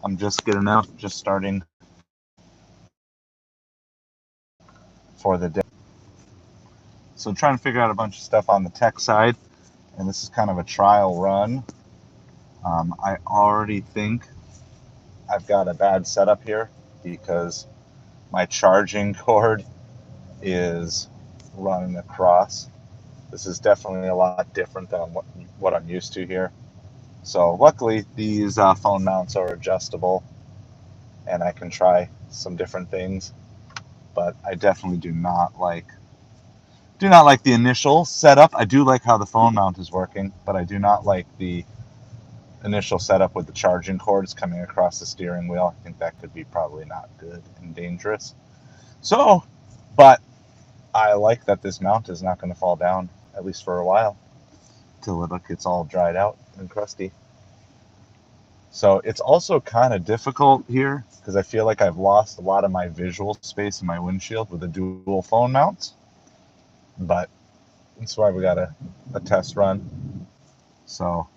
I'm just getting out, just starting for the day. So trying to figure out a bunch of stuff on the tech side, and this is kind of a trial run. I already think I've got a bad setup here because my charging cord is running across. This is definitely a lot different than what I'm used to here. So luckily these phone mounts are adjustable and I can try some different things, but I definitely do not like the initial setup. I do like how the phone mount is working, but I do not like the initial setup with the charging cords coming across the steering wheel. I think that could be probably not good and dangerous. So, but I like that this mount is not going to fall down, at least for a while, till it gets all dried out and crusty. So it's also kind of difficult here because I feel like I've lost a lot of my visual space in my windshield with the dual phone mounts. But that's why we got a test run. So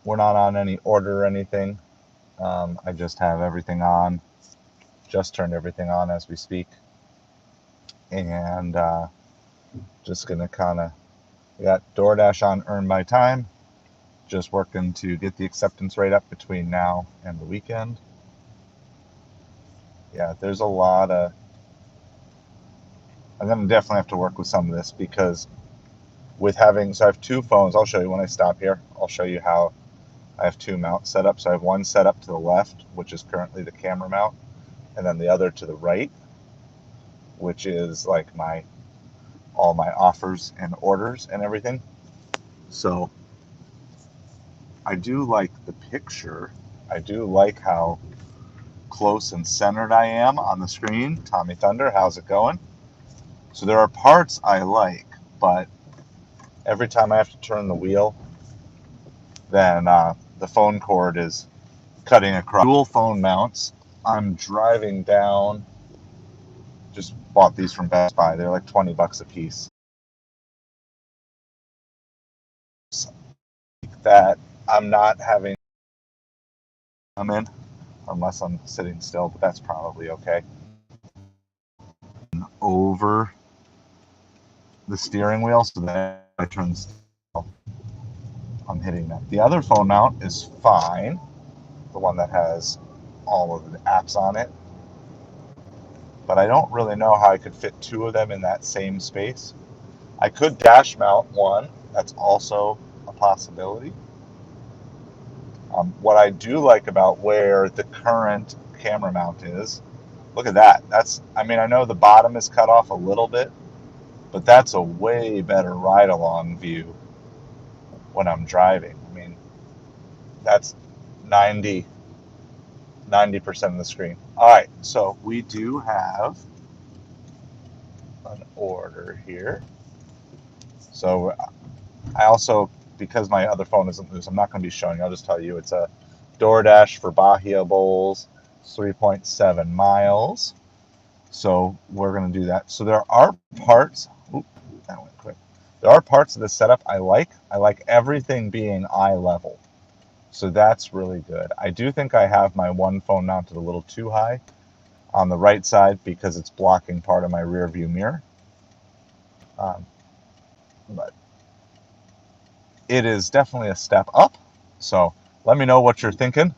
we're not on any order or anything. I just have everything on, just turned everything on as we speak. And just going to kind of, we got Doordash on Earn My Time, just working to get the acceptance rate up between now and the weekend. Yeah, there's a lot of, I'm going to definitely have to work with some of this because with having, so I have two phones. I'll show you when I stop here. I'll show you how I have two mounts set up. So I have one set up to the left, which is currently the camera mount, and then the other to the right, which is like all my offers and orders and everything. So I do like the picture. I do like how close and centered I am on the screen. Tommy Thunder, how's it going? So there are parts I like, but every time I have to turn the wheel, then the phone cord is cutting across. Dual phone mounts. I'm driving down, just bought these from Best Buy. They're like $20 a piece. That I'm not having come in unless I'm sitting still, but that's probably okay. Over the steering wheel so that I turn the steering wheel, I'm hitting that. The other phone mount is fine, the one that has all of the apps on it, but I don't really know how I could fit two of them in that same space. I could dash mount one, that's also a possibility. What I do like about where the current camera mount is, look at that. I know the bottom is cut off a little bit, but that's a way better ride-along view when I'm driving. I mean, that's 90% of the screen. All right, so we do have an order here. So I also, because my other phone isn't loose, I'm not going to be showing you. I'll just tell you it's a Doordash for Bahia Bowls, 3.7 miles. So we're going to do that. So there are parts. That went quick. There are parts of this setup I like. I like everything being eye level. So that's really good. I do think I have my one phone mounted a little too high on the right side because it's blocking part of my rear view mirror. But it is definitely a step up. So let me know what you're thinking.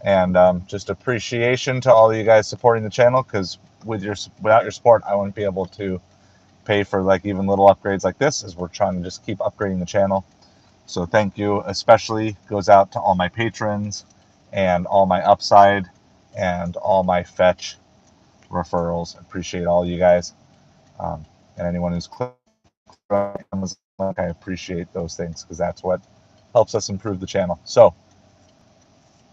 And just appreciation to all of you guys supporting the channel, because without your support, I wouldn't be able to pay for like even little upgrades like this, as we're trying to just keep upgrading the channel. So thank you, especially goes out to all my patrons and all my upside and all my fetch referrals. Appreciate all you guys, and anyone who's clicked on this link, I appreciate those things because that's what helps us improve the channel. So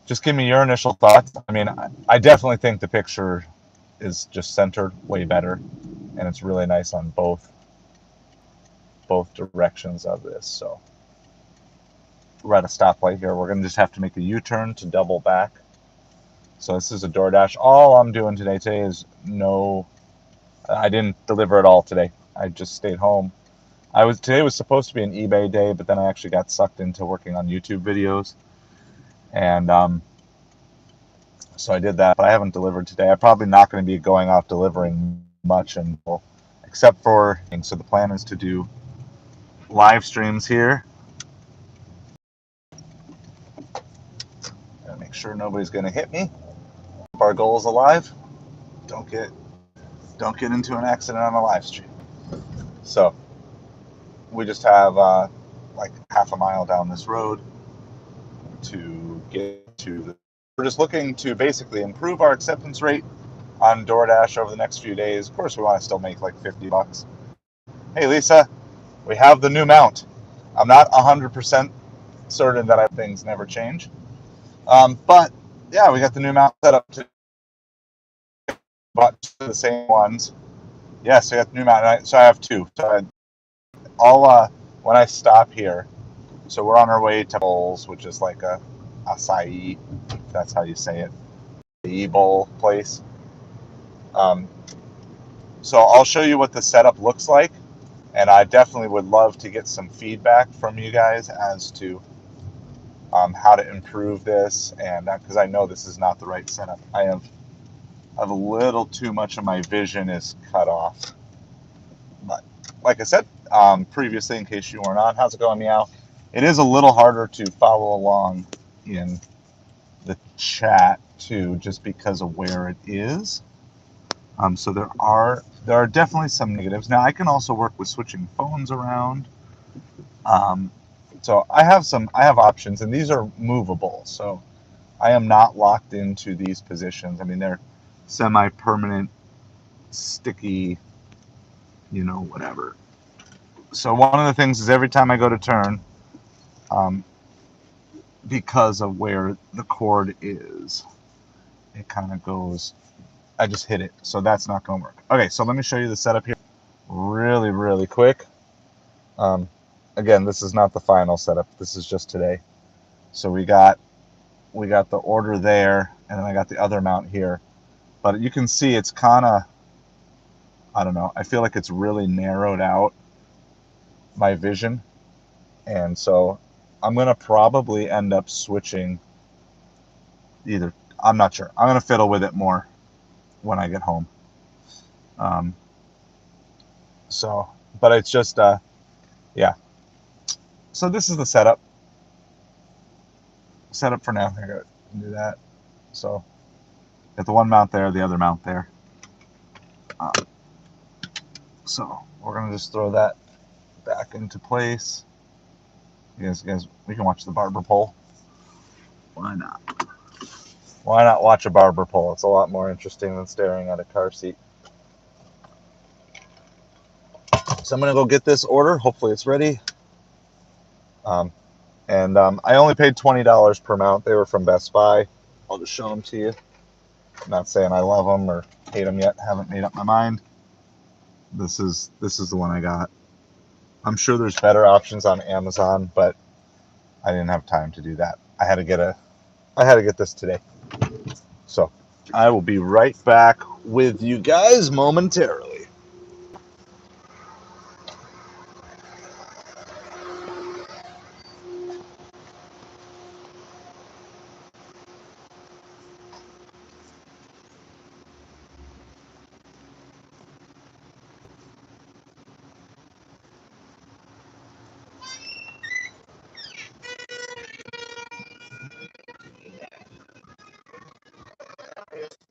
just give me your initial thoughts. I mean, I definitely think the picture is just centered way better, and it's really nice on both directions of this. So we're at a stoplight here. We're going to just have to make a U-turn to double back. So this is a Doordash. All I'm doing today is I didn't deliver at all today. I just stayed home. Today was supposed to be an eBay day, but then I actually got sucked into working on YouTube videos. And So I did that, but I haven't delivered today. I'm probably not going to be going out delivering much until, except for, so the plan is to do live streams here. Gotta make sure nobody's going to hit me. If our goal is alive, don't get into an accident on a live stream. So we just have like half a mile down this road to get to the. We're just looking to basically improve our acceptance rate on Doordash over the next few days. Of course, we want to still make like $50. Hey, Lisa, we have the new mount. I'm not 100% certain that things never change. But yeah, we got the new mount set up to bought the same ones. Yes, I got the new mount. So I have two. So I'll when I stop here, so we're on our way to Bowls, which is like a acai, if that's how you say it, the bowl place. So I'll show you what the setup looks like, and I definitely would love to get some feedback from you guys as to how to improve this, and because I know this is not the right setup. I have a little too much of my vision is cut off. But like I said previously, in case you weren't on, how's it going, Meow? It is a little harder to follow along in the chat too, just because of where it is. So there are definitely some negatives. Now I can also work with switching phones around. So I have options, and these are movable. So I am not locked into these positions. I mean, they're semi-permanent, sticky, whatever. So one of the things is every time I go to turn, because of where the cord is, it kind of goes, I just hit it. So that's not going to work. Okay, so let me show you the setup here really, really quick. Again, this is not the final setup. This is just today. So we got the order there, and then I got the other mount here. But you can see it's kind of, I don't know, I feel like it's really narrowed out my vision. And so I'm going to probably end up switching either. I'm not sure. I'm going to fiddle with it more when I get home. But it's just, yeah. So this is the setup. Setup for now. I got to do that. So got the one mount there, the other mount there. So we're going to just throw that back into place. You guys, we can watch the barber pole. Why not? Why not watch a barber pole? It's a lot more interesting than staring at a car seat. So I'm going to go get this order. Hopefully it's ready. I only paid $20 per mount. They were from Best Buy. I'll just show them to you. I'm not saying I love them or hate them yet. Haven't made up my mind. This is the one I got. I'm sure there's better options on Amazon, but I didn't have time to do that. I had to get this today. So I will be right back with you guys momentarily.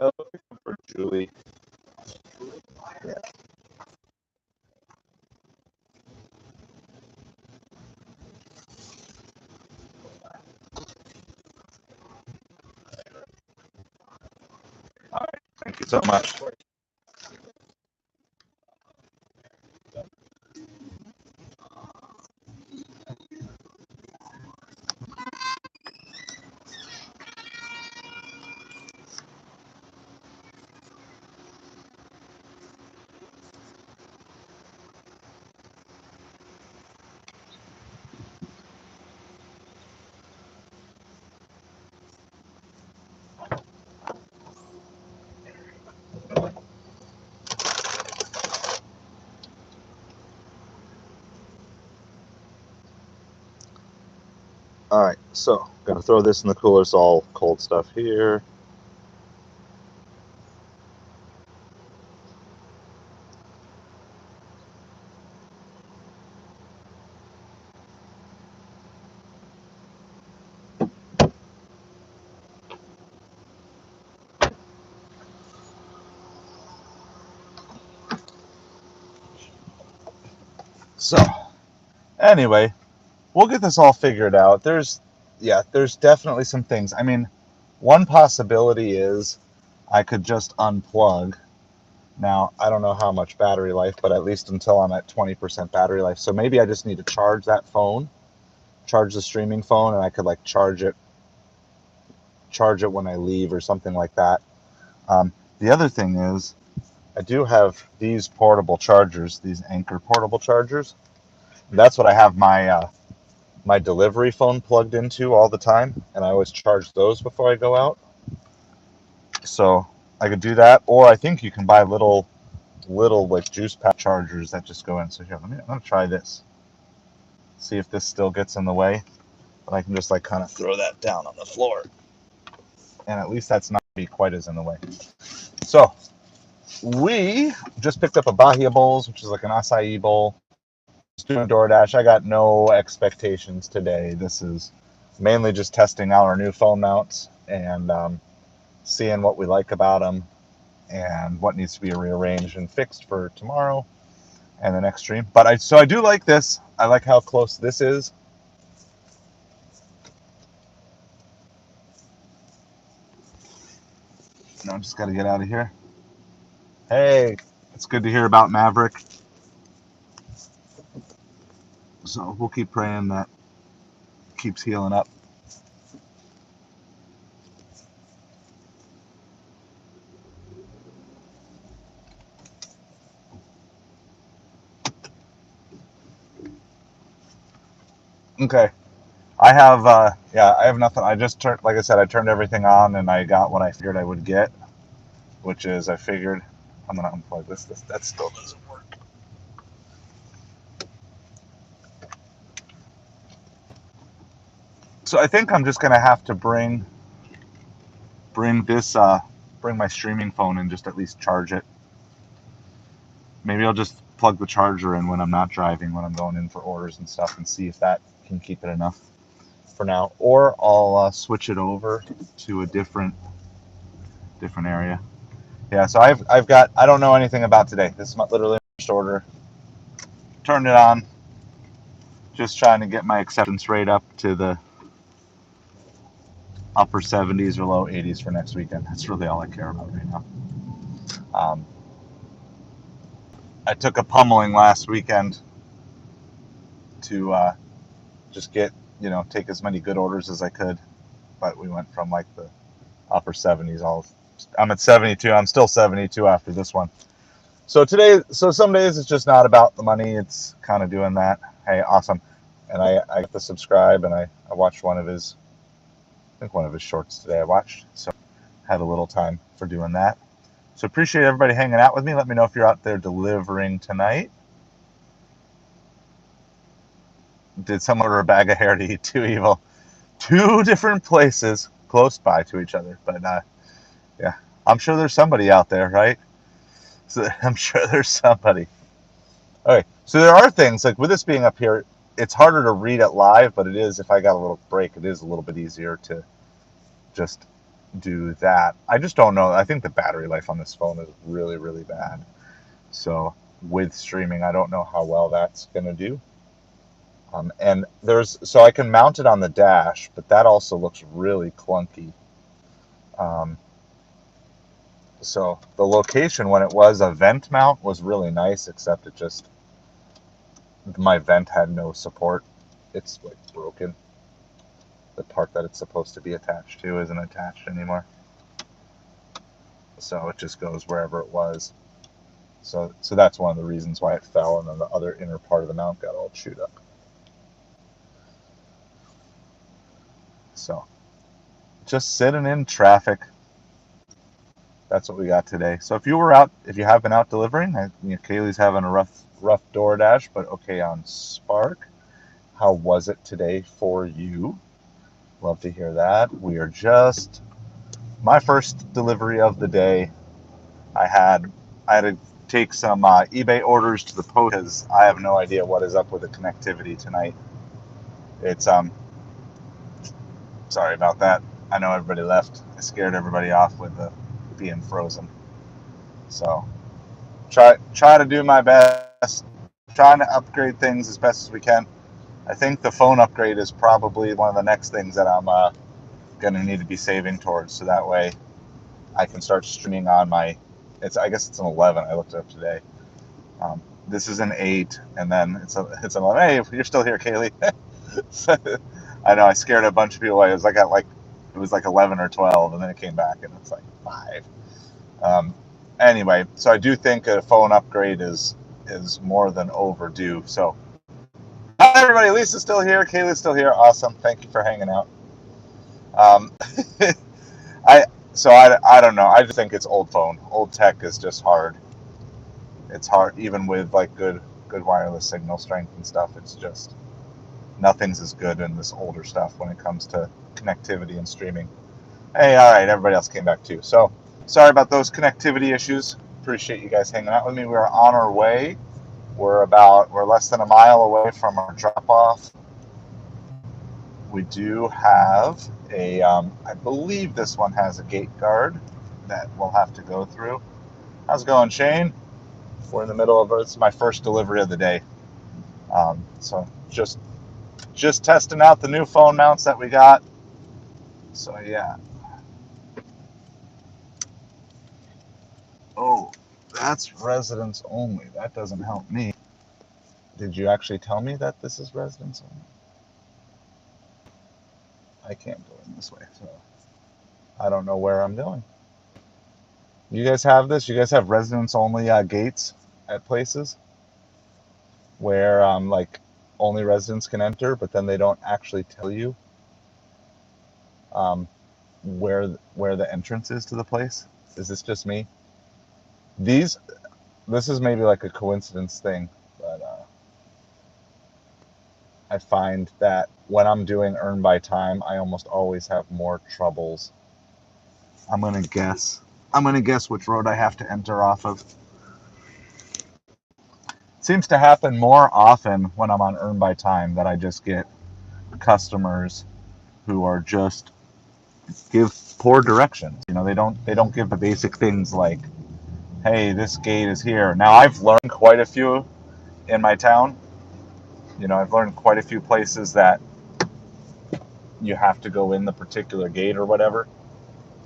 Oh, for Julie. Yeah. All right. Thank you so much. All right, so I'm gonna throw this in the cooler. It's all cold stuff here. So anyway, we'll get this all figured out. There's definitely some things. I mean, one possibility is I could just unplug. Now, I don't know how much battery life, but at least until I'm at 20% battery life. So maybe I just need to charge that phone, charge the streaming phone, and I could like charge it when I leave or something like that. The other thing is I do have these portable chargers, these Anchor portable chargers. That's what I have my delivery phone plugged into all the time, and I always charge those before I go out. So I could do that, or I think you can buy little like juice pack chargers that just go in. So here, I'm gonna try this. See if this still gets in the way, but I can just like kind of throw that down on the floor, and at least that's not be quite as in the way. So we just picked up a Bahia bowls, which is like an acai bowl. Just doing Doordash. I got no expectations today. This is mainly just testing out our new phone mounts and seeing what we like about them and what needs to be rearranged and fixed for tomorrow and the next stream. But I do like this. I like how close this is. No, I just got to get out of here. Hey, it's good to hear about Maverick. So we'll keep praying that it keeps healing up. Okay. I have nothing. I just turned, like I said, I turned everything on and I got what I figured I would get, which is I figured I'm gonna unplug this. That still doesn't work. So I think I'm just gonna have to bring my streaming phone and just at least charge it. Maybe I'll just plug the charger in when I'm not driving, when I'm going in for orders and stuff, and see if that can keep it enough for now. Or I'll switch it over to a different area. Yeah, so I've got, I don't know anything about today. This is literally my first order. Turned it on. Just trying to get my acceptance rate up to the upper 70s or low 80s for next weekend. That's really all I care about right now. I took a pummeling last weekend to just get, take as many good orders as I could. But we went from like the upper 70s. I'm at 72. I'm still 72 after this one. So some days it's just not about the money. It's kind of doing that. Hey, awesome. And I got to subscribe, and I watched one of his shorts today I watched. So had a little time for doing that. So appreciate everybody hanging out with me. Let me know if you're out there delivering tonight. Did someone order a bag of hair to eat? Too evil. 2 different places close by to each other. But yeah, I'm sure there's somebody out there, right? So I'm sure there's somebody. Okay, so there are things, like with this being up here, it's harder to read it live, but it is, if I got a little break, it is a little bit easier to just do that. I just don't know. I think the battery life on this phone is really, really bad. So with streaming, I don't know how well that's going to do. And so I can mount it on the dash, but that also looks really clunky. So the location, when it was a vent mount, was really nice, except my vent had no support. It's like broken. The part that it's supposed to be attached to isn't attached anymore. So it just goes wherever it was. So that's one of the reasons why it fell, and then the other inner part of the mount got all chewed up. So just sitting in traffic. That's what we got today. So if you have been out delivering, Kaylee's having a rough Doordash, but okay on Spark. How was it today for you? Love to hear that. We are just my first delivery of the day. I had to take some eBay orders to the post because I have no idea what is up with the connectivity tonight. It's sorry about that. I know everybody left. I scared everybody off with the being frozen. So try to do my best trying to upgrade things as best as we can. I think the phone upgrade is probably one of the next things that I'm going to need to be saving towards, so that way I can start streaming on my. I guess it's an 11. I looked it up today. This is an 8, and then it's an 11. Hey, you're still here, Kaylee. I know I scared a bunch of people away. It was like 11 or 12, and then it came back and it's like 5. Anyway, so I do think a phone upgrade is more than overdue. So, hi everybody. Lisa's still here. Kaylee's still here. Awesome. Thank you for hanging out. Um, I don't know. I just think it's old phone. Old tech is just hard. It's hard, even with like good wireless signal strength and stuff. It's just nothing's as good in this older stuff when it comes to connectivity and streaming. Hey, all right, everybody else came back too. So sorry about those connectivity issues. Appreciate you guys hanging out with me. We're on our way. We're less than a mile away from our drop off. We do have I believe this one has a gate guard that we'll have to go through. How's it going, Shane? We're in the middle of it's my first delivery of the day. So just testing out the new phone mounts that we got. So yeah. Oh, that's residents only. That doesn't help me. Did you actually tell me that this is residents only? I can't go in this way, so I don't know where I'm going. You guys have this? You guys have residents only gates at places where like only residents can enter, but then they don't actually tell you um, where the entrance is to the place? Is this just me? This is maybe like a coincidence thing, but I find that when I'm doing earn by time, I almost always have more troubles. I'm gonna guess which road I have to enter off of. It seems to happen more often when I'm on earn by time that I just get customers who are just give poor directions. You know, they don't give the basic things like, hey, this gate is here. Now I've learned quite a few in my town. You know, I've learned quite a few places that you have to go in the particular gate or whatever.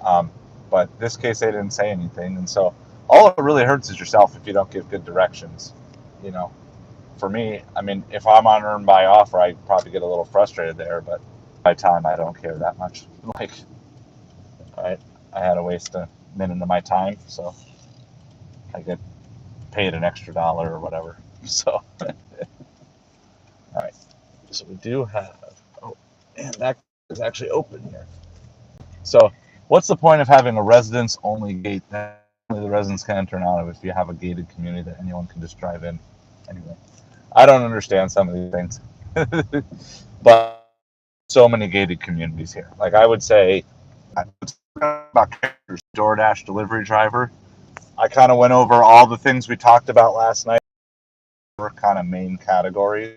But this case, they didn't say anything, and so all it really hurts is yourself if you don't give good directions. You know, for me, I mean, if I'm on earn by offer, I probably get a little frustrated there, but by time, I don't care that much. Like, I had to waste a minute of my time, so I get paid an extra $1 or whatever. So, all right. So we do have. Oh, and that is actually open here. So, what's the point of having a residents-only gate that only the residents can enter and out of if you have a gated community that anyone can just drive in? Anyway, I don't understand some of these things, but so many gated communities here. Like I would say, about Doordash delivery driver. I kind of went over all the things we talked about last night. Were kind of main categories,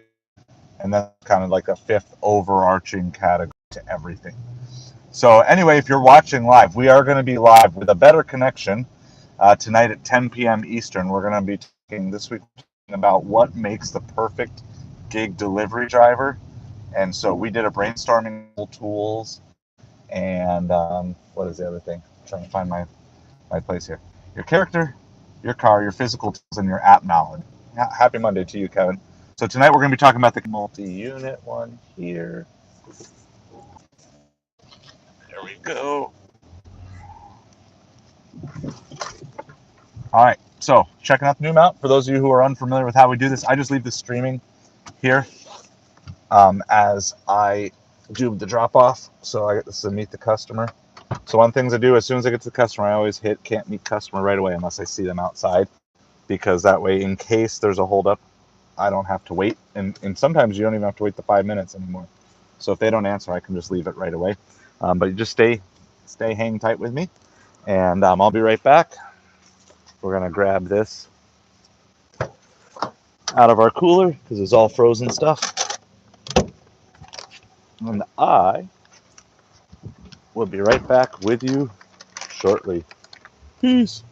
and then kind of like a fifth overarching category to everything. So anyway, if you're watching live, we are going to be live with a better connection tonight at 10 p.m. Eastern. We're going to be talking this week about what makes the perfect gig delivery driver. And so we did a brainstorming tools and what is the other thing? I'm trying to find my place here. Your character, your car, your physical tools, and your app knowledge. Happy Monday to you, Kevin. So tonight we're going to be talking about the multi-unit one here. There we go. All right, so checking out the new mount. For those of you who are unfamiliar with how we do this, I just leave the streaming here as I do the drop off. So I get this to meet the customer. So one of the things I do as soon as I get to the customer, I always hit can't meet customer right away unless I see them outside, because that way, in case there's a holdup, I don't have to wait. And sometimes you don't even have to wait the 5 minutes anymore. So if they don't answer, I can just leave it right away. But you just stay hang tight with me, and I'll be right back. We're gonna grab this out of our cooler because it's all frozen stuff, and I will be right back with you shortly. Peace.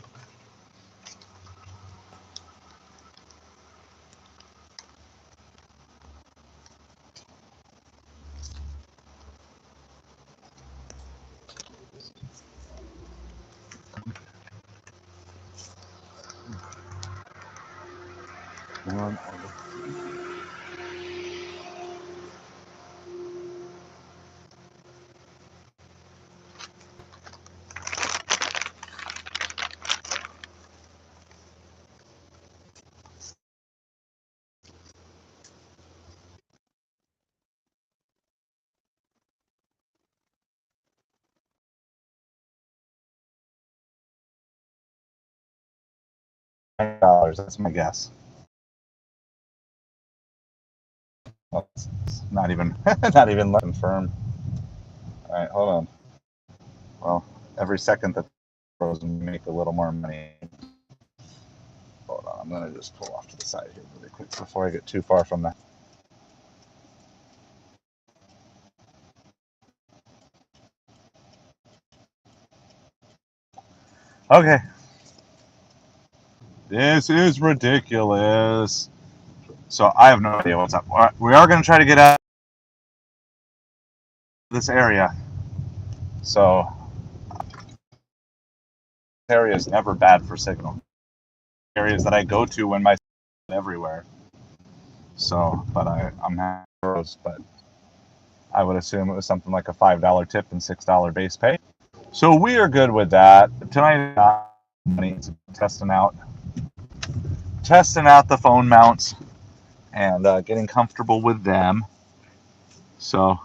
$9. That's my guess. Well, it's not even not even confirmed. All right, hold on. Well, every second that grows, we make a little more money. Hold on, I'm gonna just pull off to the side here really quick before I get too far from that. Okay. This is ridiculous. So I have no idea what's up. We are going to try to get out of this area. So this area is never bad for signal. Areas that I go to when my everywhere. So, but I'm happy, but I would assume it was something like a $5 tip and $6 base pay. So we are good with that. Tonight, testing out the phone mounts and getting comfortable with them. So,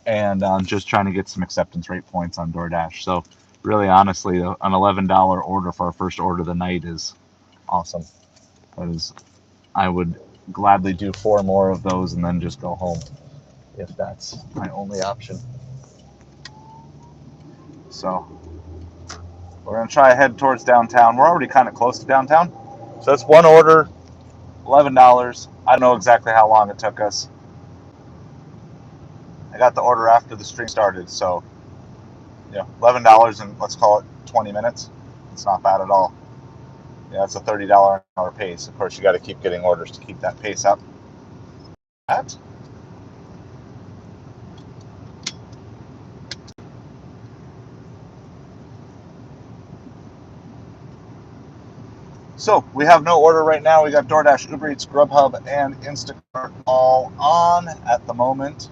and just trying to get some acceptance rate points on Doordash. So, really, honestly, an $11 order for our first order of the night is awesome. That is, I would gladly do 4 more of those and then just go home if that's my only option. So, we're going to try to head towards downtown. We're already kind of close to downtown. So, that's one order, $11. I don't know exactly how long it took us. I got the order after the stream started, so $11 in, let's call it 20 minutes. It's not bad at all. Yeah, it's a $30 an hour pace. Of course, you got to keep getting orders to keep that pace up. That. So we have no order right now. We got DoorDash, Ubereats, Grubhub, and Instacart all on at the moment.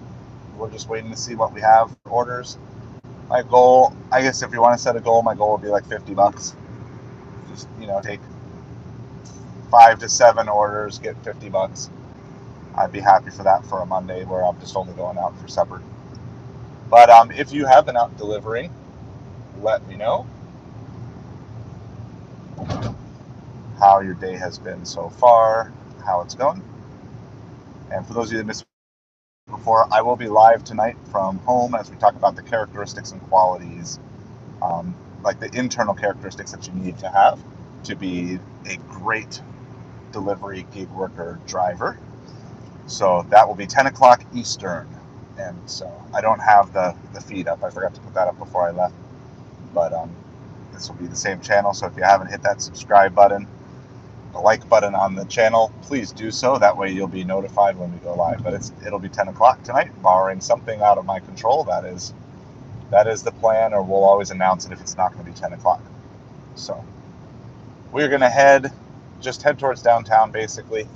We're just waiting to see what we have for orders. My goal, I guess, if you want to set a goal, my goal would be like $50. Just take 5 to 7 orders, get $50. I'd be happy for that for a Monday where I'm just only going out for supper. But if you have been out delivering, let me know how your day has been so far, how it's going. And for those of you that missed before, I will be live tonight from home as we talk about the characteristics and qualities, like the internal characteristics that you need to have to be a great delivery gig worker driver. So that will be 10 o'clock Eastern. And so I don't have the feed up. I forgot to put that up before I left. But this will be the same channel. So if you haven't hit that subscribe button, the like button on the channel, please do so. That way you'll be notified when we go live. But it'll be 10 o'clock tonight, barring something out of my control. That is the plan, or we'll always announce it if it's not going to be 10 o'clock. So we're going to head towards downtown, basically.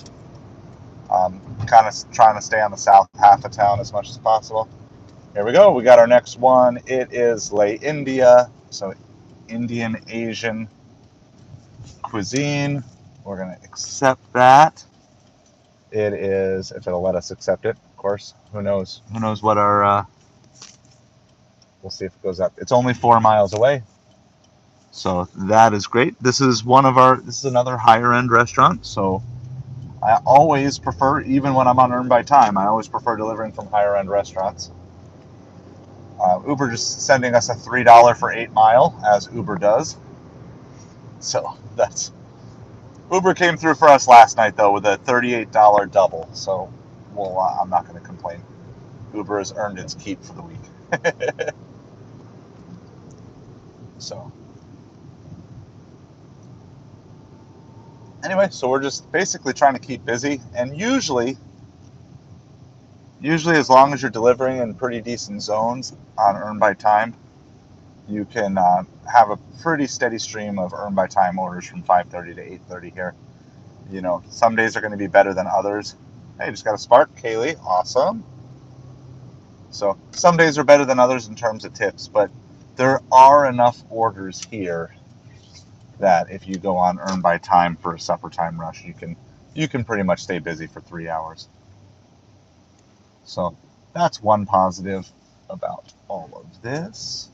Kind of trying to stay on the south half of town as much as possible. Here we go. We got our next one. It is Le India, so Indian Asian cuisine. We're going to accept that. It is, if it'll let us accept it, of course. Who knows? Who knows what our, we'll see if it goes up. It's only 4 miles away. So that is great. This is another higher end restaurant. So I always prefer, even when I'm on Earn by Time, I always prefer delivering from higher end restaurants. Uber just sending us a $3 for 8 mile, as Uber does. So Uber came through for us last night, though, with a $38 double. So I'm not going to complain. Uber has earned its keep for the week. So anyway, so we're just basically trying to keep busy. And usually as long as you're delivering in pretty decent zones on Earn by Time, you can have a pretty steady stream of Earn by Time orders from 5:30 to 8:30 here. You know, some days are going to be better than others. Hey, just got a spark, Kaylee. Awesome. So some days are better than others in terms of tips, but there are enough orders here that if you go on earn by time for a supper time rush, you can pretty much stay busy for 3 hours. So that's one positive about all of this.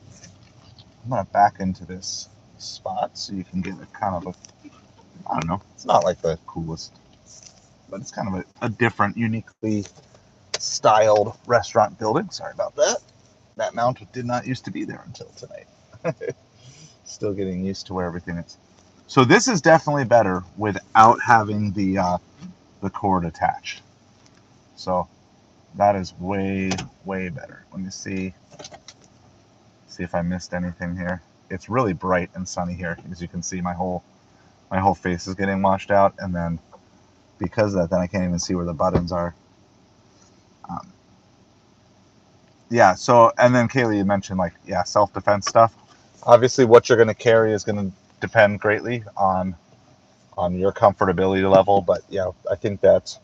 I'm gonna back into this spot so you can get a kind of a, I don't know, it's not like the coolest, but it's kind of a different, uniquely styled restaurant building. Sorry about that. That mount did not used to be there until tonight. Still getting used to where everything is. So this is definitely better without having the cord attached. So that is way, way better. Let me see if I missed anything here. It's really bright and sunny here. As you can see, my whole face is getting washed out, and then because of that, then I can't even see where the buttons are. Um, yeah. So, and then Kaylee, you mentioned like, yeah, self-defense stuff. Obviously, what you're going to carry is going to depend greatly on your comfortability level, but yeah, I think that's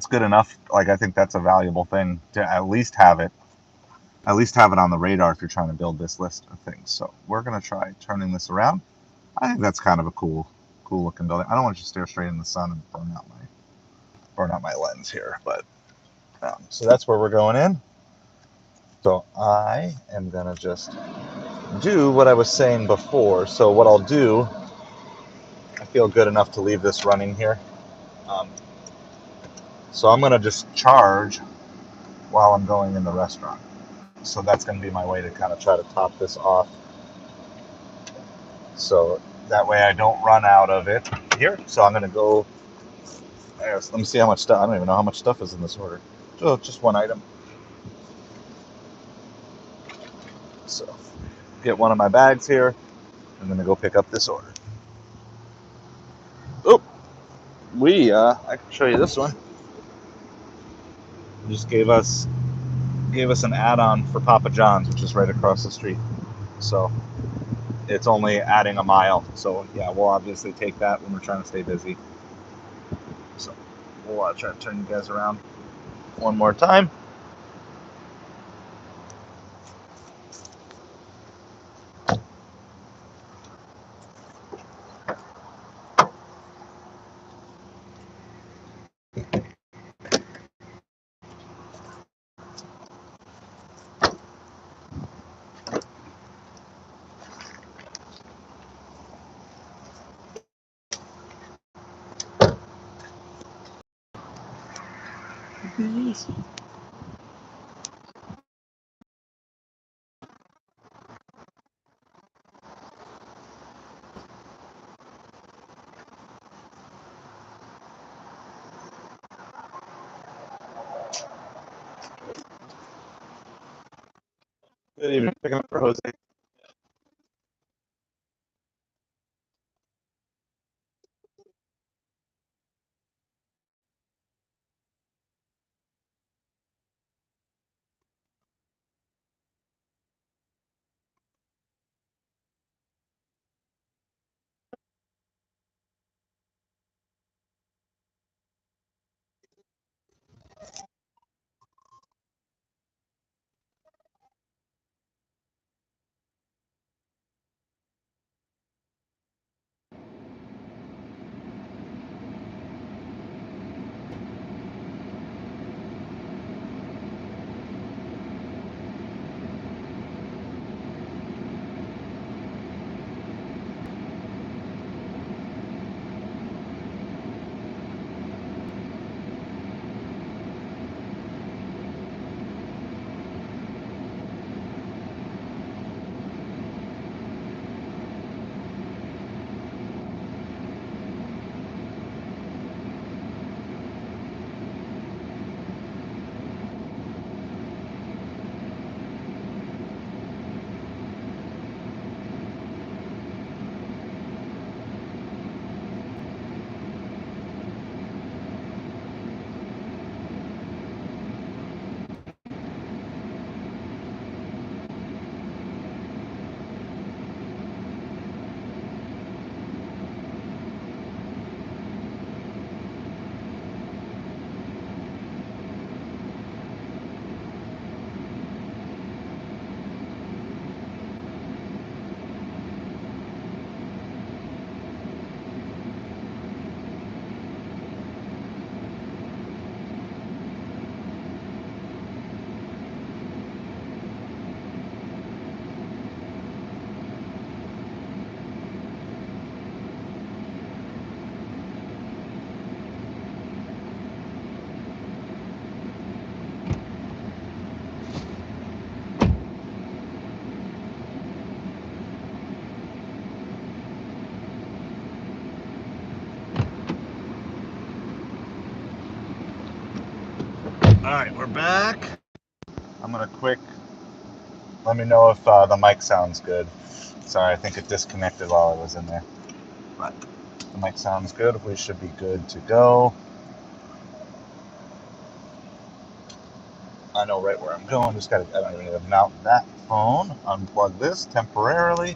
good enough. Like, I think that's a valuable thing to at least have it on the radar if you're trying to build this list of things. So we're gonna try turning this around. I think that's kind of a cool looking building. I don't want you to stare straight in the sun and burn out my lens here, but so that's where we're going in. So I am gonna just do what I was saying before. So what I'll do, I feel good enough to leave this running here. Um, so I'm gonna just charge while I'm going in the restaurant. So that's going to be my way to kind of try to top this off. So that way I don't run out of it here. So I'm going to go, let me see how much stuff, I don't even know how much stuff is in this order. Oh, just one item. So get one of my bags here. I'm going to go pick up this order. Oh, I can show you this one. Just gave us an add-on for Papa John's, which is right across the street. So it's only adding a mile. So yeah, we'll obviously take that when we're trying to stay busy. So we'll try to turn you guys around one more time. Please. Good evening. Picking up for Jose. Alright, we're back. I'm gonna let me know if the mic sounds good. Sorry, I think it disconnected while I was in there. But the mic sounds good. We should be good to go. I know right where I'm going. I don't even need to mount that phone. Unplug this temporarily.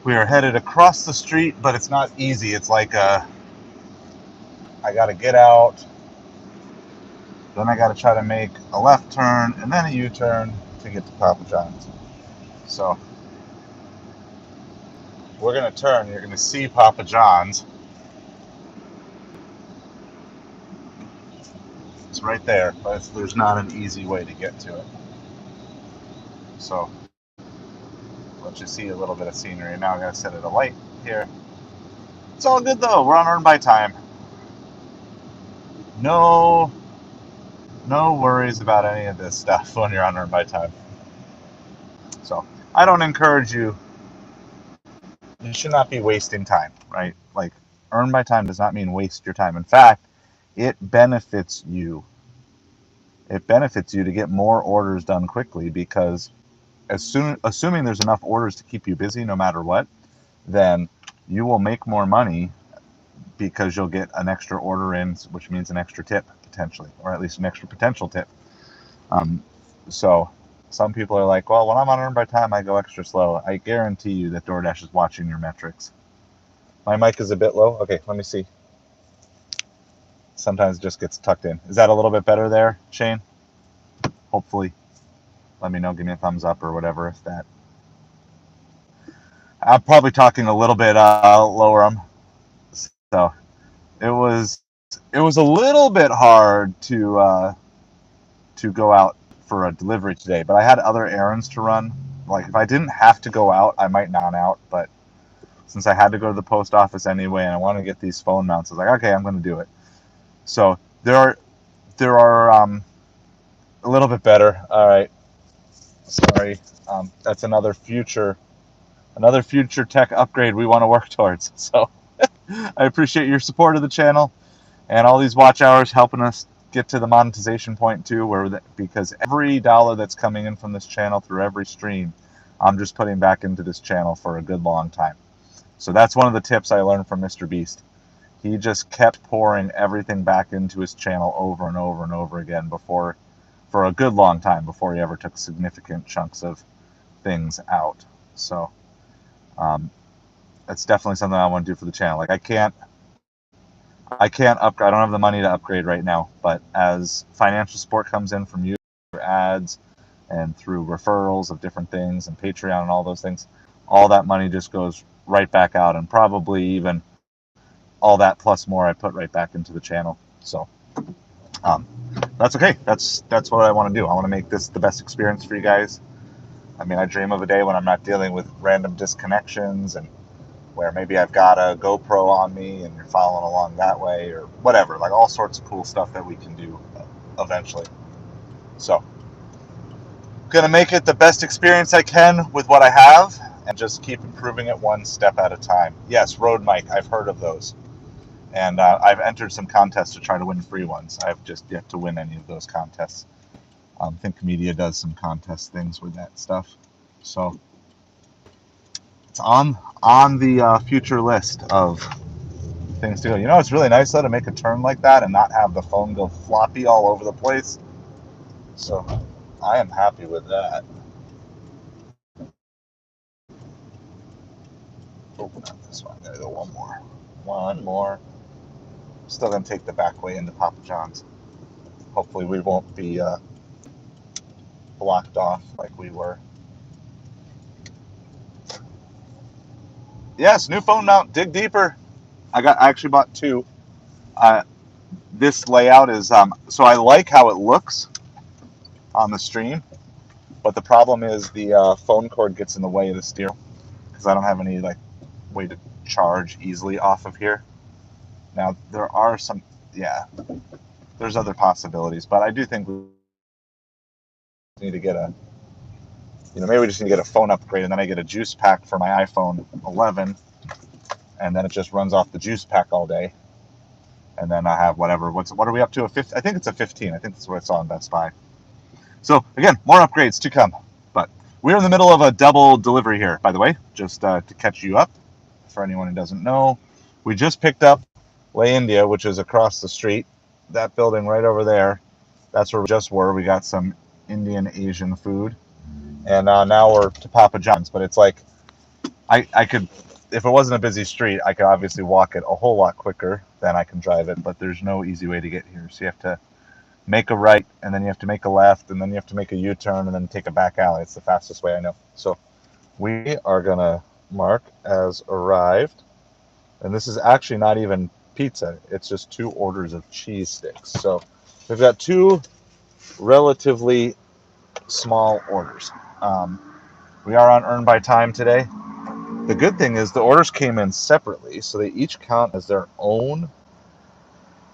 We are headed across the street, but it's not easy. It's like I gotta get out, then I gotta try to make a left turn and then a U-turn to get to Papa John's. So we're gonna turn. You're gonna see Papa John's. It's right there, but there's not an easy way to get to it. So let you see a little bit of scenery. Now I gotta set it a light here. It's all good though. We're on earn by time. No worries about any of this stuff when you're on earn by time. So I don't encourage you. You should not be wasting time, right? Like, earn by time does not mean waste your time. In fact, it benefits you. It benefits you to get more orders done quickly, because assuming there's enough orders to keep you busy no matter what, then you will make more money because you'll get an extra order in, which means an extra tip potentially, or at least an extra potential tip. So some people are like, well, when I'm on earn by time, I go extra slow. I guarantee you that Doordash is watching your metrics. My mic is a bit low. Okay, let me see. Sometimes it just gets tucked in. Is that a little bit better there, Shane? Hopefully. Let me know. Give me a thumbs up or whatever if that. I'm probably talking a little bit lower. So it was a little bit hard to go out for a delivery today, but I had other errands to run. Like, if I didn't have to go out, I might not out, but since I had to go to the post office anyway and I want to get these phone mounts, I was like, okay, I'm going to do it. So there are a little bit better. All right, sorry. That's another future tech upgrade we want to work towards. So I appreciate your support of the channel and all these watch hours helping us get to the monetization point too, because every dollar that's coming in from this channel through every stream, I'm just putting back into this channel for a good long time. So that's one of the tips I learned from Mr. Beast. He just kept pouring everything back into his channel over and over and over again for a good long time before he ever took significant chunks of things out. So that's definitely something I want to do for the channel. Like, I can't upgrade. I don't have the money to upgrade right now, but as financial support comes in from you, through ads and through referrals of different things and Patreon and all those things, all that money just goes right back out, and probably even all that plus more I put right back into the channel. So that's okay. That's what I want to do. I want to make this the best experience for you guys. I mean, I dream of a day when I'm not dealing with random disconnections, and where maybe I've got a GoPro on me and you're following along that way, or whatever, like all sorts of cool stuff that we can do eventually. So gonna make it the best experience I can with what I have and just keep improving it one step at a time. Yes, Rode mic, I've heard of those. And I've entered some contests to try to win free ones. I've just yet to win any of those contests. Think Media does some contest things with that stuff. So it's on the future list of things to go. You know, it's really nice though to make a turn like that and not have the phone go floppy all over the place. So I am happy with that. Oh, not this one. I gotta go one more. Still gonna take the back way into Papa John's. Hopefully we won't be blocked off like we were. Yes, new phone mount. Dig deeper. I actually bought two. This layout is so I like how it looks on the stream, but the problem is the phone cord gets in the way of the steer because I don't have any like way to charge easily off of here. Now there are some, yeah, there's other possibilities, but I do think we need to get maybe we just need to get a phone upgrade, and then I get a juice pack for my iPhone 11, and then it just runs off the juice pack all day. And then I have whatever. What are we up to? I think it's a 15. I think that's what I saw in Best Buy. So again, more upgrades to come. But we're in the middle of a double delivery here, by the way, just to catch you up. For anyone who doesn't know, we just picked up Way India, which is across the street. That building right over there, that's where we just were. We got some Indian Asian food. And now we're to Papa John's. But it's like, I could, if it wasn't a busy street, I could obviously walk it a whole lot quicker than I can drive it. But there's no easy way to get here. So you have to make a right, and then you have to make a left, and then you have to make a U-turn, and then take a back alley. It's the fastest way I know. So we are going to mark as arrived. And this is actually not even pizza. It's just 2 orders of cheese sticks. So we've got 2 relatively small orders. We are on Earn by Time today. The good thing is the orders came in separately, so they each count as their own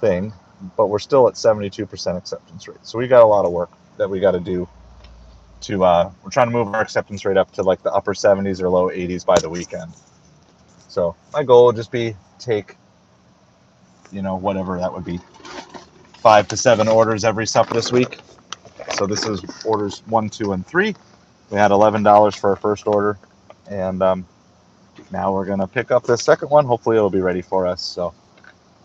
thing, but we're still at 72% acceptance rate. So we got a lot of work that we got to do to, we're trying to move our acceptance rate up to like the upper 70s or low 80s by the weekend. So my goal would just be take, whatever that would be, 5 to 7 orders every supper this week. So this is orders 1, 2, and 3. We had $11 for our first order, and now we're going to pick up this second one. Hopefully it'll be ready for us. So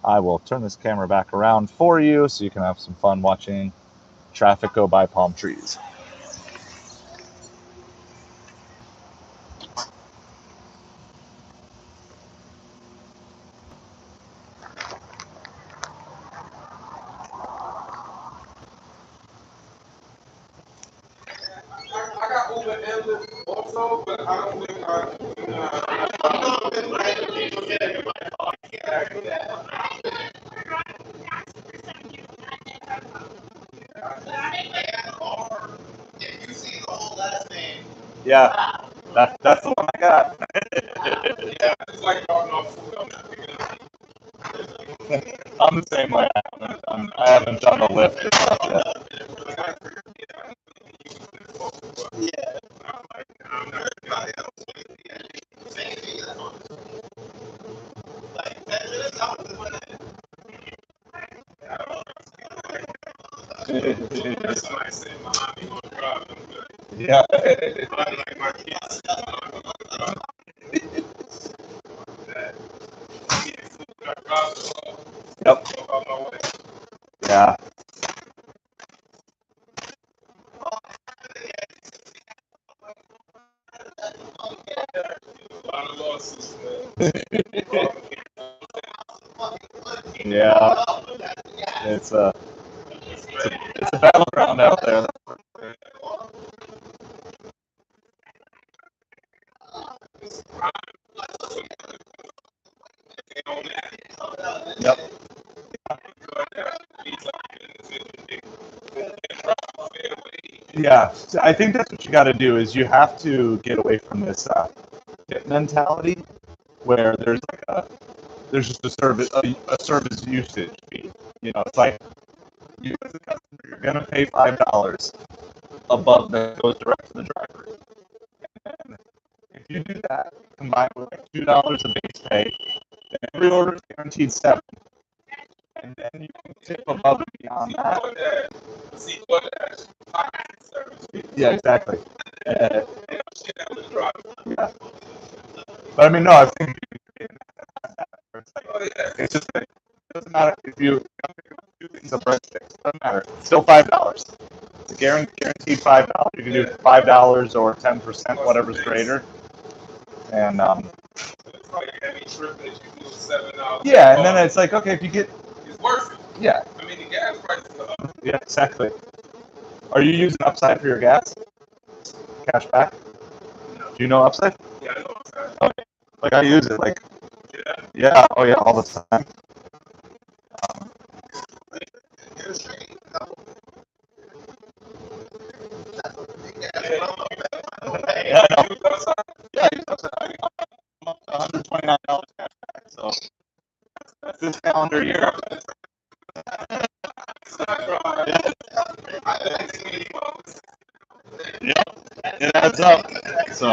I will turn this camera back around for you so you can have some fun watching traffic go by palm trees. I got Uber also, but I don't think Yeah, that's the one I got. yeah, it's like y'all know food. I'm not picking up. I'm the same way. I haven't done a lift or stuff yet. Somebody said, "Mom, you gonna drive them good." Yeah. Like my kids. That food I drive them Yep. on my way. Yeah. A lot of losses, man. Yeah. It's a battleground out there. Yep. Yeah. So I think that's what you got to do is you have to get away from this tip mentality where there's just a service usage fee. It's like you as a customer, you're gonna pay $5 above that goes direct to the driver. And if you do that, combined with like $2 of base pay, then every order is guaranteed 7. And then you can tip above and beyond that. Yeah, exactly. Yeah. But I mean, no, I think it's just it doesn't matter if you do things of breadsticks. Doesn't matter. It's still $5. It's a guaranteed $5. You can do $5 or 10%, whatever's greater. And it's like every trip that you do $7. Yeah, and then it's like, okay, if you get, It's worth it. Yeah. I mean, the gas prices are up. Yeah, exactly. Are you using Upside for your gas? Cash back? No. Do you know Upside? Yeah, I know what's that. Okay. Like I use it, like Yeah. oh yeah, all the time. Yeah, I know. Yeah, I use Upside. I'm up to $129 cash back. So that's this calendar year. Yeah, it adds up. So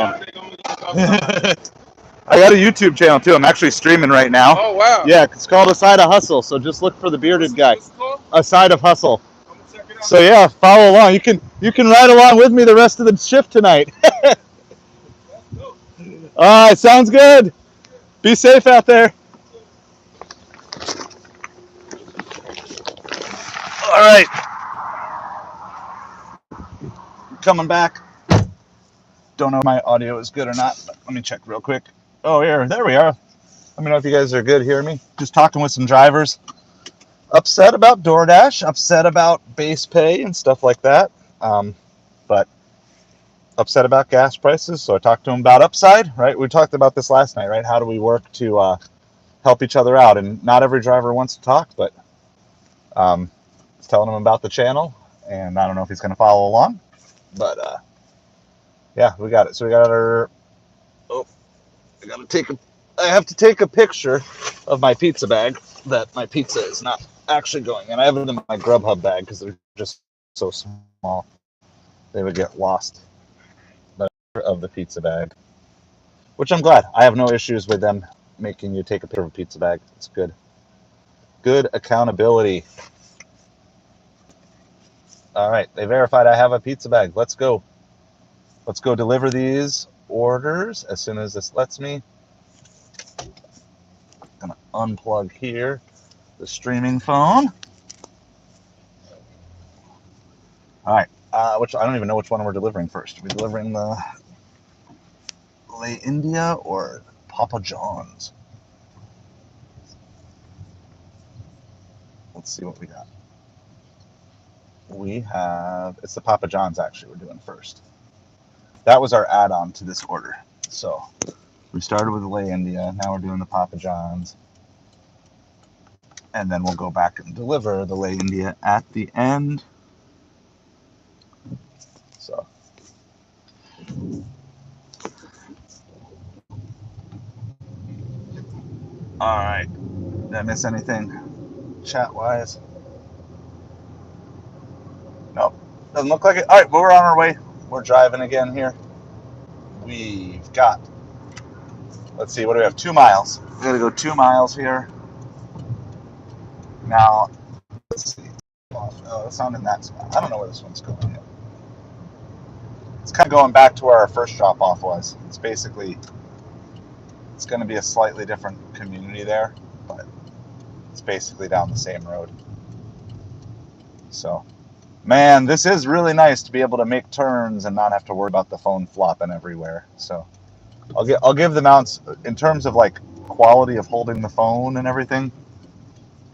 I got a YouTube channel too. I'm actually streaming right now. Oh, wow. Yeah, it's called A Side of Hustle. So just look for the bearded guy. What's it called? A Side of Hustle. I'm gonna check it out. So yeah, follow along. You can ride along with me the rest of the shift tonight. That's dope. All right, sounds good. Be safe out there. All right, coming back. Don't know if my audio is good or not, but let me check real quick. Oh, here, there we are. Let me know if you guys are good hearing me. Just talking with some drivers. Upset about Doordash, upset about base pay and stuff like that. But upset about gas prices. So I talked to them about upside, right? We talked about this last night, right? How do we work to help each other out? And not every driver wants to talk, but telling him about the channel, and I don't know if he's going to follow along, but yeah, we got it. So we got our. Oh, I have to take a picture of my pizza bag that my pizza is not actually going in. I have it in my Grubhub bag because they're just so small they would get lost. Of the pizza bag, which I'm glad. I have no issues with them making you take a picture of a pizza bag. It's good. Good accountability. All right, they verified I have a pizza bag. Let's go. Let's go deliver these orders as soon as this lets me. Gonna unplug here the streaming phone. All right, which I don't even know which one we're delivering first. Are we delivering the Le India or Papa John's? Let's see what we got. We have, it's the Papa John's actually we're doing first. That was our add-on to this order. So we started with the Le India, now we're doing the Papa John's. And then we'll go back and deliver the Le India at the end. So all right. Did I miss anything chat-wise? Nope. Doesn't look like it. All right, well, we're on our way. We're driving again here. We've got, let's see, what do we have? 2 miles. We gotta go 2 miles here. Now, let's see. Oh, it's not in that spot. I don't know where this one's going yet. It's kind of going back to where our first drop-off was. It's basically, it's going to be a slightly different community there, but it's basically down the same road. So, man, this is really nice to be able to make turns and not have to worry about the phone flopping everywhere. So, I'll give the mounts in terms of like quality of holding the phone and everything.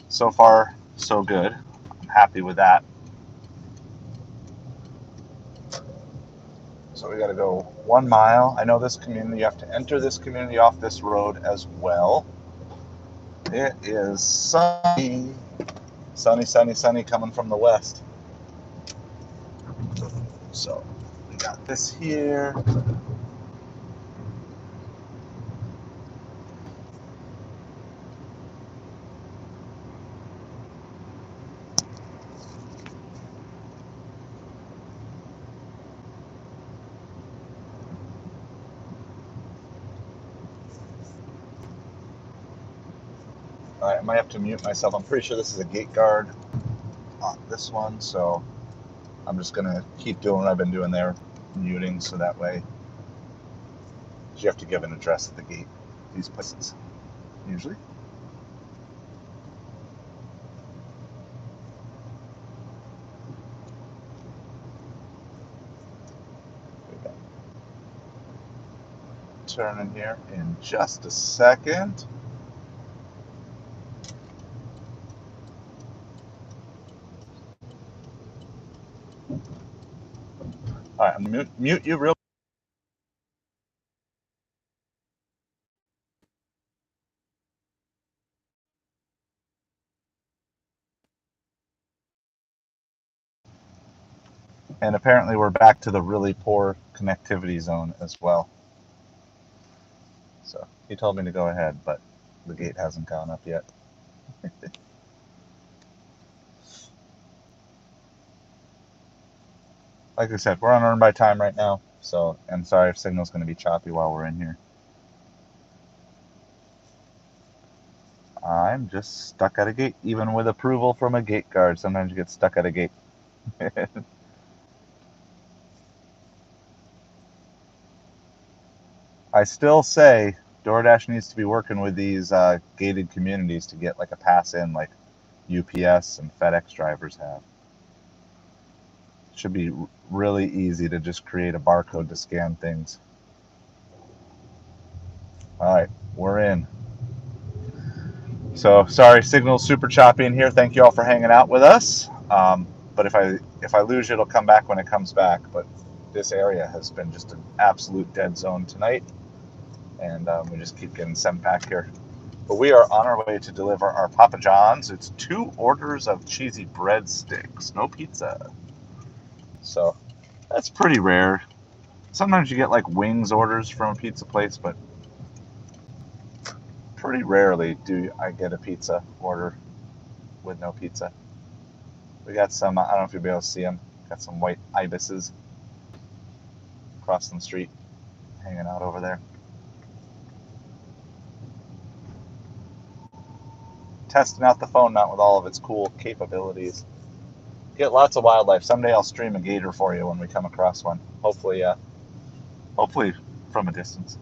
So far, so good. I'm happy with that. So we got to go 1 mile. I know this community. You have to enter this community off this road as well. It is sunny, sunny, sunny, sunny coming from the west. So we got this here. All right, I might have to mute myself. I'm pretty sure this is a gate guard on this one, so I'm just gonna keep doing what I've been doing there, muting, so that way you have to give an address at the gate. These places usually. Turn in here in just a second. All right, I'm gonna mute you real. And apparently we're back to the really poor connectivity zone as well. So he told me to go ahead, but the gate hasn't gone up yet. Like I said, we're on earn by time right now, so I'm sorry if signal's going to be choppy while we're in here. I'm just stuck at a gate, even with approval from a gate guard. Sometimes you get stuck at a gate. I still say DoorDash needs to be working with these gated communities to get like a pass in, like UPS and FedEx drivers have. It should be really easy to just create a barcode to scan things. All right, we're in. So sorry, signal's super choppy in here. Thank you all for hanging out with us. But if I lose you, it'll come back when it comes back. But this area has been just an absolute dead zone tonight, and we just keep getting sent back here. But we are on our way to deliver our Papa John's. It's 2 orders of cheesy breadsticks, no pizza. So that's pretty rare. Sometimes you get like wings orders from a pizza place, but pretty rarely do I get a pizza order with no pizza. We got some, I don't know if you'll be able to see them, got some white ibises crossing the street, hanging out over there. Testing out the phone mount with all of its cool capabilities. Get lots of wildlife. Someday I'll stream a gator for you when we come across one. Hopefully from a distance.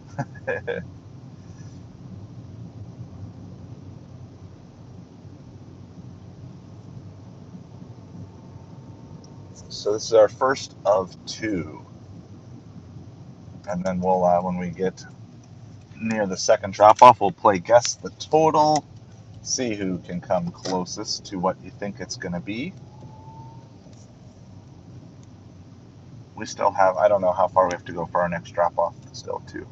So this is our first of 2. And then we'll, when we get near the second drop-off, we'll play Guess the Total, see who can come closest to what you think it's going to be. We still have, I don't know how far we have to go for our next drop-off, still too.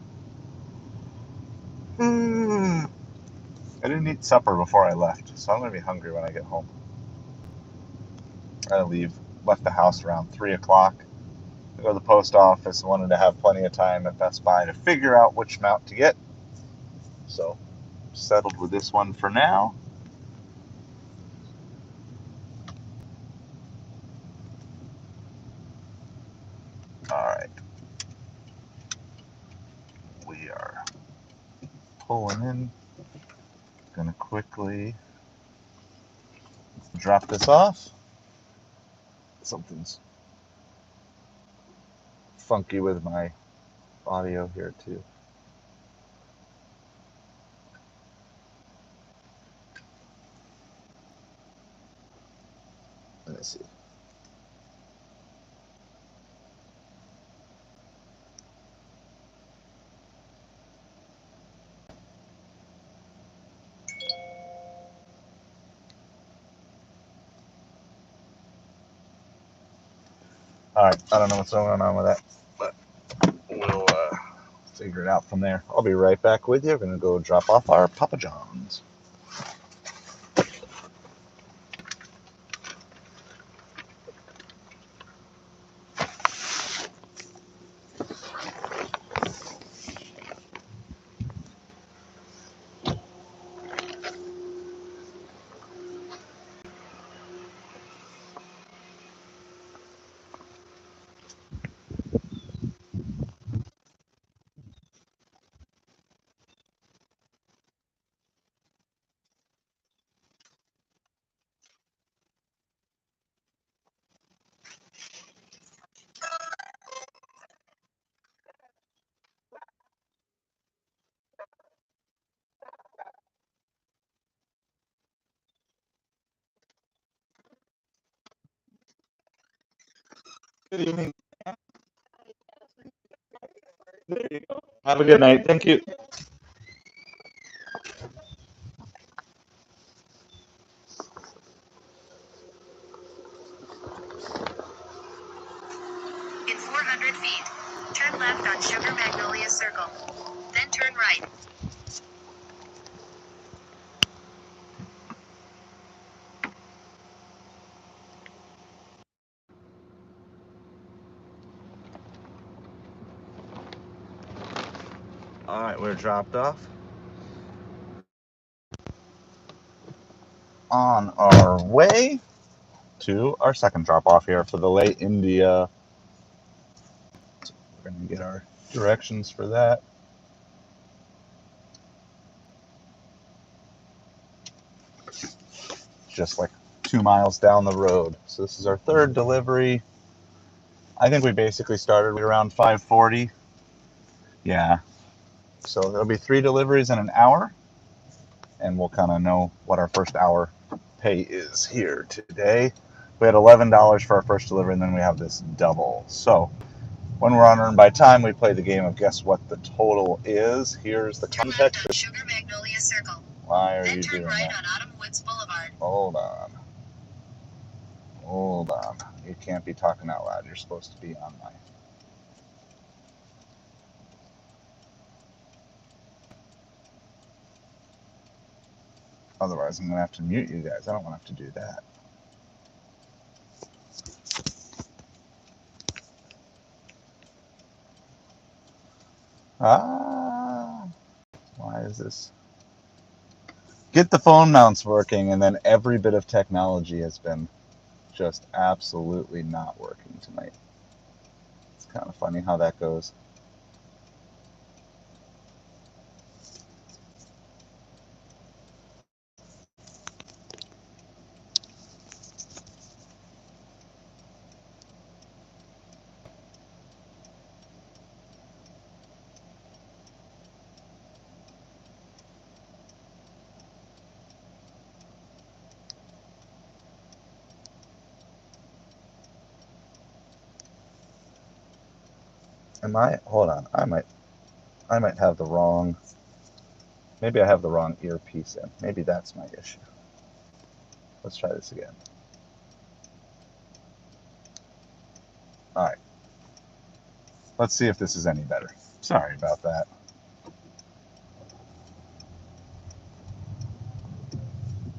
I didn't eat supper before I left, so I'm going to be hungry when I get home. I left the house around 3 o'clock. I go to the post office and wanted to have plenty of time at Best Buy to figure out which mount to get. So, settled with this one for now. Alright. We are pulling in. Gonna quickly drop this off. Something's funky with my audio here too. Let me see. Alright, I don't know what's going on with that, but we'll figure it out from there. I'll be right back with you. We're gonna go drop off our Papa John's. Good evening. There you go. Have a good night. Thank you. In 400 feet, turn left on Sugar Magnolia Circle. Then turn right. Alright, we're dropped off. On our way to our second drop off here for the late India. We're going to get our directions for that. just like 2 miles down the road. So this is our third delivery. I think we basically started around 5:40. Yeah. So there'll be 3 deliveries in an hour, and we'll kind of know what our first hour pay is here today. We had $11 for our first delivery, and then we have this double. So when we're on Earn by Time, we play the game of guess what the total is. Here's the Turn context. left on Sugar Magnolia Circle. Why are Then you turn doing right that? on Autumn Woods Boulevard. Hold on. Hold on. You can't be talking out loud. You're supposed to be on my. Otherwise, I'm going to have to mute you guys. I don't want to have to do that. Why is this? Get the phone mounts working, and then every bit of technology has been just absolutely not working tonight. It's kind of funny how that goes. Hold on, I might have the wrong, maybe I have the wrong earpiece in. Maybe that's my issue. Let's try this again. All right. Let's see if this is any better. Sorry about that.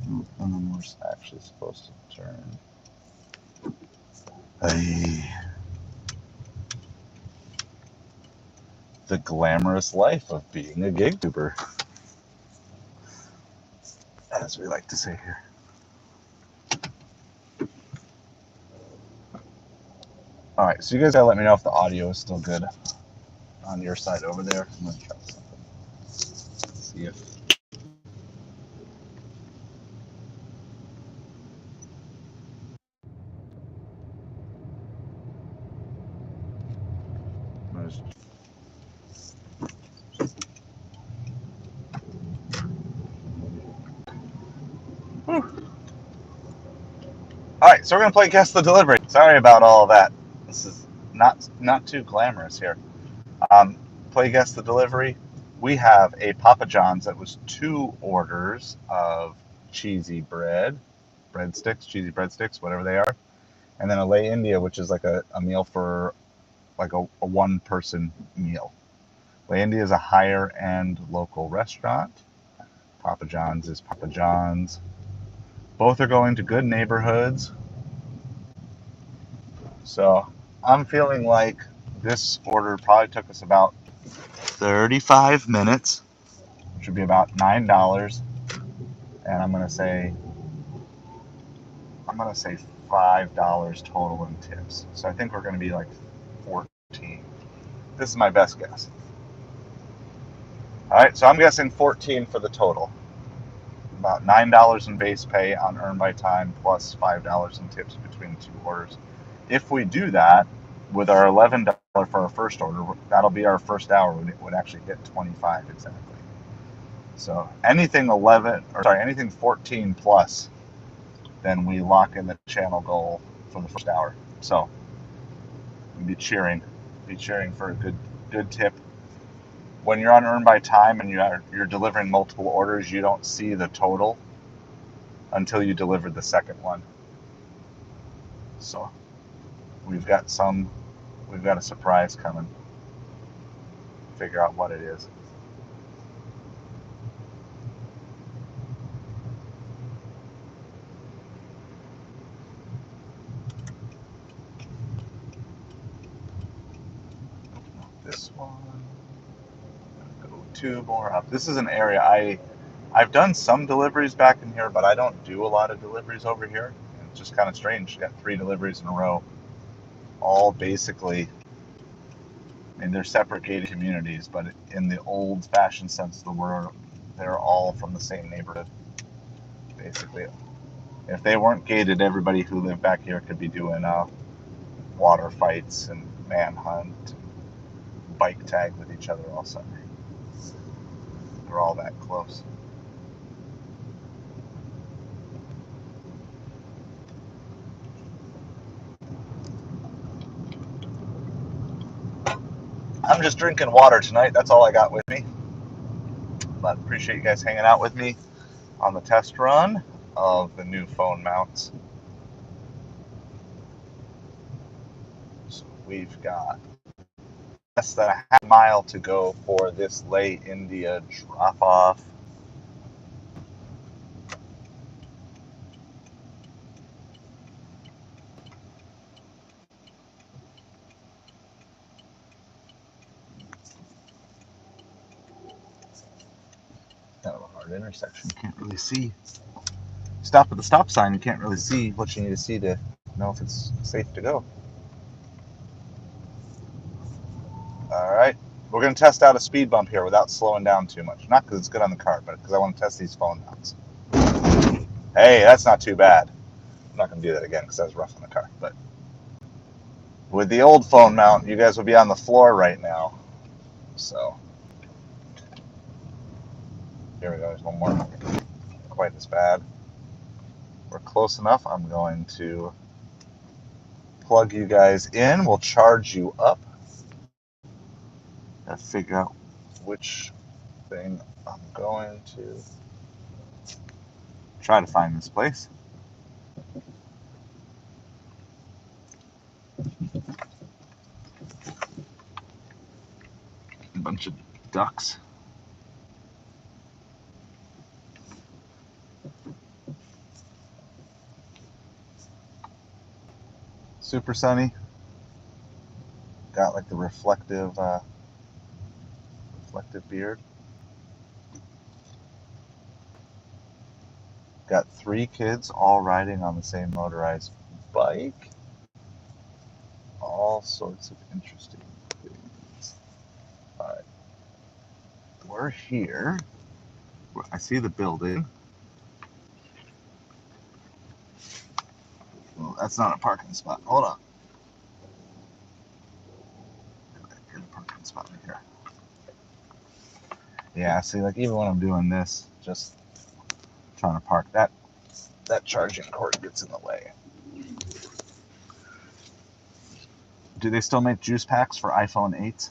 And then we're actually supposed to turn. Hey. The glamorous life of being a gig tuber, as we like to say here. All right, so you guys gotta let me know if the audio is still good on your side over there. I'm gonna try something. See if. All right, so we're gonna play Guess the Delivery. Sorry about all that. This is not too glamorous here. Play Guess the Delivery. We have a Papa John's that was 2 orders of cheesy cheesy breadsticks, whatever they are, and then a Lay India, which is like a meal for like a 1-person meal. Lay India is a higher end local restaurant. Papa John's is Papa John's. Both are going to good neighborhoods. So I'm feeling like this order probably took us about 35 minutes, which would be about $9. And I'm gonna say $5 total in tips. So I think we're gonna be like 14. This is my best guess. All right, so I'm guessing 14 for the total. About $9 in base pay on Earn by Time plus $5 in tips between 2 orders. If we do that with our $11 for our first order, that'll be our first hour. It would actually hit 25 exactly. So anything 14 plus, then we lock in the channel goal for the first hour. So we'd be cheering for a good tip. When you're on Earn by Time and you're delivering multiple orders, you don't see the total until you deliver the second one. So we've got a surprise coming. Figure out what it is. This one. Go 2 more up. This is an area I've done some deliveries back in here, but I don't do a lot of deliveries over here. It's just kind of strange. You got 3 deliveries in a row, all basically. I mean, they're separate gated communities, but in the old-fashioned sense of the word, they're all from the same neighborhood, basically. If they weren't gated, everybody who lived back here could be doing water fights and manhunt, and bike tag with each other all summer. They're all that close. I'm just drinking water tonight. That's all I got with me. But appreciate you guys hanging out with me on the test run of the new phone mounts. So we've got less than a half mile to go for this Lay India drop off. Kind of a hard intersection. You can't really see. Stop at the stop sign, you can't really see what you need to see to know if it's safe to go. All right, we're going to test out a speed bump here without slowing down too much. Not because it's good on the cart, but because I want to test these phone mounts. Hey, that's not too bad. I'm not going to do that again because that was rough on the car. But with the old phone mount, you guys will be on the floor right now. So here we go. There's one more. Not quite as bad. We're close enough. I'm going to plug you guys in. We'll charge you up. Gotta figure out which thing I'm going to try to find this place. A bunch of ducks. Super sunny. Got like the reflective beard. Got 3 kids all riding on the same motorized bike. All sorts of interesting things. All right. We're here. I see the building. Well, that's not a parking spot. Hold on. Get a parking spot right here. Yeah, see, like even when I'm doing this, just trying to park, that charging cord gets in the way. Do they still make juice packs for iPhone 8s?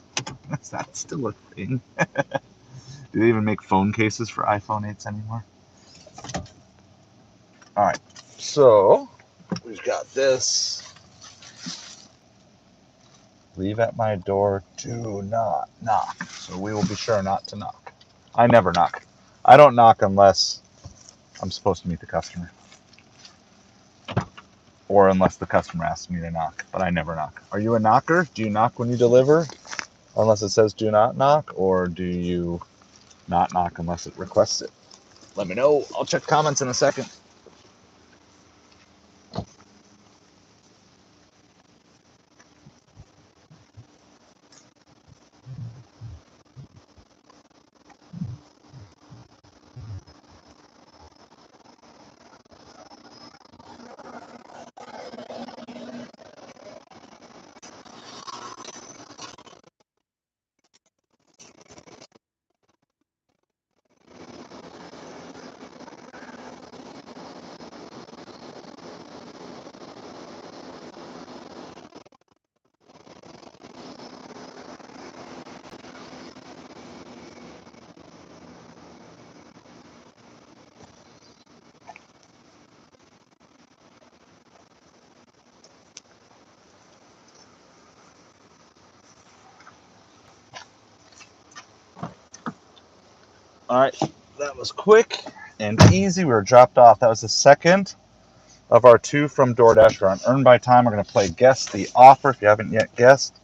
Is that still a thing? Do they even make phone cases for iPhone 8s anymore? All right, so we've got this. Leave at my door, do not knock. So we will be sure not to knock. I never knock. I don't knock unless I'm supposed to meet the customer. Or unless the customer asks me to knock, but I never knock. Are you a knocker? Do you knock when you deliver? Unless it says do not knock, or do you not knock unless it requests it? Let me know. I'll check comments in a second. All right, that was quick and easy. We were dropped off. That was the second of our 2 from Doordash. We're on Earn by Time. We're going to play Guess the Offer. If you haven't yet guessed,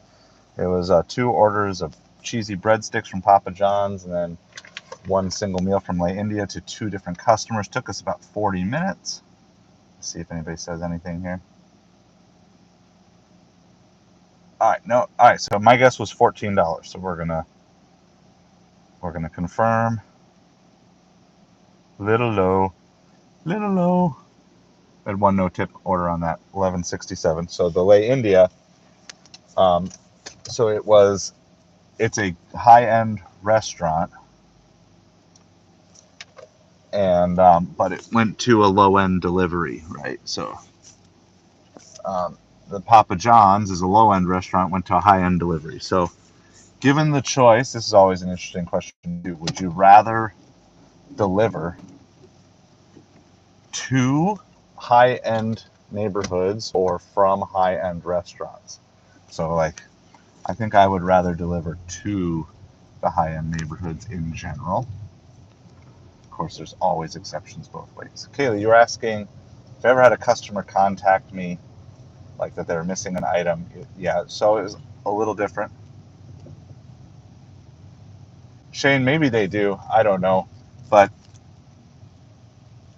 it was 2 orders of cheesy breadsticks from Papa John's and then 1 single meal from Lay India to 2 different customers. Took us about 40 minutes. Let's see if anybody says anything here. All right, no. All right, so my guess was $14. So we're gonna confirm. Little low. had one no tip order on that, 1167. So the Lay India, so it's a high-end restaurant, and but it went to a low-end delivery, right? So the Papa John's is a low-end restaurant, went to a high-end delivery. So given the choice, this is always an interesting question too. Would you rather deliver to high-end neighborhoods or from high-end restaurants? So like, I think I would rather deliver to the high-end neighborhoods in general. Of course, there's always exceptions both ways. Kaylee, you were asking if I ever had a customer contact me like that they're missing an item. Yeah, so it was a little different. Shane, maybe they do. I don't know, but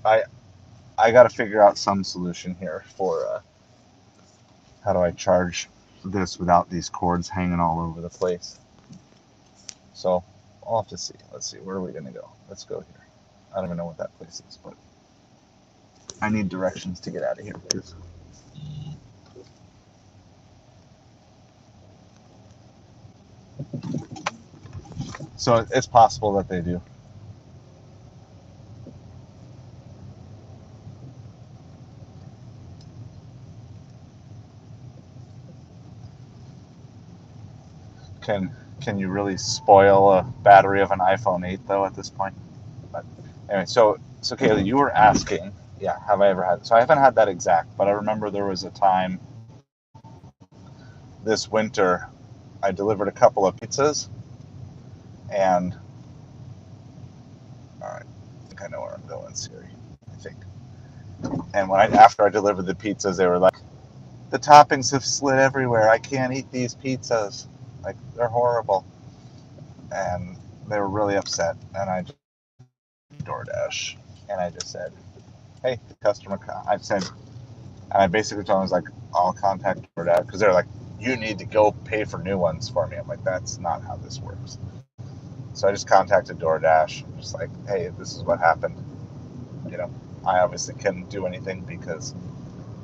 I got to figure out some solution here for how do I charge this without these cords hanging all over the place. So I'll have to see. Let's see, where are we gonna go? Let's go here. I don't even know what that place is, but I need directions to get out of here, please. So it's possible that they do. Can you really spoil a battery of an iPhone 8 though at this point? But anyway, so Kaylee, you were asking, yeah, have I ever had? So I haven't had that exact, but I remember there was a time this winter I delivered a couple of pizzas, and all right, I think I know where I'm going, Siri. I think. And after I delivered the pizzas, they were like, the toppings have slid everywhere. I can't eat these pizzas. Like, they're horrible. And they were really upset. And I just Doordash, and I just said, hey, the customer. I said, and I basically told them, I was like, I'll contact Doordash, because they're like, you need to go pay for new ones for me. I'm like, that's not how this works. So I just contacted Doordash, just like, hey, this is what happened. You know, I obviously couldn't do anything because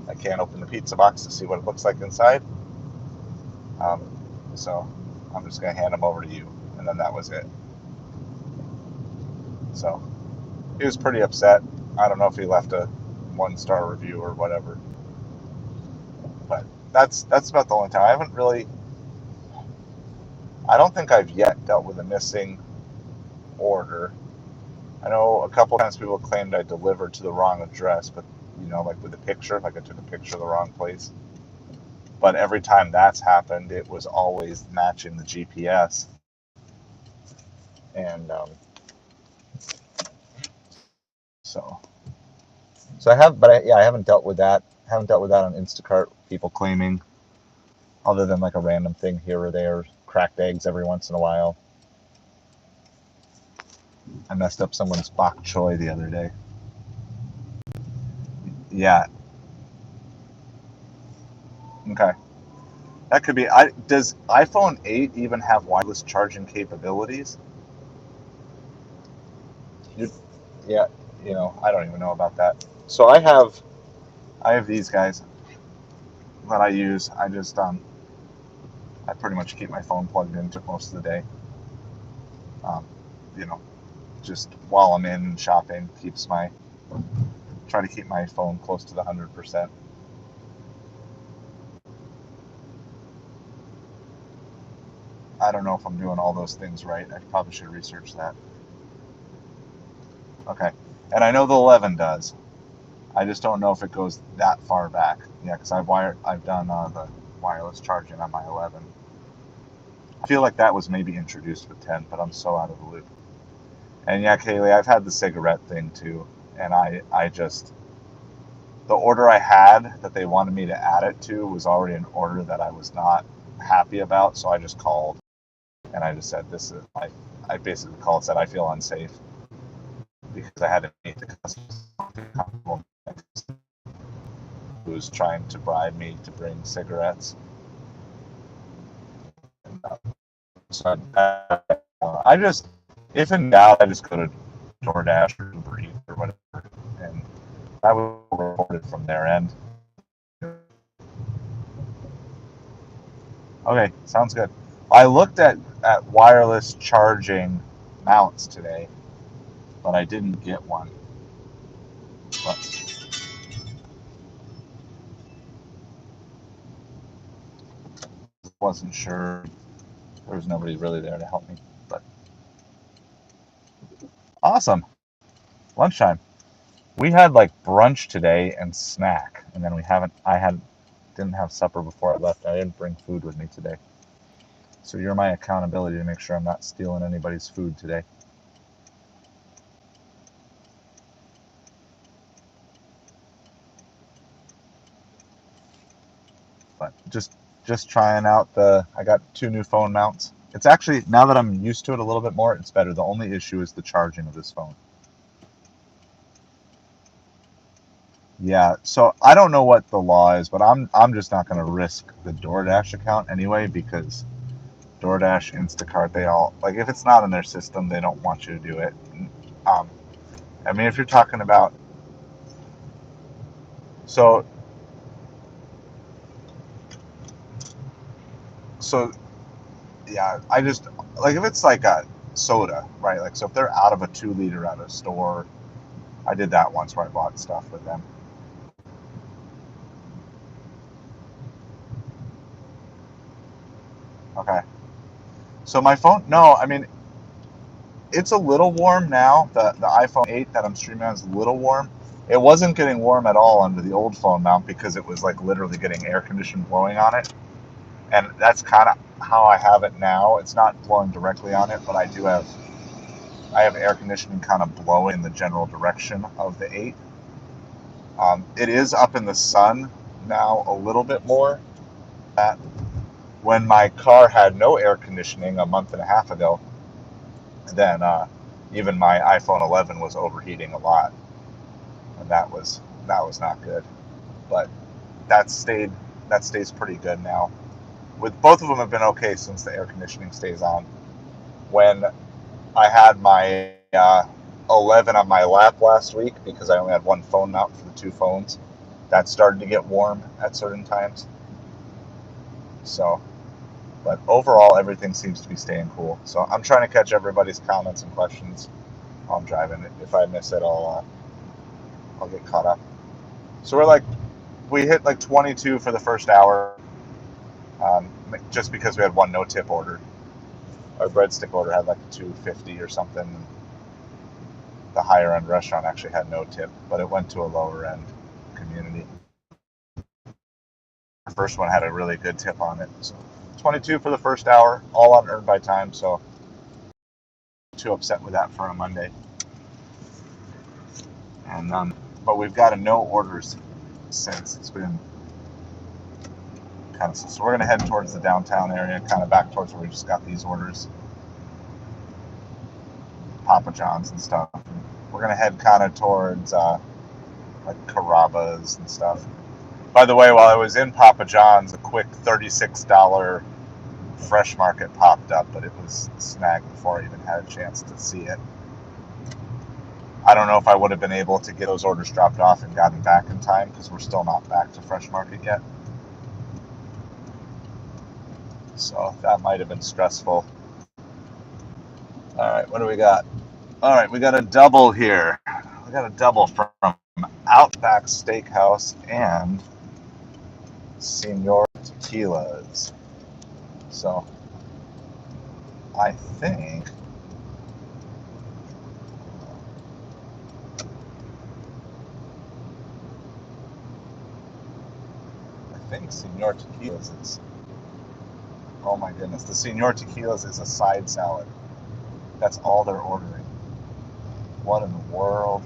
I can't open the pizza box to see what it looks like inside. So I'm just going to hand them over to you. And then that was it. So he was pretty upset. I don't know if he left a 1-star review or whatever. But that's about the only time. I don't think I've yet dealt with a missing order. I know a couple times people claimed I delivered to the wrong address, but like with the picture, like I took a picture of the wrong place. But every time that's happened, it was always matching the GPS. And so I have, but I haven't dealt with that. I haven't dealt with that on Instacart. People claiming, other than like a random thing here or there, cracked eggs every once in a while. I messed up someone's bok choy the other day. Yeah. Okay. That could be. Does iPhone 8 even have wireless charging capabilities? Yeah. I don't even know about that. So I have these guys that I use. I just I pretty much keep my phone plugged into most of the day. Um, just while I'm in shopping, try to keep my phone close to the 100%. I don't know if I'm doing all those things right. I probably should research that. Okay. And I know the 11 does. I just don't know if it goes that far back. Yeah, because I've done the wireless charging on my 11. I feel like that was maybe introduced with 10, but I'm so out of the loop. And yeah, Kaylee, I've had the cigarette thing too, and I just, the order I had that they wanted me to add it to was already an order that I was not happy about, so I just called and I just said, I basically called and said I feel unsafe because I had to meet the customer who was trying to bribe me to bring cigarettes. And, so I just, if in doubt, I just go to Doordash or Ubereats or whatever, and that was reported from their end. Okay, sounds good. I looked at wireless charging mounts today, but I didn't get one. But wasn't sure. There was nobody really there to help me. But awesome. Lunchtime. We had like brunch today and snack, and then didn't have supper before I left. I didn't bring food with me today. So you're my accountability to make sure I'm not stealing anybody's food today. But just trying out I got 2 new phone mounts. It's actually, now that I'm used to it a little bit more, it's better. The only issue is the charging of this phone. Yeah, so I don't know what the law is, but I'm just not going to risk the Doordash account anyway, because Doordash, Instacart, they all, like, if it's not in their system, they don't want you to do it. I mean, if you're talking about, so yeah, I just, like, if it's like a soda, right? Like, so if they're out of a 2 liter at a store, I did that once where I bought stuff with them. Okay. So my phone, no, I mean, it's a little warm now. The iPhone 8 that I'm streaming on is a little warm. It wasn't getting warm at all under the old phone mount because it was like literally getting air conditioning blowing on it. And that's kind of how I have it now. It's not blowing directly on it, but I have air conditioning kind of blowing in the general direction of the 8. It is up in the sun now a little bit more. When my car had no air conditioning a month and a half ago, then even my iPhone 11 was overheating a lot, and that was not good. But that stays pretty good now. With both of them have been okay since the air conditioning stays on. When I had my 11 on my lap last week, because I only had one phone mount for the 2 phones, that started to get warm at certain times. So, but overall, everything seems to be staying cool. So I'm trying to catch everybody's comments and questions while I'm driving. If I miss it, I'll get caught up. So we hit like 22 for the first hour, just because we had one no-tip order. Our breadstick order had like $2.50 or something. The higher end restaurant actually had no tip, but it went to a lower end community. The first one had a really good tip on it. So 22 for the first hour, all on earned by time, so too upset with that for a Monday. And but we've got a no orders since. It's been kind of, so we're gonna head towards the downtown area, kind of back towards where we just got these orders, Papa John's and stuff. We're gonna head kind of towards like Carrabba's and stuff. By the way, while I was in Papa John's, a quick $36 Fresh Market popped up, but it was snagged before I even had a chance to see it. I don't know if I would have been able to get those orders dropped off and gotten back in time, because we're still not back to Fresh Market yet. So that might have been stressful. All right, what do we got? All right, we got a double here. We got a double from Outback Steakhouse and Senor Tequilas. So I think Senor Tequilas is, oh my goodness, the Senor Tequilas is a side salad. That's all they're ordering. What in the world?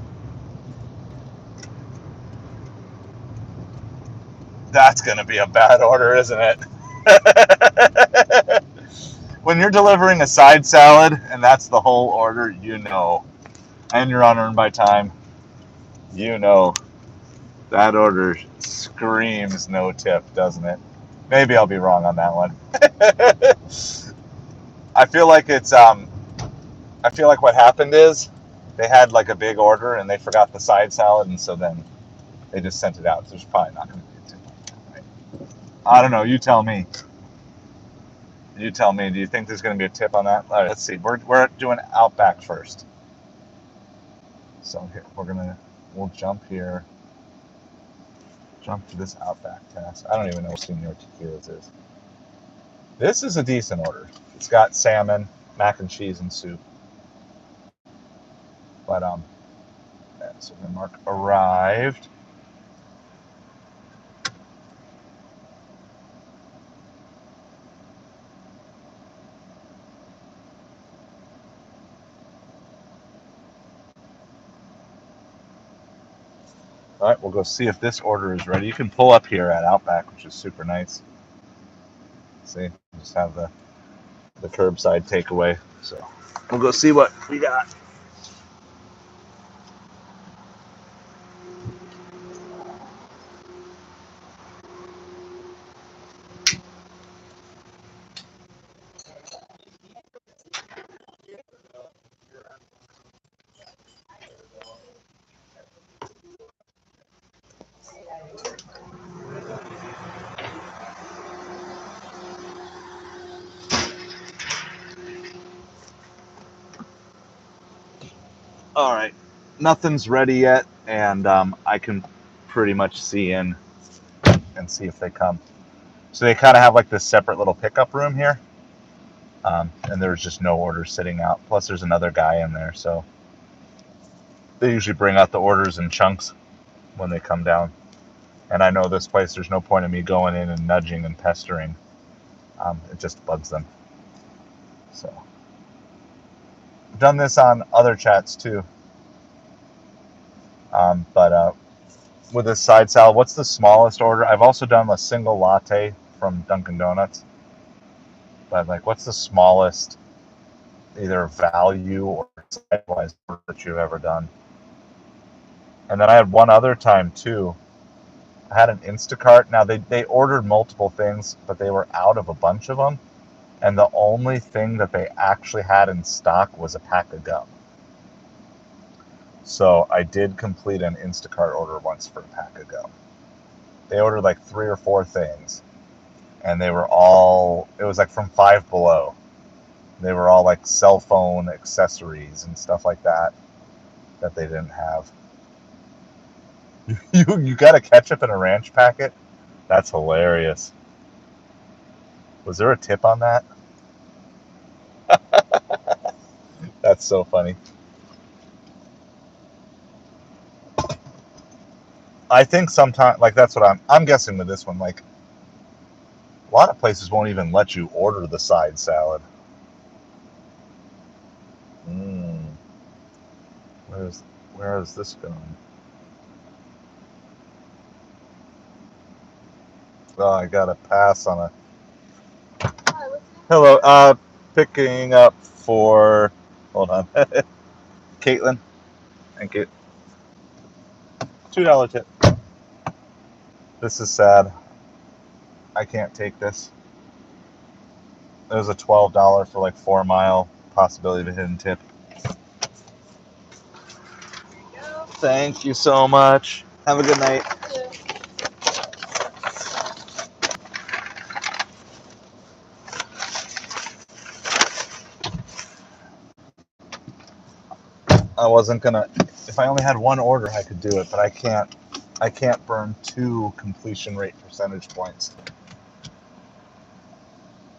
That's going to be a bad order, isn't it? When you're delivering a side salad and that's the whole order, you know, and you're on earned by time, you know, that order screams no tip, doesn't it? Maybe I'll be wrong on that one. I feel like what happened is they had like a big order and they forgot the side salad, and so then They just sent it out. So there's probably not going to be a tip on that, right? I don't know. You tell me. You tell me. Do you think there's going to be a tip on that? All right, let's see. We're doing Outback first. So here we'll jump here. Jump to this Outback task. I don't even know what Senor Tequila's is. This is a decent order. It's got salmon, mac and cheese, and soup. But so we're gonna mark arrived. All right, we'll go see if this order is ready. You can pull up here at Outback, which is super nice. See, just have the curbside takeaway. So we'll go see what we got. All right, nothing's ready yet, and I can pretty much see in and see if they come. So they kind of have like this separate little pickup room here, and there's just no orders sitting out. Plus, there's another guy in there, so they usually bring out the orders in chunks when they come down. And I know this place, there's no point in me going in and nudging and pestering. It just bugs them. So I've done this on other chats too. But with this side salad, what's the smallest order? I've also done a single latte from Dunkin' Donuts. But like, what's the smallest either value or size-wise order that you've ever done? And then I had one other time too. I had an Instacart. Now they ordered multiple things, but they were out of a bunch of them. And the only thing that they actually had in stock was a pack of gum. So I did complete an Instacart order once for a pack of gum. They ordered like 3 or 4 things, and they were all, it was like from Five Below. They were all like cell phone accessories and stuff like that they didn't have. You got a ketchup and a ranch packet? That's hilarious. Was there a tip on that? That's so funny. I think sometimes, like, that's what I'm guessing with this one. Like, a lot of places won't even let you order the side salad. Where is this going? Oh, I got a pass on a. Hello, picking up for. Hold on, Caitlin. Thank you. $2 tip. This is sad. I can't take this. There's a $12 for like 4 mile possibility of a hidden tip. Thank you so much. Have a good night. I wasn't gonna. If I only had one order, I could do it, but I can't. I can't burn 2 completion rate percentage points.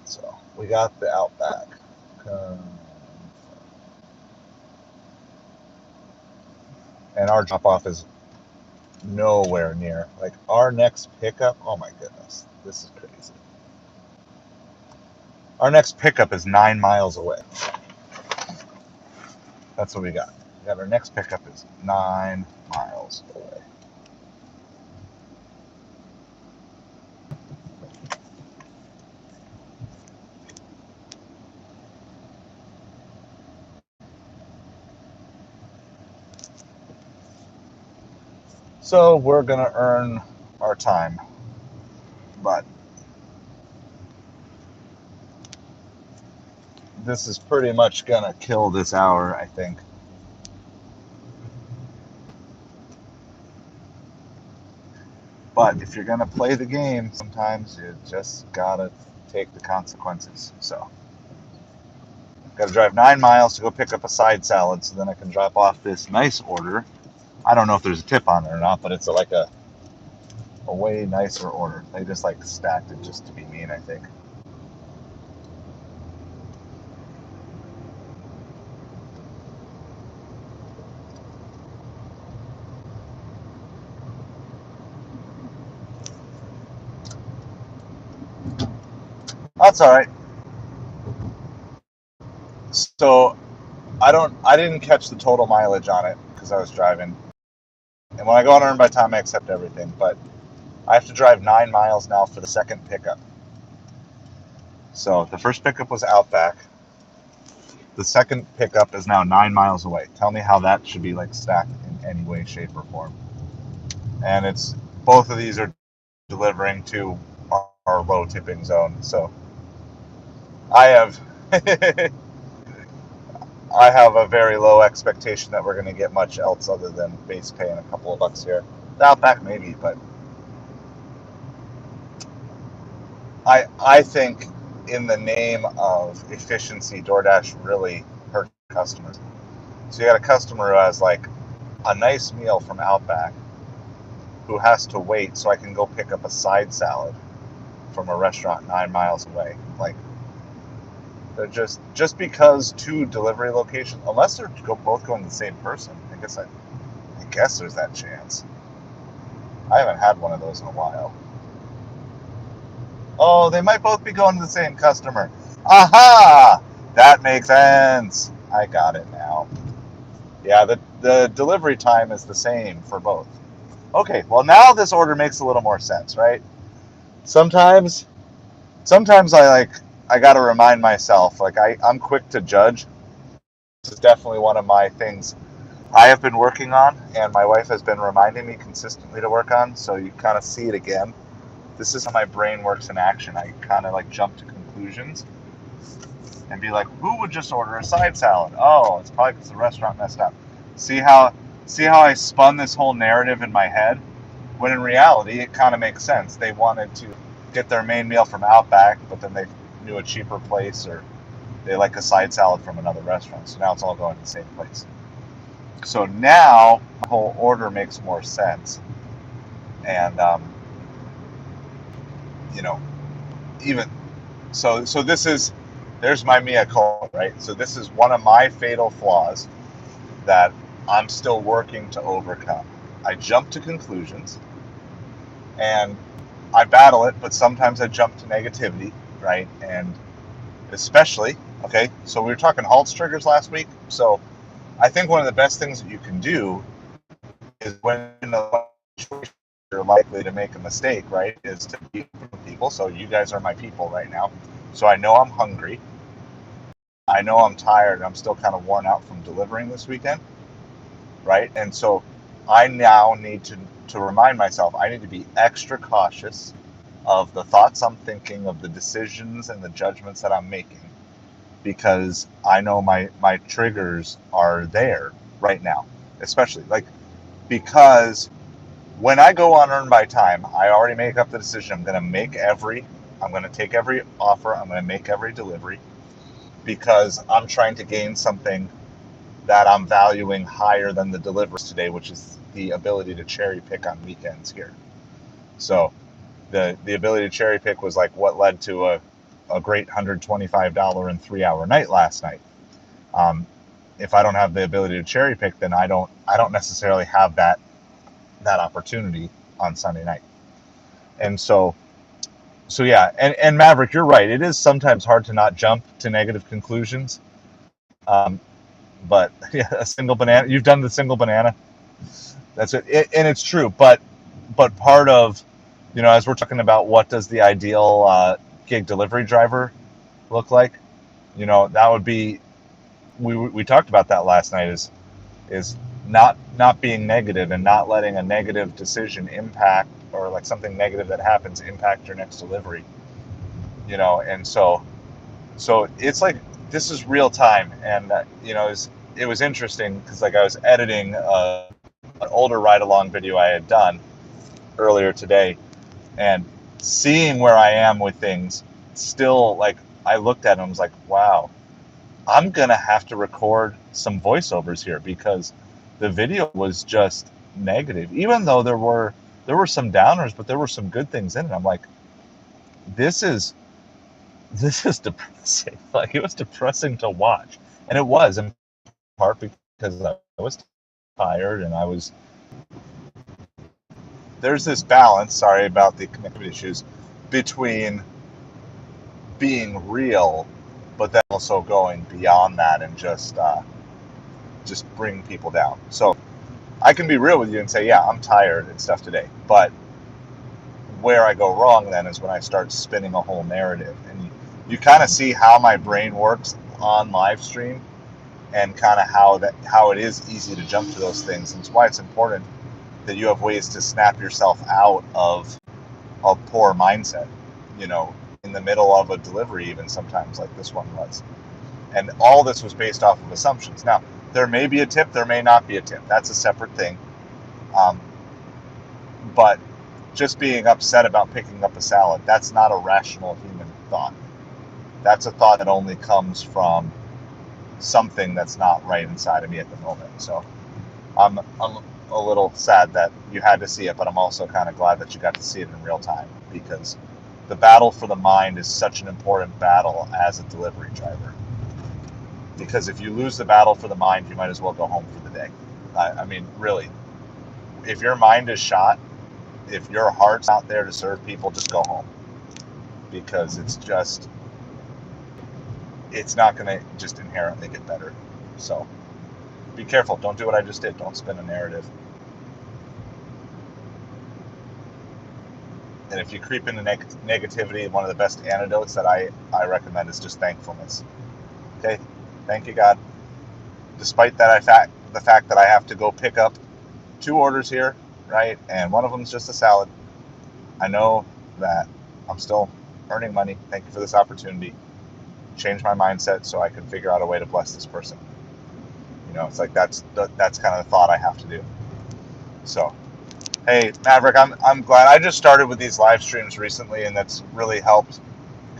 So we got the Outback. And our drop off is nowhere near. Like, our next pickup, oh my goodness, this is crazy. Our next pickup is 9 miles away. That's what we got. Our next pickup is 9 miles away. So we're gonna earn our time, but this is pretty much gonna kill this hour, I think. But if you're gonna play the game, sometimes you just gotta take the consequences. So, gotta drive 9 miles to go pick up a side salad, so then I can drop off this nice order. I don't know if there's a tip on it or not, but it's like a way nicer order. They just like stacked it just to be mean, I think. That's all right. So I didn't catch the total mileage on it because I was driving. And when I go on Earn by Time, I accept everything. But I have to drive 9 miles now for the second pickup. So the first pickup was Outback. The second pickup is now 9 miles away. Tell me how that should be like stacked in any way, shape, or form. And it's both of these are delivering to our low tipping zone. So I have I have a very low expectation that we're going to get much else other than base pay and a couple of bucks here. The Outback maybe, but I think in the name of efficiency, DoorDash really hurt customers. So you got a customer who has like a nice meal from Outback who has to wait so I can go pick up a side salad from a restaurant 9 miles away. Like, they're just because two delivery locations, unless they're both going to the same person. I guess there's that chance. I haven't had one of those in a while. Oh, they might both be going to the same customer. Aha! That makes sense. I got it now. Yeah, the delivery time is the same for both. Okay, well now this order makes a little more sense, right? Sometimes I gotta remind myself, like I'm quick to judge. This is definitely one of my things I have been working on, and my wife has been reminding me consistently to work on, so you kind of see it again. This is how my brain works in action. I kind of like jump to conclusions and be like, who would just order a side salad? Oh, it's probably because the restaurant messed up. See how I spun this whole narrative in my head? When in reality, it kind of makes sense. They wanted to get their main meal from Outback, but then they knew a cheaper place, or they like a side salad from another restaurant. So now it's all going to the same place. So now the whole order makes more sense. And, even so there's my mea culpa, right? So this is one of my fatal flaws that I'm still working to overcome. I jump to conclusions and I battle it, but sometimes I jump to negativity, right? And especially, okay, so we were talking halts triggers last week. So I think one of the best things that you can do is when you're likely to make a mistake, right, is to be with people. So you guys are my people right now. So I know I'm hungry. I know I'm tired. I'm still kind of worn out from delivering this weekend, right? And so I now need to remind myself I need to be extra cautious of the thoughts I'm thinking, of the decisions and the judgments that I'm making, because I know my triggers are there right now, especially like because when I go on Earn by Time, I already make up the decision. I'm going to take every offer. I'm going to make every delivery because I'm trying to gain something that I'm valuing higher than the deliveries today, which is the ability to cherry pick on weekends here. So the ability to cherry pick was like what led to a great $125 and 3-hour night last night. If I don't have the ability to cherry pick, then I don't necessarily have that opportunity on Sunday night. And so yeah, and Maverick, you're right. It is sometimes hard to not jump to negative conclusions. But yeah, a single banana. You've done the single banana. That's it. And it's true. But part of, as we're talking about what does the ideal gig delivery driver look like, that would be, we talked about that last night, is not being negative and not letting a negative decision impact, or like something negative that happens impact your next delivery. And so it's like, this is real time. And it was interesting because like I was editing an older ride along video I had done, earlier today, and seeing where I am with things, still, like, I looked at it and was like, wow, I'm gonna have to record some voiceovers here because the video was just negative. Even though there were some downers, but there were some good things in it. I'm like, this is depressing. Like, it was depressing to watch, and it was in part because I was tired and there's this balance. Sorry about the connectivity issues between being real, but then also going beyond that and just bring people down. So I can be real with you and say, yeah, I'm tired and stuff today. But where I go wrong then is when I start spinning a whole narrative. And you kind of see how my brain works on live stream and kind of how it is easy to jump to those things. And it's why it's important that you have ways to snap yourself out of a poor mindset, in the middle of a delivery, even sometimes, like this one was. And all this was based off of assumptions. Now, there may be a tip, there may not be a tip. That's a separate thing. But just being upset about picking up a salad, that's not a rational human thought. That's a thought that only comes from something that's not right inside of me at the moment. So I'm a little sad that you had to see it, but I'm also kind of glad that you got to see it in real time, because the battle for the mind is such an important battle as a delivery driver. Because if you lose the battle for the mind, you might as well go home for the day. I mean, really, if your mind is shot, if your heart's out there to serve people, just go home. Because it's not going to just inherently get better. So be careful. Don't do what I just did. Don't spin a narrative. And if you creep into negativity, one of the best antidotes that I recommend is just thankfulness. Okay? Thank you, God. Despite that, the fact that I have to go pick up 2 orders here, right? And one of them is just a salad. I know that I'm still earning money. Thank you for this opportunity. Change my mindset so I can figure out a way to bless this person. It's like that's kind of the thought I have to do. So, hey, Maverick, I'm glad. I just started with these live streams recently, and that's really helped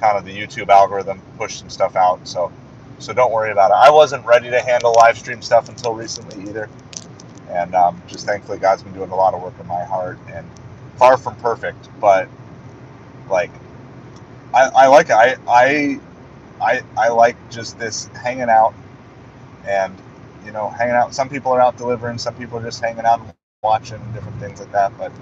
kind of the YouTube algorithm push some stuff out. So don't worry about it. I wasn't ready to handle live stream stuff until recently either. And just thankfully, God's been doing a lot of work in my heart, and far from perfect, but like I like it. I like just this hanging out and hanging out. Some people are out delivering, some people are just hanging out and watching different things like that. But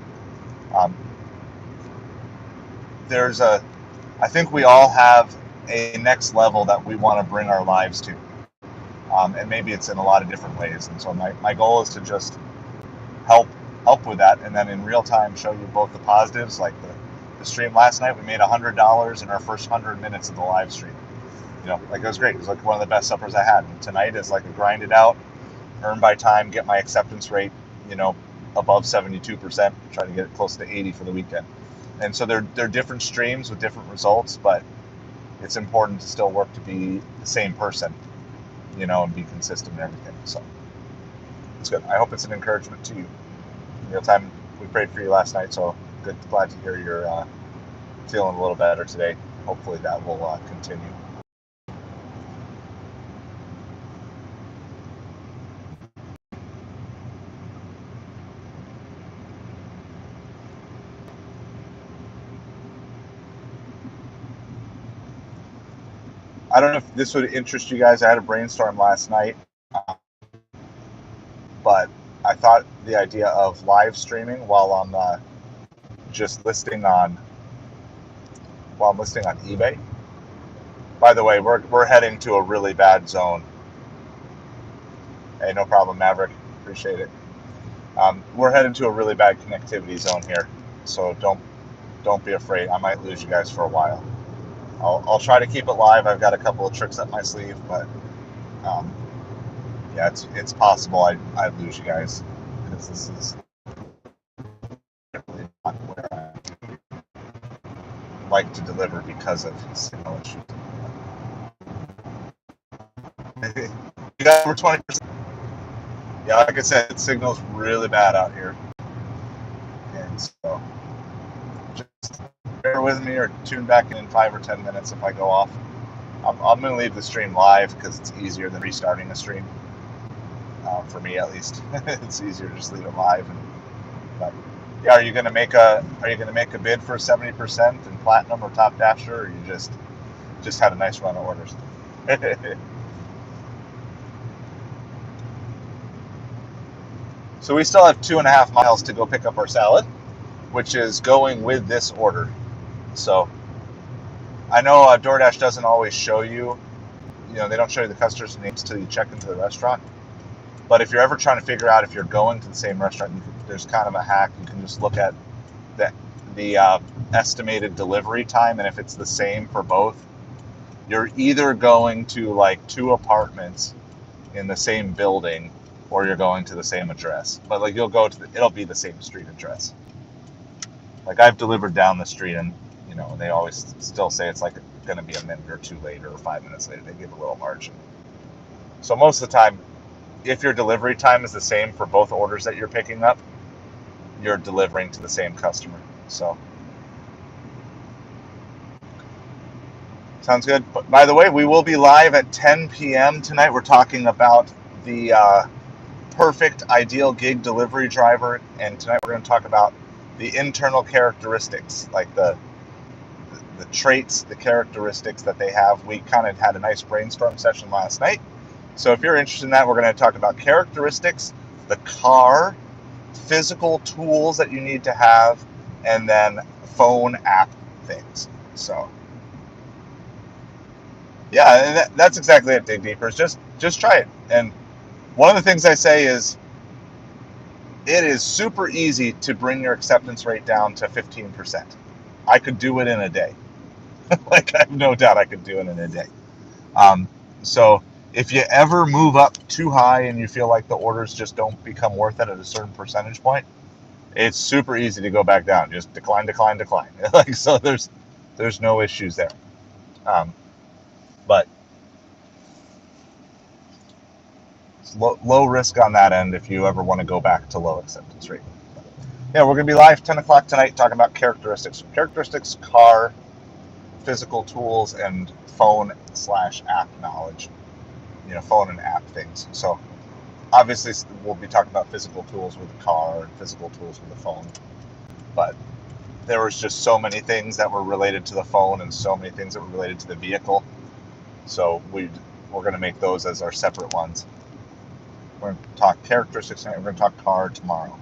I think we all have a next level that we want to bring our lives to, and maybe it's in a lot of different ways. And so my goal is to just help with that, and then in real time show you both the positives. Like the stream last night, we made $100 in our first 100 minutes of the live stream. Like, it was great. It was like one of the best suppers I had. And tonight is like a grind it out, earn by time, get my acceptance rate, above 72%, try to get it close to 80 for the weekend. And so they're different streams with different results, but it's important to still work to be the same person, and be consistent in everything. So it's good. I hope it's an encouragement to you. In real time, we prayed for you last night, so glad to hear you're feeling a little better today. Hopefully that will continue. I don't know if this would interest you guys. I had a brainstorm last night, but I thought the idea of live streaming while I'm just listing on eBay. By the way, we're heading to a really bad zone. Hey, no problem, Maverick. Appreciate it. We're heading to a really bad connectivity zone here, so don't be afraid. I might lose you guys for a while. I'll try to keep it live. I've got a couple of tricks up my sleeve, but yeah, it's possible I'd lose you guys, because this is really not where I like to deliver because of signal issues. You got over 20%. Yeah, like I said, the signal's really bad out here, and So just bear with me or tune back in 5 or 10 minutes if I go off. I'm going to leave the stream live because it's easier than restarting a stream. For me, at least, it's easier to just leave it live. But yeah, are you going to make a bid for 70% in platinum or top dasher, or you just had a nice run of orders? So we still have 2.5 miles to go pick up our salad, which is going with this order. So I know DoorDash doesn't always show you, they don't show you the customers' names until you check into the restaurant. But if you're ever trying to figure out if you're going to the same restaurant, there's kind of a hack. You can just look at the estimated delivery time, and if it's the same for both, you're either going to like 2 apartments in the same building, or you're going to the same address. But like it'll be the same street address. Like I've delivered down the street, and they always still say it's like going to be a minute or 2 later or 5 minutes later. They give a little margin. So most of the time, if your delivery time is the same for both orders that you're picking up, you're delivering to the same customer. So sounds good. But by the way, we will be live at 10 p.m. tonight. We're talking about the perfect ideal gig delivery driver, and tonight we're going to talk about the internal characteristics, like the traits, the characteristics that they have. We kind of had a nice brainstorm session last night. So if you're interested in that, we're going to talk about characteristics, the car, physical tools that you need to have, and then phone app things. So yeah, and that's exactly it, Dig Deepers. Just try it. And one of the things I say is it is super easy to bring your acceptance rate down to 15%. I could do it in a day. Like, I have no doubt I could do it in a day. So if you ever move up too high and you feel like the orders just don't become worth it at a certain percentage point, it's super easy to go back down. Just decline. Like, so there's no issues there. But it's low risk on that end if you ever want to go back to low acceptance rate. Yeah, we're going to be live 10 o'clock tonight talking about characteristics. Characteristics, car, physical tools, and phone/app knowledge. Phone and app things. So obviously we'll be talking about physical tools with the car and physical tools with the phone. But there was just so many things that were related to the phone and so many things that were related to the vehicle. So we're going to make those as our separate ones. We're going to talk characteristics tonight. We're going to talk car tomorrow.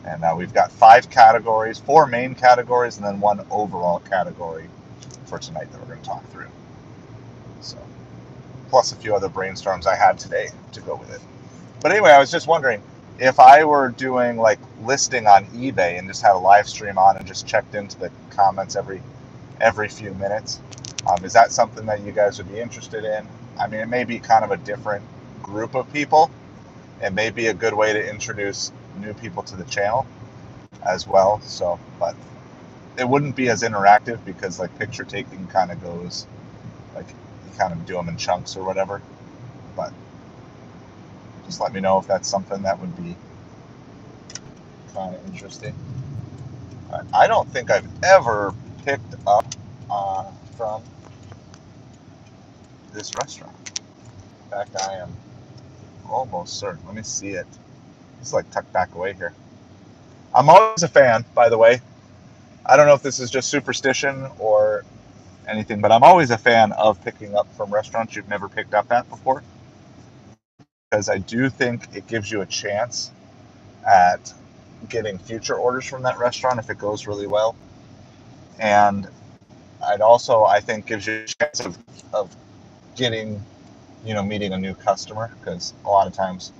And we've got 5 categories, 4 main categories, and then 1 overall category for tonight that we're going to talk through. So, plus a few other brainstorms I had today to go with it. But anyway, I was just wondering, if I were doing like listing on eBay and just had a live stream on and just checked into the comments every few minutes, is that something that you guys would be interested in? I mean, it may be kind of a different group of people. It may be a good way to introduce new people to the channel as well. So, but it wouldn't be as interactive because like picture taking kind of goes, like you kind of do them in chunks or whatever. But just let me know if that's something that would be kind of interesting. I don't think I've ever picked up from this restaurant. In fact, I am almost certain. Let me see it. It's like tucked back away here. I'm always a fan, by the way. I don't know if this is just superstition or anything, but I'm always a fan of picking up from restaurants you've never picked up at before, because I do think it gives you a chance at getting future orders from that restaurant if it goes really well. And I think gives you a chance of getting, meeting a new customer, because a lot of times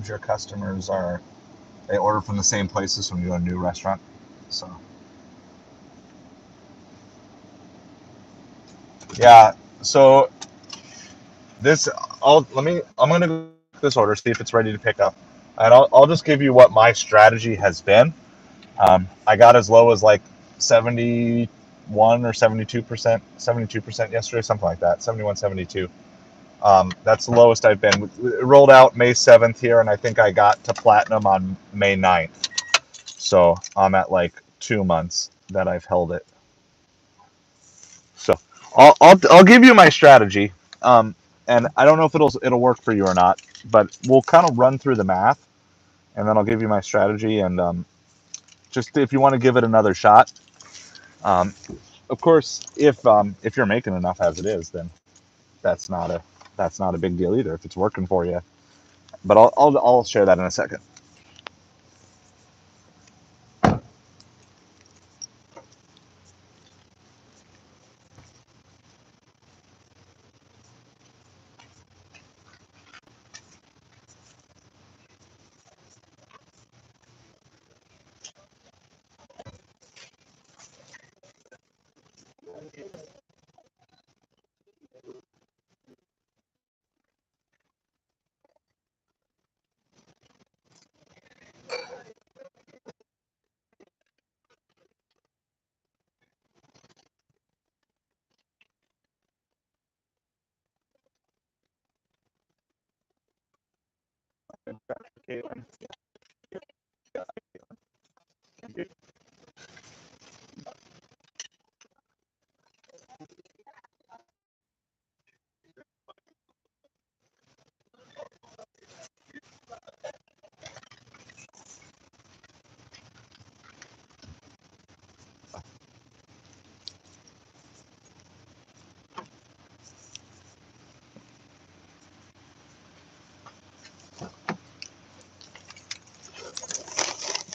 your customers they order from the same places when you go to a new restaurant. So yeah, so I'm gonna go this order, see if it's ready to pick up, and I'll just give you what my strategy has been. I got as low as like 71 or 72%, 72% yesterday, something like that, 71, 72. That's the lowest I've been. It rolled out May 7th here, and I think I got to platinum on May 9th. So I'm at like 2 months that I've held it. So I'll give you my strategy, and I don't know if it'll work for you or not, but we'll kind of run through the math, and then I'll give you my strategy, and just if you want to give it another shot. Um, of course, if you're making enough as it is, then that's not a that's not a big deal either if it's working for you. But I'll share that in a second.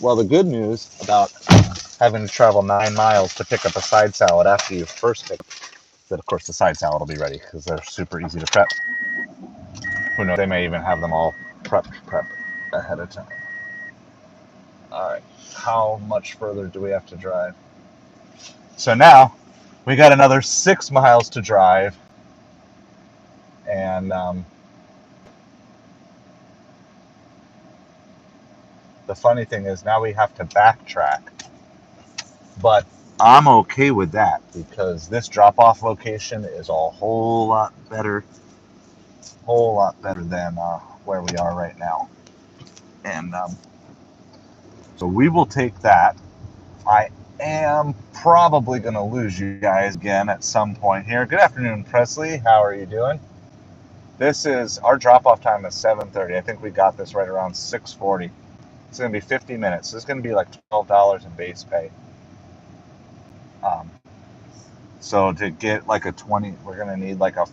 Well, the good news about having to travel 9 miles to pick up a side salad after you first pick that, of course, the side salad will be ready because they're super easy to prep. Who knows? They may even have them all prep ahead of time. All right, how much further do we have to drive? So now we got another 6 miles to drive, and the funny thing is now we have to backtrack, but I'm okay with that because this drop-off location is a whole lot better than where we are right now, and so we will take that. I am probably going to lose you guys again at some point here. Good afternoon, Presley. How are you doing? This is our drop-off time is 7:30. I think we got this right around 6:40. It's going to be 50 minutes. So it's going to be like $12 in base pay. Um, so to get like a 20, we're going to need like a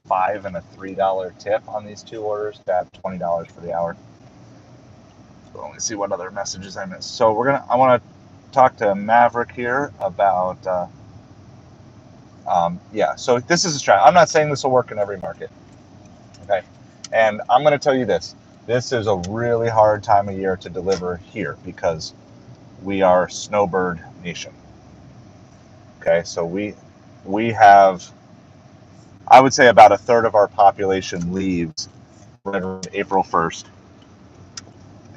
$5 and a $3 tip on these two orders to have $20 for the hour. So let me see what other messages I missed. So I want to talk to Maverick here about, yeah. So this is a strategy. I'm not saying this will work in every market, okay? And I'm going to tell you this. This is a really hard time of year to deliver here because we are snowbird nation. Okay, so we have, I would say about a third of our population leaves right around April 1st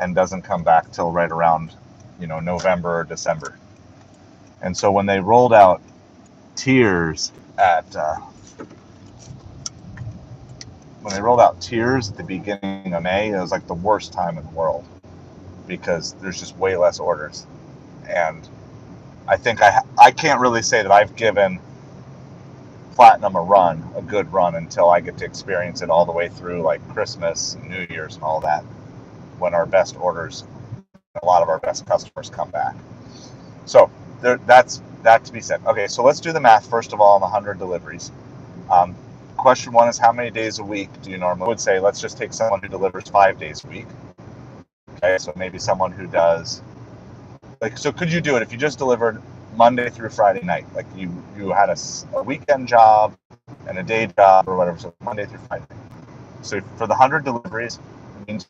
and doesn't come back till right around, November or December. And so when they rolled out tiers at the beginning of May, it was like the worst time in the world because there's just way less orders. And I think I can't really say that I've given platinum a good run until I get to experience it all the way through like Christmas and New Year's and all that, when our best orders, a lot of our best customers come back. So that's that to be said. Okay, so let's do the math first of all on the 100 deliveries. Question one is how many days a week do you normally? I would say let's just take someone who delivers 5 days a week. Okay, so maybe someone who does, like, so could you do it if you just delivered Monday through Friday night, like you had a weekend job and a day job or whatever, so Monday through Friday. So for the 100 deliveries, it means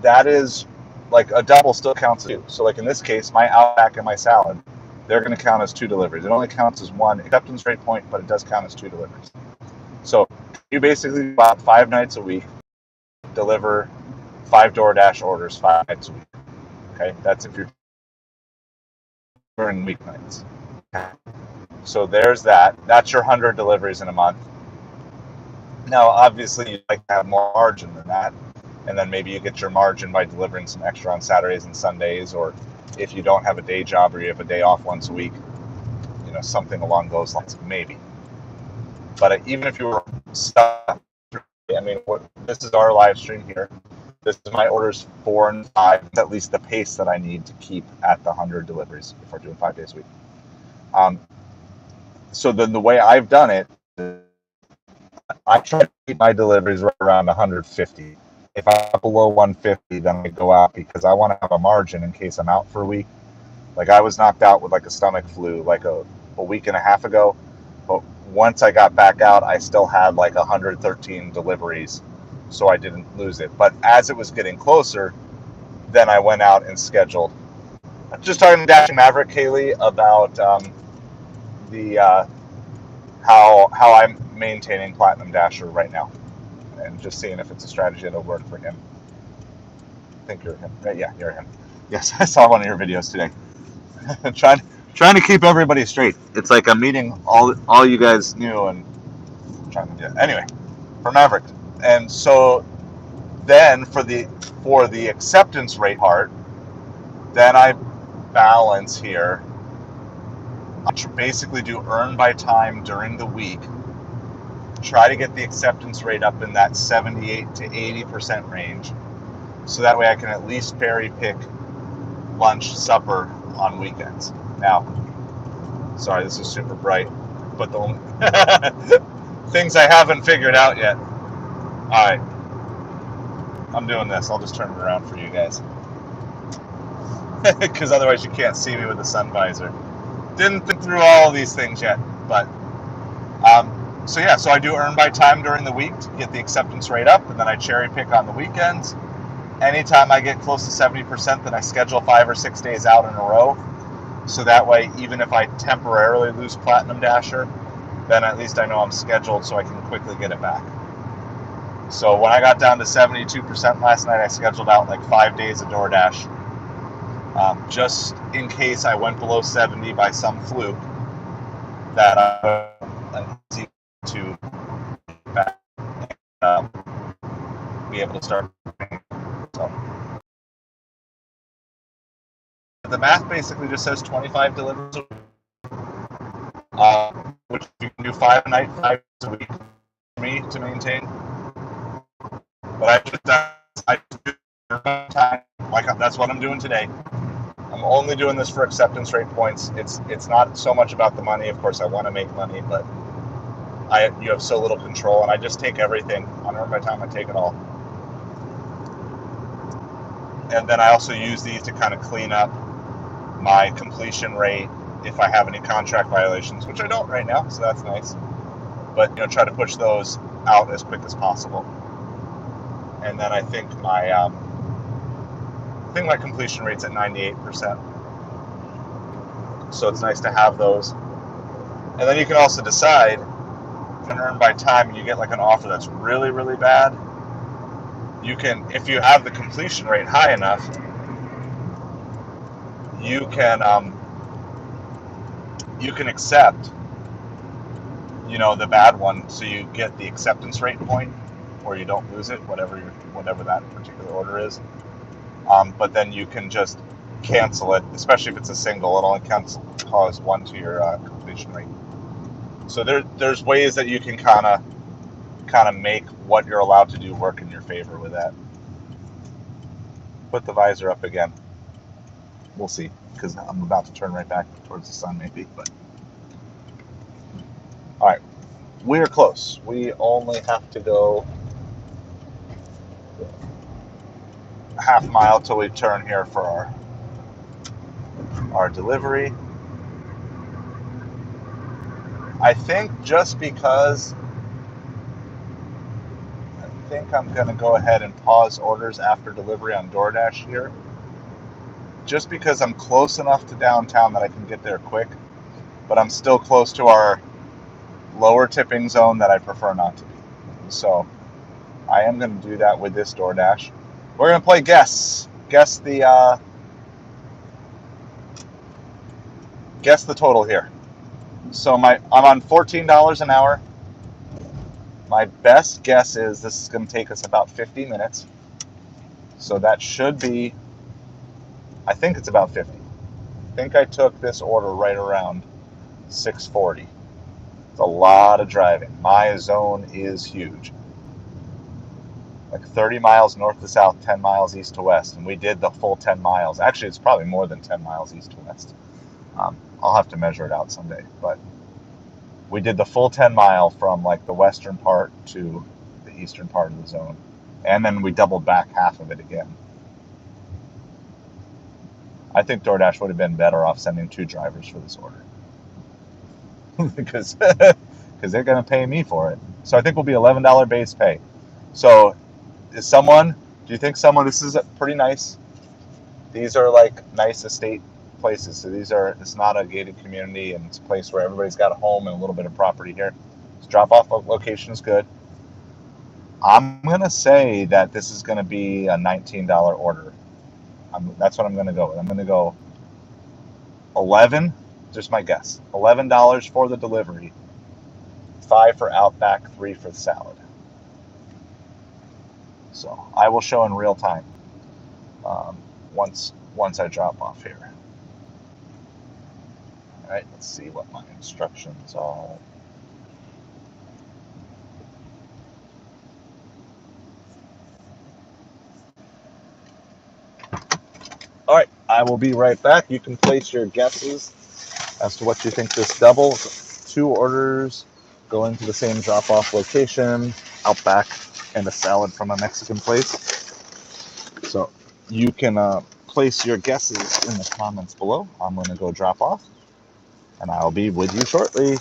that is like a double still counts as two. So like in this case, my Outback and my salad, they're going to count as 2 deliveries. It only counts as one acceptance rate point, but it does count as 2 deliveries. So you basically go out 5 nights a week, deliver 5 Doordash orders 5 nights a week. Okay, that's if you're during weeknights. So there's that. That's your 100 deliveries in a month. Now, obviously, you'd like to have more margin than that, and then maybe you get your margin by delivering some extra on Saturdays and Sundays, or if you don't have a day job or you have a day off once a week, something along those lines, maybe. But even if you were stuck, I mean, this is our live stream here. This is my orders 4 and 5. It's at least the pace that I need to keep at the 100 deliveries if we're doing 5 days a week. So then the way I've done it, I try to keep my deliveries right around 150. If I'm below 150, then I go out because I want to have a margin in case I'm out for a week. Like I was knocked out with like a stomach flu like a week and a half ago. But once I got back out, I still had like 113 deliveries, so I didn't lose it. But as it was getting closer, then I went out and scheduled. I'm just talking to Dashing Maverick, Kaylee, about the how I'm maintaining Platinum Dasher right now, and just seeing if it's a strategy that'll work for him. I think you're him. Yeah, you're him. Yes, I saw one of your videos today. trying to keep everybody straight. It's like I'm meeting all you guys new and trying to do it. Anyway, for Maverick. And so then for the acceptance rate part, then I balance here. I basically do earn by time during the week. Try to get the acceptance rate up in that 78 to 80% range. So that way I can at least cherry pick lunch, supper on weekends. Now, sorry, this is super bright, but the things I haven't figured out yet. All right, I'm doing this. I'll just turn it around for you guys, because otherwise you can't see me with the sun visor. Didn't think through all of these things yet, but so yeah, so I do earn by time during the week to get the acceptance rate up, and then I cherry pick on the weekends. Anytime I get close to 70%, then I schedule 5 or 6 days out in a row. So that way, even if I temporarily lose Platinum Dasher, then at least I know I'm scheduled so I can quickly get it back. So when I got down to 72% last night, I scheduled out like 5 days of Doordash. Just in case I went below 70 by some fluke, that I'm easy to back, be able to start. So the math basically just says 25 deliveries, which you can do 5 a night, 5 days a week for me to maintain. But I do time, like that's what I'm doing today. I'm only doing this for acceptance rate points. It's not so much about the money. Of course, I want to make money, but you have so little control, and I just take everything. On Earn by Time, I take it all. And then I also use these to kind of clean up my completion rate if I have any contract violations, which I don't right now, so that's nice. But try to push those out as quick as possible. And then I think my completion rate's at 98%. So it's nice to have those. And then you can also decide, and Earn by Time, and you get like an offer that's really, really bad. You can, if you have the completion rate high enough, you can accept, the bad one, so you get the acceptance rate point, or you don't lose it, whatever that particular order is. But then you can just cancel it, especially if it's a single. It only cause 1 to your completion rate. So there's ways that you can kind of make what you're allowed to do work in your favor with that. Put the visor up again. We'll see, because I'm about to turn right back towards the sun maybe. But all right, we are close. We only have to go a half mile till we turn here for our delivery. I think just because I'm going to go ahead and pause orders after delivery on Doordash here, just because I'm close enough to downtown that I can get there quick, but I'm still close to our lower tipping zone that I prefer not to be. So I am going to do that with this Doordash. We're going to play guess the total here. So I'm on $14 an hour. My best guess is this is going to take us about 50 minutes. So that should be, I think it's about 50. I think I took this order right around 640. It's a lot of driving. My zone is huge. Like 30 miles north to south, 10 miles east to west. And we did the full 10 miles. Actually, it's probably more than 10 miles east to west. I'll have to measure it out someday. But we did the full 10 mile from like the western part to the eastern part of the zone. And then we doubled back half of it again. I think DoorDash would have been better off sending 2 drivers for this order. because they're going to pay me for it. So I think we'll be $11 base pay. So do you think this is pretty nice? These are like nice estate places. So it's not a gated community, and it's a place where everybody's got a home and a little bit of property here. This drop off location is good. I'm going to say that this is going to be a $19 order. That's what I'm going to go with. I'm going to go 11, just my guess. $11 for the delivery, 5 for Outback, 3 for the salad. So I will show in real time once I drop off here. All right, let's see what my instructions are. All right, I will be right back. You can place your guesses as to what you think this double. 2 orders going to the same drop-off location, Outback, and a salad from a Mexican place. So you can place your guesses in the comments below. I'm going to go drop off, and I'll be with you shortly.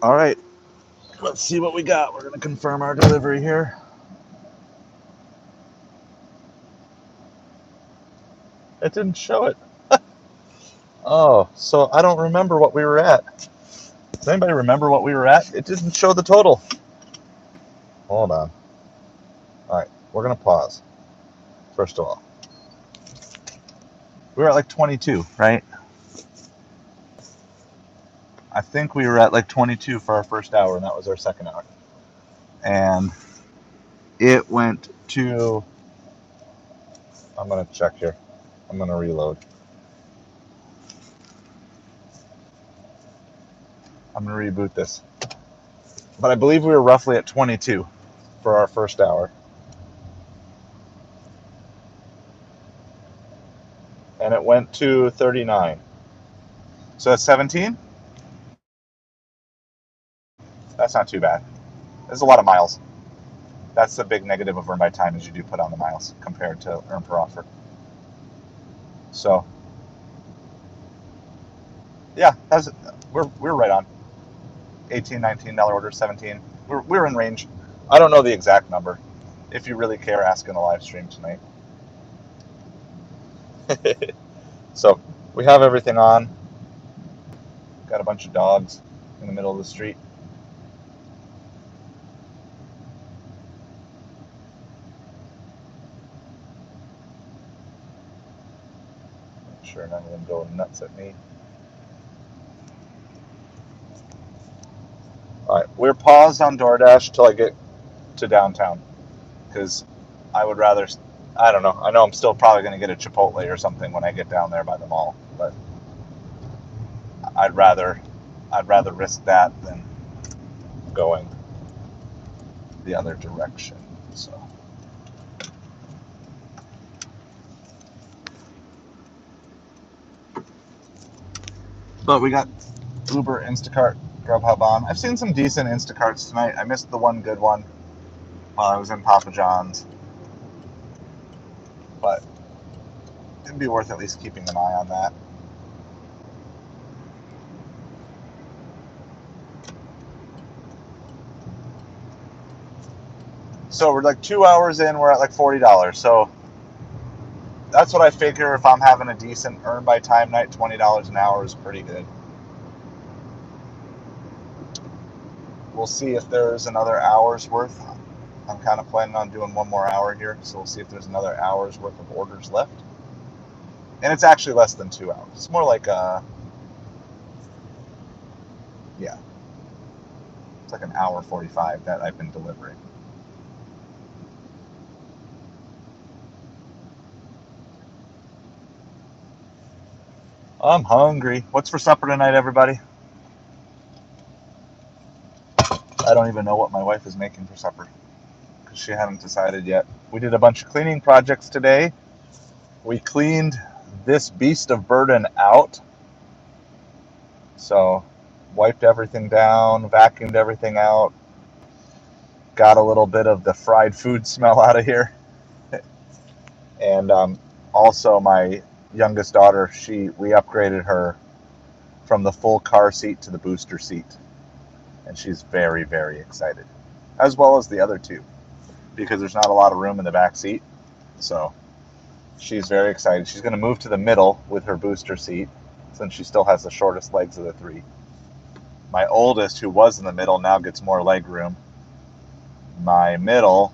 All right, let's see what we got. We're going to confirm our delivery here. It didn't show it. Oh, so I don't remember what we were at. Does anybody remember what we were at? It didn't show the total. Hold on. All right, we're going to pause. First of all, we were at like 22, right? I think we were at like 22 for our first hour, and that was our second hour. And it went to, I'm going to check here. I'm going to reload. I'm going to reboot this. But I believe we were roughly at 22 for our first hour. And it went to 39. So that's 17? That's not too bad. There's a lot of miles. That's the big negative of earn by time is you do put on the miles compared to earn per offer. So, yeah, we're right on. $18, $19 order, 17. We're in range. I don't know the exact number. If you really care, ask in the live stream tonight. So we have everything on. Got a bunch of dogs in the middle of the street. sure none of them go nuts at me. All right, we're paused on DoorDash till I get to downtown because I would rather. I don't know. I know I'm still probably going to get a Chipotle or something when I get down there by the mall, but I'd rather risk that than going the other direction. So, but we got Uber, Instacart, Grubhub on. I've seen some decent Instacarts tonight. I missed the one good one while I was in Papa John's, but it'd be worth at least keeping an eye on that. So we're like 2 hours in, we're at like $40. So that's what I figure. If I'm having a decent earn by time night, $20 an hour is pretty good. We'll see if there's another hour's worth. I'm kind of planning on doing one more hour here, so we'll see if there's another hour's worth of orders left. And it's actually less than 2 hours. It's more like it's like an hour 45 that I've been delivering. I'm hungry. What's for supper tonight, everybody? I don't even know what my wife is making for supper because she hadn't decided yet. We did a bunch of cleaning projects today. We cleaned this beast of burden out. So, wiped everything down, vacuumed everything out, got a little bit of the fried food smell out of here. And also my youngest daughter, we upgraded her from the full car seat to the booster seat. And she's very, very excited, as well as the other two, because there's not a lot of room in the back seat. So she's very excited. She's going to move to the middle with her booster seat, since she still has the shortest legs of the three. My oldest, who was in the middle, now gets more leg room. My middle,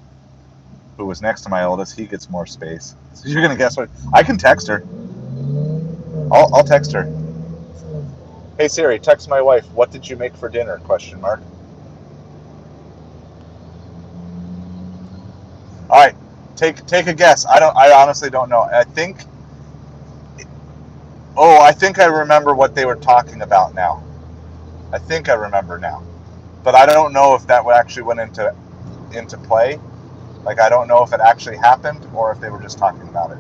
who was next to my oldest, he gets more space. So you're going to guess what? I can text her. I'll text her. Hey Siri, text my wife, what did you make for dinner? ? All right, take a guess. I honestly don't know. I think I remember what they were talking about now. I think I remember now. But I don't know if that actually went into play. Like, I don't know if it actually happened or if they were just talking about it.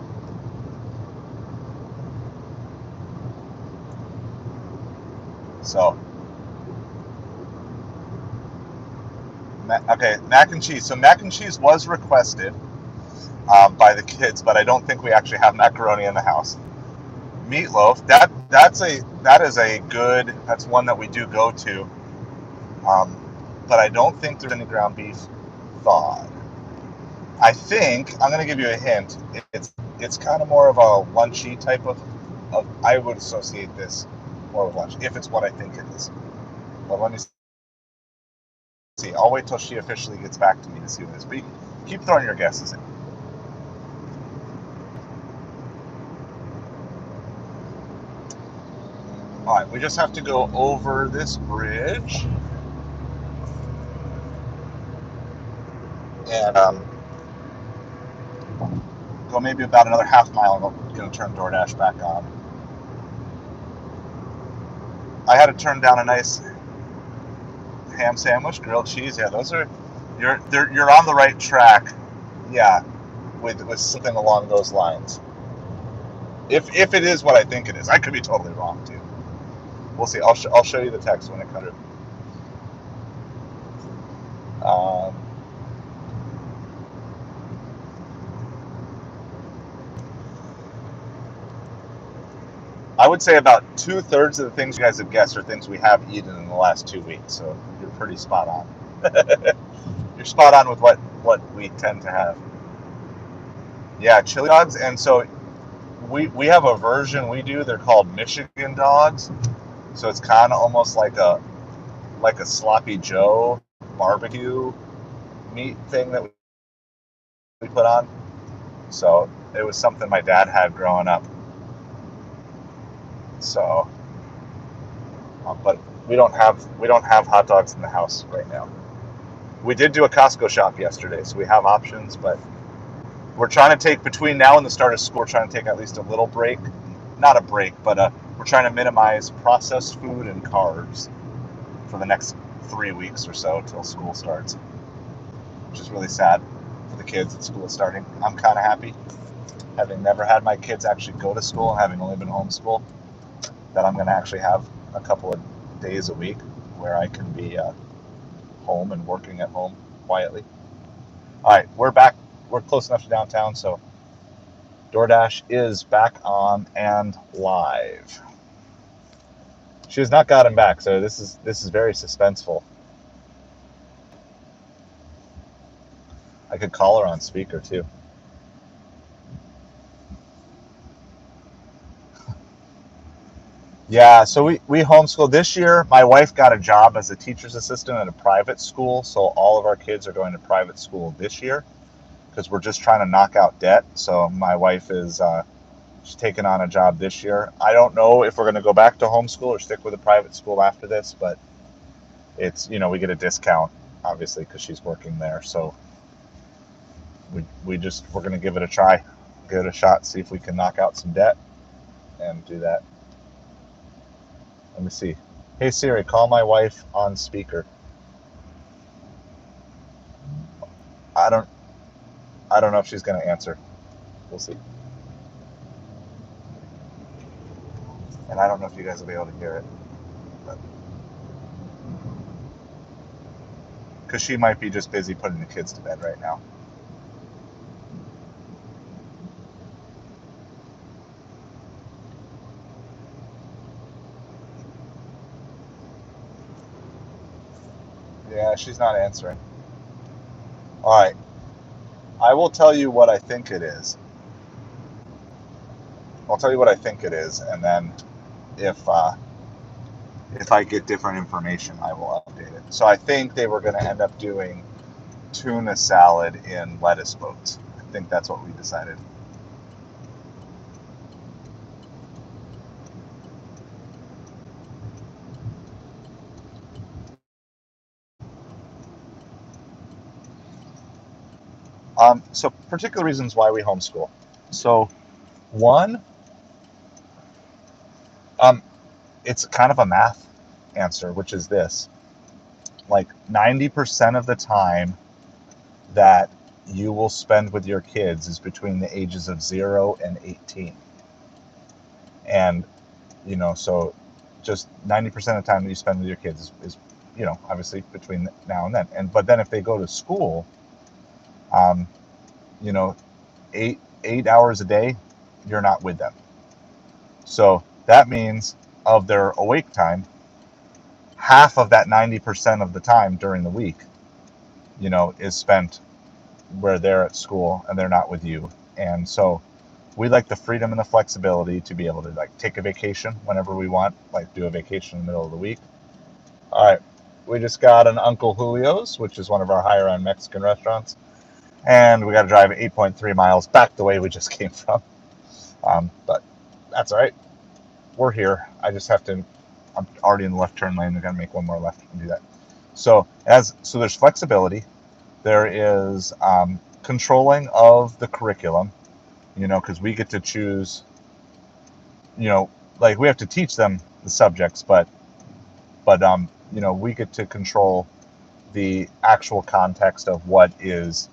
So, okay, mac and cheese. So mac and cheese was requested by the kids, but I don't think we actually have macaroni in the house. Meatloaf. That's one that we do go to. But I don't think there's any ground beef thawed. I think I'm going to give you a hint. It's kind of more of a lunchy type of. I would associate this more with lunch if it's what I think it is. But let me see. I'll wait till she officially gets back to me to see what it is. But keep throwing your guesses in. All right, we just have to go over this bridge. And go maybe about another half mile, and I'm going to turn DoorDash back on. I had to turn down a nice ham sandwich, grilled cheese. Yeah, those are you're on the right track. Yeah, with something along those lines. If it is what I think it is, I could be totally wrong too. We'll see. I'll show you the text when it comes. I would say about 2/3 of the things you guys have guessed are things we have eaten in the last 2 weeks. So you're pretty spot on. You're spot on with what we tend to have. Yeah, chili dogs. And so we have a version we do. They're called Michigan dogs. So it's kind of almost like a sloppy Joe barbecue meat thing that we put on. So it was something my dad had growing up. So, but we don't have hot dogs in the house right now. We did do a Costco shop yesterday, so we have options, but we're trying to take, between now and the start of school, we're trying to take at least a little break. Not a break, but we're trying to minimize processed food and carbs for the next 3 weeks or so till school starts, which is really sad for the kids that school is starting. I'm kind of happy, having never had my kids actually go to school and having only been homeschooled, that I'm going to actually have a couple of days a week where I can be home and working at home quietly. All right, we're back. We're close enough to downtown, so Doordash is back on and live. She has not gotten back, so this is very suspenseful. I could call her on speaker too. Yeah, so we homeschool. This year, my wife got a job as a teacher's assistant at a private school, so all of our kids are going to private school this year because we're just trying to knock out debt. So my wife is she's taking on a job this year. I don't know if we're going to go back to homeschool or stick with a private school after this, but it's, we get a discount obviously because she's working there. So we're going to give it a try, give it a shot, see if we can knock out some debt and do that. Let me see. Hey Siri, call my wife on speaker. I don't know if she's going to answer. We'll see. And I don't know if you guys will be able to hear it, because she might be just busy putting the kids to bed right now. Yeah, she's not answering. All right. I will tell you what I think it is. I'll tell you what I think it is, and then if I get different information, I will update it. So I think they were going to end up doing tuna salad in lettuce boats. I think that's what we decided. So particular reasons why we homeschool. So one, it's kind of a math answer, which is this: like 90% of the time that you will spend with your kids is between the ages of 0 and 18. And, so just 90% of the time that you spend with your kids is obviously between now and then. But then if they go to school, um, 8 hours a day, you're not with them. So that means of their awake time, half of that 90% of the time during the week, is spent where they're at school and they're not with you. And so we like the freedom and the flexibility to be able to take a vacation whenever we want, do a vacation in the middle of the week. All right, we just got an Uncle Julio's, which is one of our higher end Mexican restaurants, and we got to drive 8.3 miles back the way we just came from. But that's all right. We're here. I just have to. I'm already in the left turn lane. I got to make one more left and do that. So there's flexibility. There is controlling of the curriculum, because we get to choose, we have to teach them the subjects, but we get to control the actual context of what is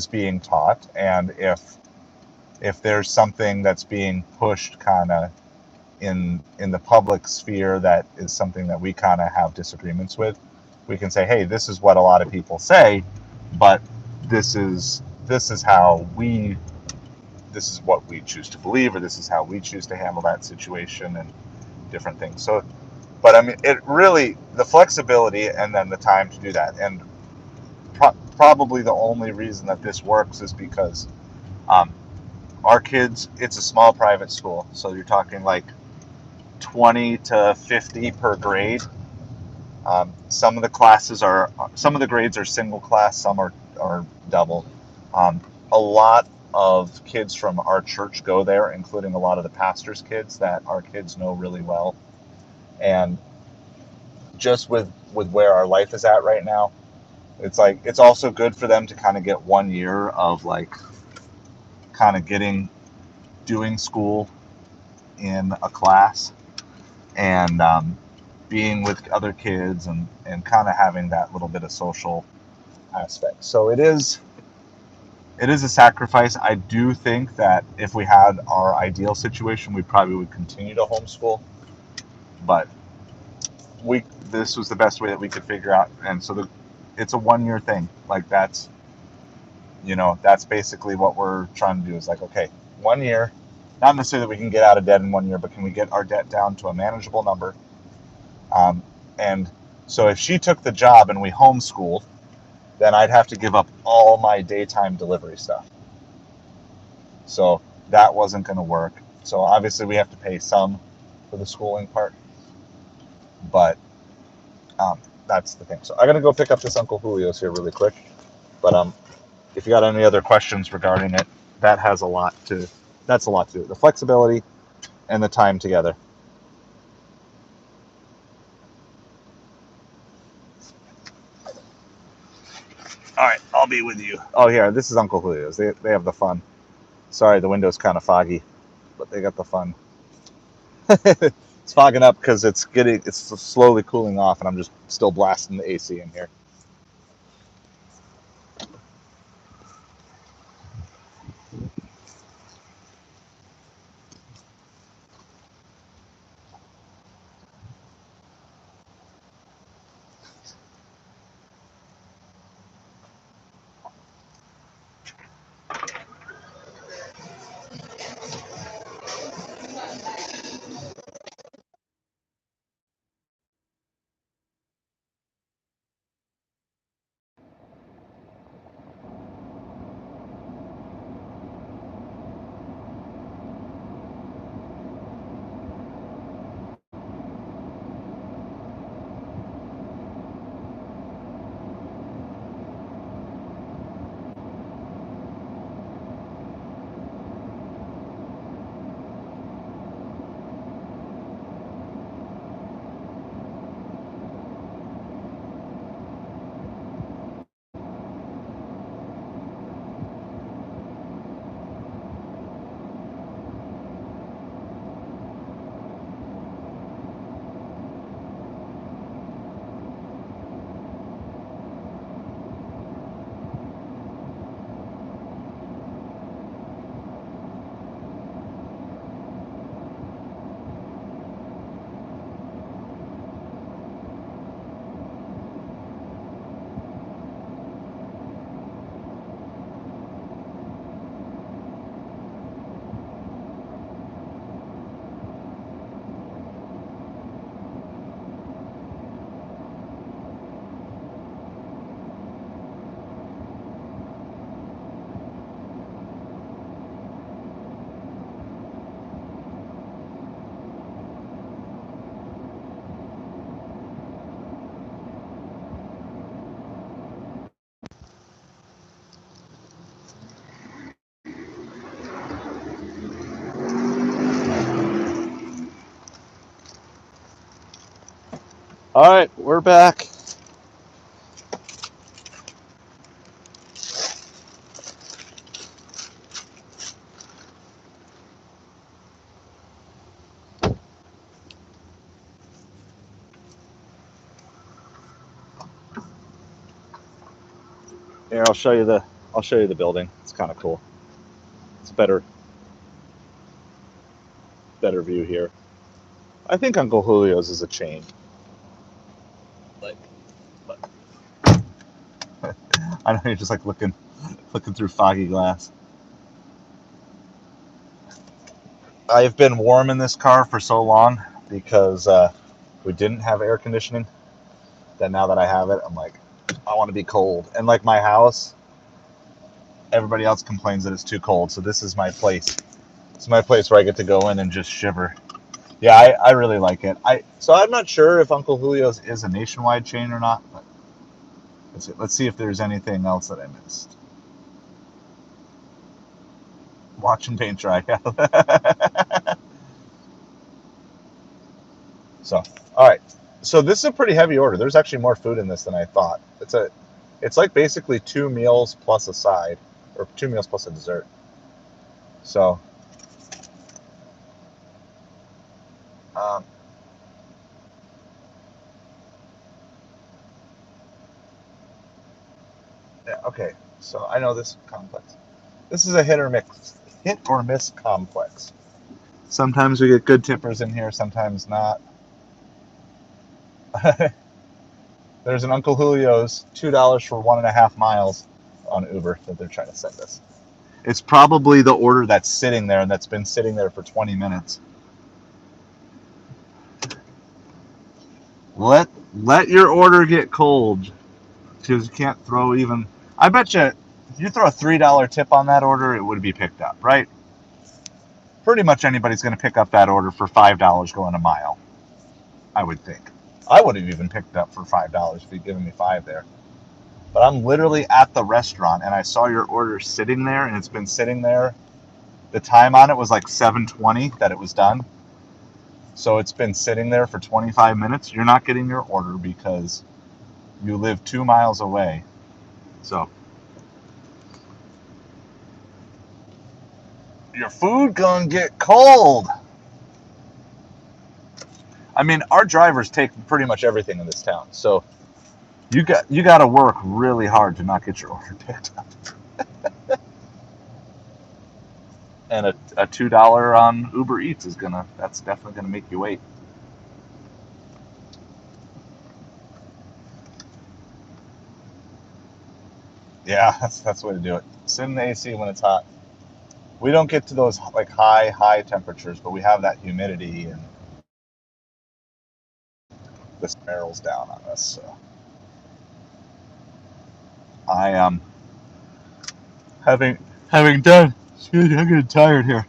being taught, and if there's something that's being pushed kind of in the public sphere that is something that we kind of have disagreements with, we can say, hey, this is what a lot of people say, but this is what we choose to believe, or this is how we choose to handle that situation, and different things. So, but I mean, it really, the flexibility and then the time to do that, and probably the only reason that this works is because our kids, it's a small private school, so you're talking 20 to 50 per grade. Some of the grades are single class, some are double. A lot of kids from our church go there, including a lot of the pastor's kids that our kids know really well. And just with where our life is at right now, it's like it's also good for them to kind of get 1 year of like kind of doing school in a class and being with other kids and kind of having that little bit of social aspect. So it is a sacrifice. I do think that if we had our ideal situation, we probably would continue to homeschool, but this was the best way that we could figure out. And so it's a 1 year thing. Like that's basically what we're trying to do is like, okay, 1 year, not necessarily that we can get out of debt in 1 year, but can we get our debt down to a manageable number? And so if she took the job and we homeschooled, then I'd have to give up all my daytime delivery stuff. So that wasn't going to work. So obviously we have to pay some for the schooling part, but that's the thing. So I'm going to go pick up this Uncle Julio's here really quick. But if you got any other questions regarding it, that's a lot to do. The flexibility and the time together. All right, I'll be with you. Oh, yeah, this is Uncle Julio's. They have the fun. Sorry, the window's kind of foggy, but they got the fun. It's fogging up because it's slowly cooling off, and I'm just still blasting the AC in here. All right, we're back. Here, I'll show you the building. It's kind of cool. It's a better view here. I think Uncle Julio's is a chain. Like, but I know you're just like looking through foggy glass. I've been warm in this car for so long because we didn't have air conditioning. That now that I have it, I'm like, I want to be cold. And like my house, everybody else complains that it's too cold. So this is my place. It's my place where I get to go in and just shiver. Yeah, I really like it. So I'm not sure if Uncle Julio's is a nationwide chain or not, but let's see if there's anything else that I missed. Watching paint dry. So, all right. So this is a pretty heavy order. There's actually more food in this than I thought. It's like basically 2 meals plus a side, or 2 meals plus a dessert. So, yeah, okay. So I know this complex. This is a hit or miss complex. Sometimes we get good tippers in here, sometimes not. There's an Uncle Julio's $2 for 1.5 miles on Uber that they're trying to send us. It's probably the order that's sitting there and that's been sitting there for 20 minutes. Let your order get cold, because you can't throw even. I bet you if you throw a $3 tip on that order, it would be picked up, right? Pretty much anybody's going to pick up that order for $5 going a mile, I would think. I would have even picked it up for $5 if you'd given me 5 there. But I'm literally at the restaurant and I saw your order sitting there, and it's been sitting there. The time on it was like 7:20 that it was done. So it's been sitting there for 25 minutes. You're not getting your order because you live 2 miles away. So your food gonna get cold. I mean, our drivers take pretty much everything in this town. So you got to work really hard to not get your order picked up. And a $2 on Ubereats that's definitely gonna make you wait. Yeah, that's the way to do it. Sit in the AC when it's hot. We don't get to those like high temperatures, but we have that humidity and the barrels down on us. So I having done. Excuse me, I'm getting tired here.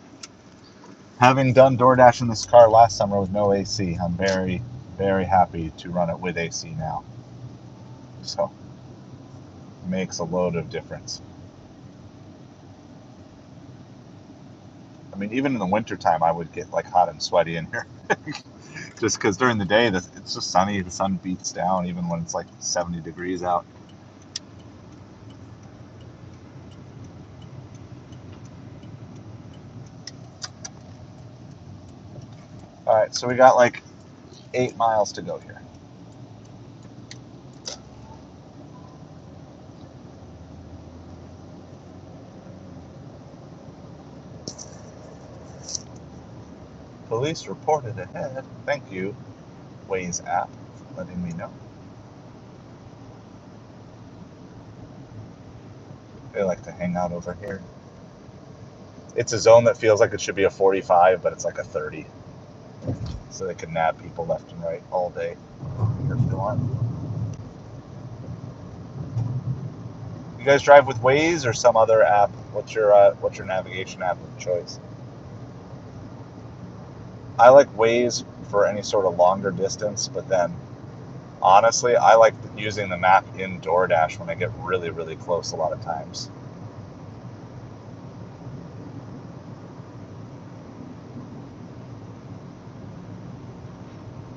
Having done Doordash in this car last summer with no AC, I'm very, very happy to run it with AC now. So it makes a load of difference. I mean, even in the wintertime, I would get like hot and sweaty in here. Just because during the day, it's just sunny. The sun beats down even when it's like 70 degrees out. All right, so we got like 8 miles to go here. Police reported ahead. Thank you, Waze app, for letting me know. They like to hang out over here. It's a zone that feels like it should be a 45, but it's like a 30. So they can nab people left and right all day if they want. You guys drive with Waze or some other app? What's your navigation app of choice? I like Waze for any sort of longer distance, but then honestly, I like using the map in Doordash when I get really, really close a lot of times.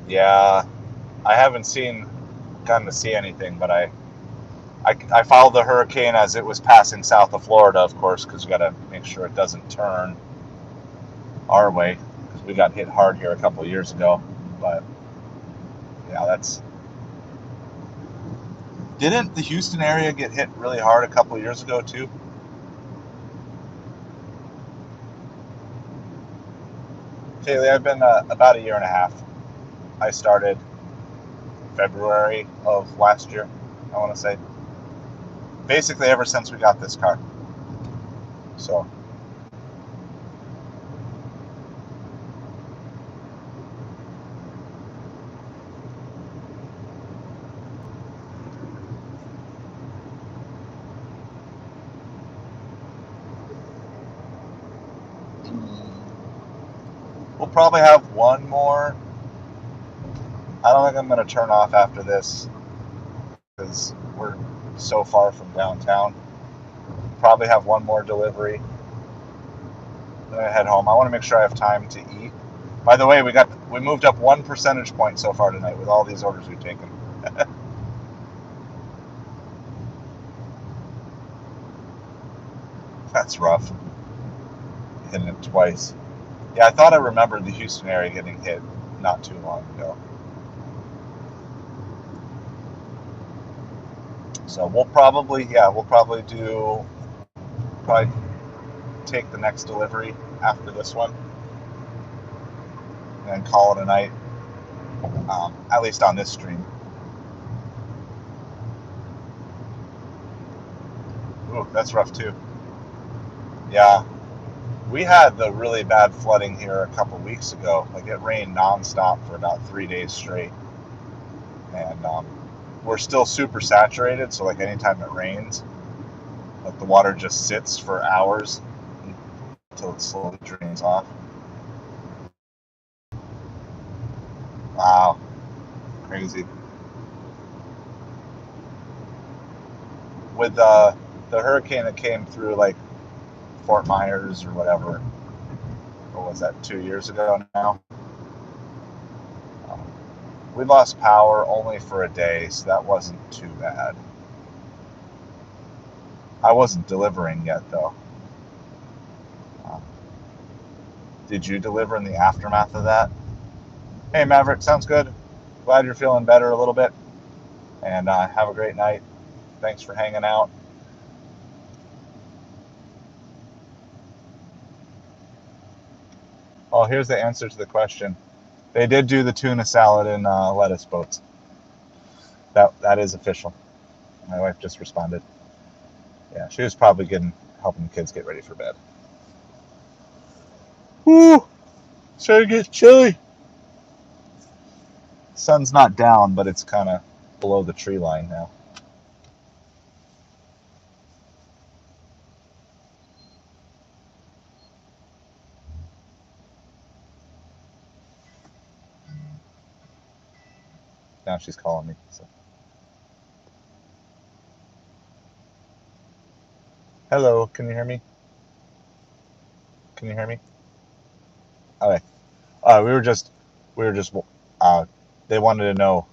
Yeah, I haven't gotten to see anything, but I followed the hurricane as it was passing south of Florida, of course, because we got to make sure it doesn't turn our way, because we got hit hard here a couple of years ago. But yeah, didn't the Houston area get hit really hard a couple of years ago too? Kaylee, I've been about a year and a half. I started February of last year, I want to say. Basically ever since we got this car. So we'll probably have one more. I don't think I'm going to turn off after this because we're so far from downtown. Probably have one more delivery. Then I head home. I want to make sure I have time to eat. By the way, we moved up 1 percentage point so far tonight with all these orders we've taken. That's rough. Hitting it twice. Yeah, I thought I remembered the Houston area getting hit not too long ago. So we'll probably take the next delivery after this one and call it a night, at least on this stream. Ooh, that's rough too. Yeah, we had the really bad flooding here a couple weeks ago. Like it rained nonstop for about 3 days straight, and we're still super saturated. So like anytime it rains, like the water just sits for hours until it slowly drains off. Wow, crazy. With the hurricane that came through like Fort Myers or whatever, what was that, 2 years ago now? We lost power only for a day, so that wasn't too bad. I wasn't delivering yet, though. Did you deliver in the aftermath of that? Hey, Maverick, sounds good. Glad you're feeling better a little bit. And have a great night. Thanks for hanging out. Oh, here's the answer to the question. They did do the tuna salad in lettuce boats. That is official. My wife just responded. Yeah, she was probably helping the kids get ready for bed. Woo! It's starting to get chilly. Sun's not down, but it's kind of below the tree line now. Now she's calling me. So. Hello, can you hear me? Can you hear me? Okay. We were just, they wanted to know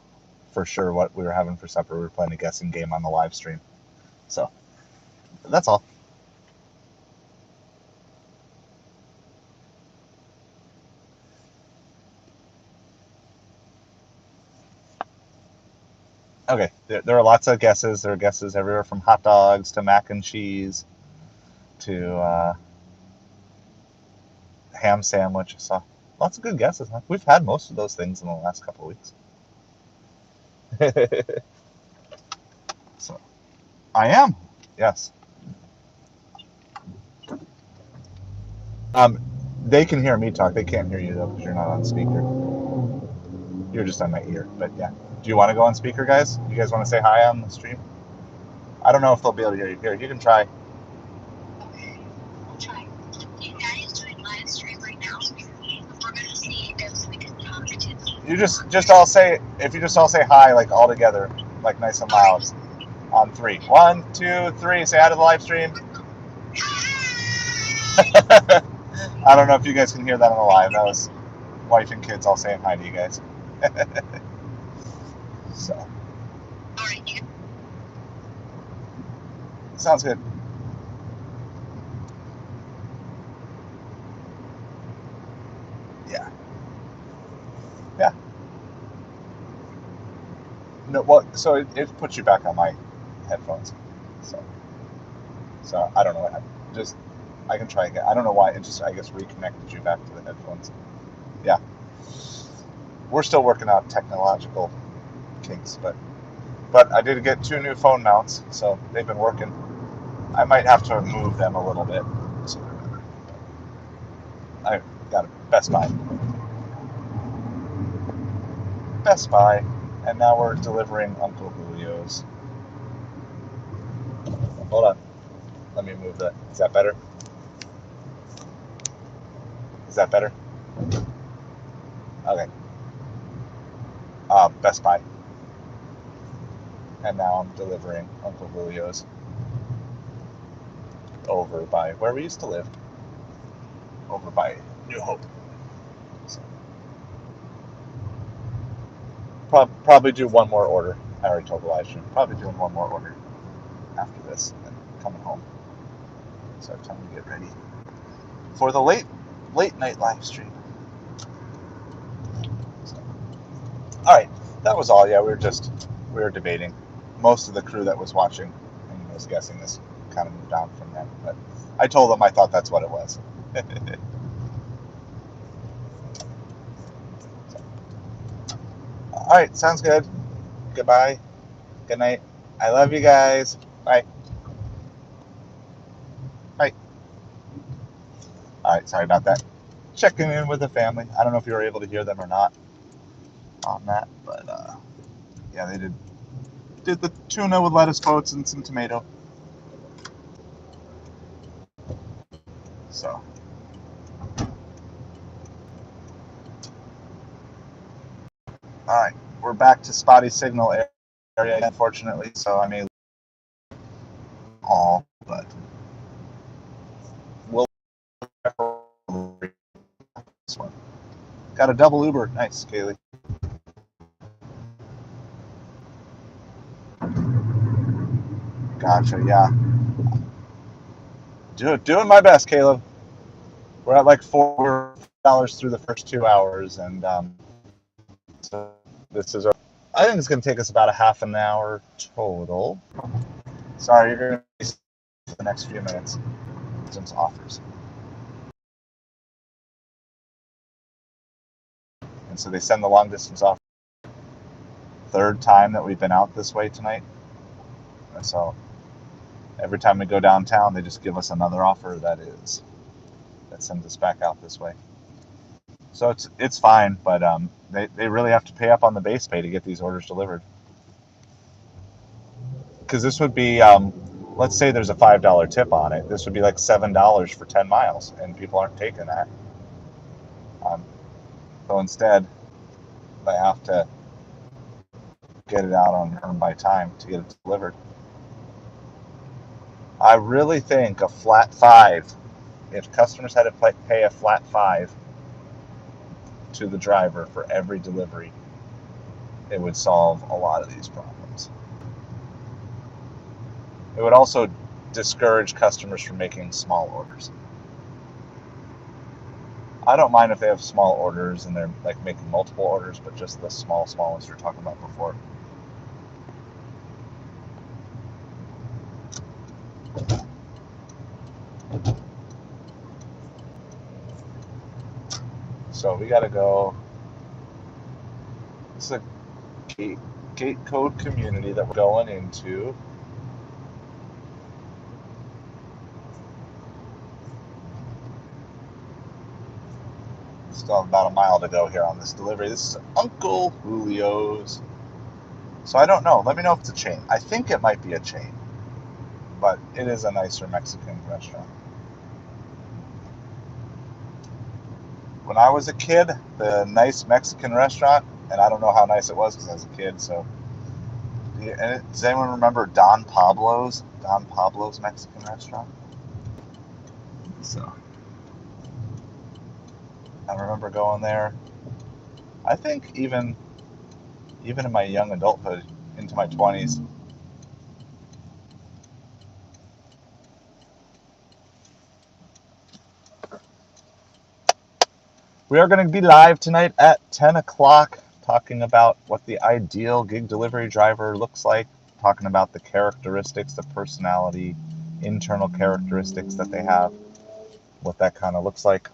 for sure what we were having for supper. We were playing a guessing game on the live stream. So, that's all. Okay, there are lots of guesses. There are guesses everywhere from hot dogs to mac and cheese to ham sandwich. So, lots of good guesses. Huh? We've had most of those things in the last couple of weeks. So, I am. Yes. They can hear me talk. They can't hear you though because you're not on speaker. You're just on my ear. But yeah. Do you want to go on speaker, guys? You guys want to say hi on the stream? I don't know if they'll be able to hear you. Here, you can try. Okay, I'll try. Daddy is doing live stream right now. We're gonna see if we can talk to. You just all say, if you just all say hi, like all together, like nice and loud, on 3. 1, 2, 3. Say hi to the live stream. I don't know if you guys can hear that on the live. That was wife and kids all saying hi to you guys. So. Sounds good. Yeah. Yeah. No, well, so it puts you back on my headphones. So I don't know what happened. Just I can try again. I don't know why. It just I guess reconnected you back to the headphones. Yeah. We're still working out technological kinks, but I did get 2 new phone mounts, so they've been working. I might have to move them a little bit. So I got a Best Buy. And now we're delivering Uncle Julio's. Hold on. Let me move that. Is that better? Is that better? Okay. Best Buy. And now I'm delivering Uncle Julio's over by where we used to live. over by New Hope. So, probably do one more order. I already told the live stream. Probably doing one more order after this and coming home. So I have time to get ready for the late night live stream. So, all right, that was all. Yeah, we were debating. Most of the crew that was watching and was guessing this kind of moved on from them, but I told them I thought that's what it was. All right, sounds good. Goodbye. Good night. I love you guys. Bye. Bye. All right, sorry about that. Checking in with the family. I don't know if you were able to hear them or not on that, but yeah, they did the tuna with lettuce boats and some tomato. So, all right, we're back to spotty signal area, unfortunately. So I may all, but we'll this one. Got a double Uber. Nice, Kaylee. Gotcha. Yeah. Doing my best, Caleb. We're at like $4 through the first 2 hours, and so this is. I think it's going to take us about a half an hour total. Sorry, you're going to be for the next few minutes. Some offers, and so they send the long distance offer. Third time that we've been out this way tonight, and so every time we go downtown, they just give us another offer that sends us back out this way. So it's fine, but they really have to pay up on the base pay to get these orders delivered. Because this would be, let's say there's a $5 tip on it. This would be like $7 for 10 miles, and people aren't taking that. So instead, they have to get it out on earn by time to get it delivered. I really think a flat 5, if customers had to pay a flat 5 to the driver for every delivery, it would solve a lot of these problems. It would also discourage customers from making small orders. I don't mind if they have small orders and they're like making multiple orders, but just the small ones we were talking about before. So we gotta go. This is a gate code community that we're going into. Still have about a mile to go here on this delivery. This is Uncle Julio's. So I don't know. Let me know if it's a chain. I think it might be a chain, but it is a nicer Mexican restaurant. When I was a kid, the nice Mexican restaurant, and I don't know how nice it was because I was a kid, so. Does anyone remember Don Pablo's Mexican restaurant? So I remember going there. I think even in my young adulthood, into my 20s. We are going to be live tonight at 10 o'clock talking about what the ideal gig delivery driver looks like, talking about the characteristics, the personality, internal characteristics that they have, what that kind of looks like.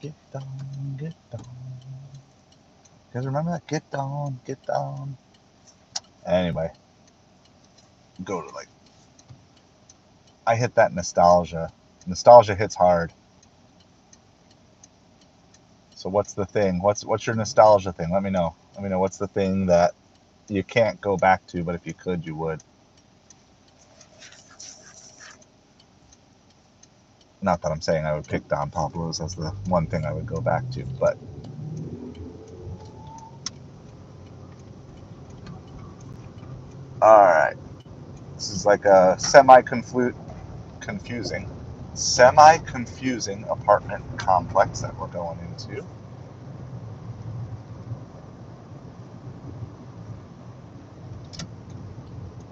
Get down, get down. You guys remember that? Get down, get down. Anyway, go to I hit that nostalgia. Nostalgia hits hard. So what's the thing? What's your nostalgia thing? Let me know. Let me know what's the thing that you can't go back to, but if you could, you would. Not that I'm saying I would pick Don Pablo's as the one thing I would go back to, but all right. This is like a semi-confusing apartment complex that we're going into.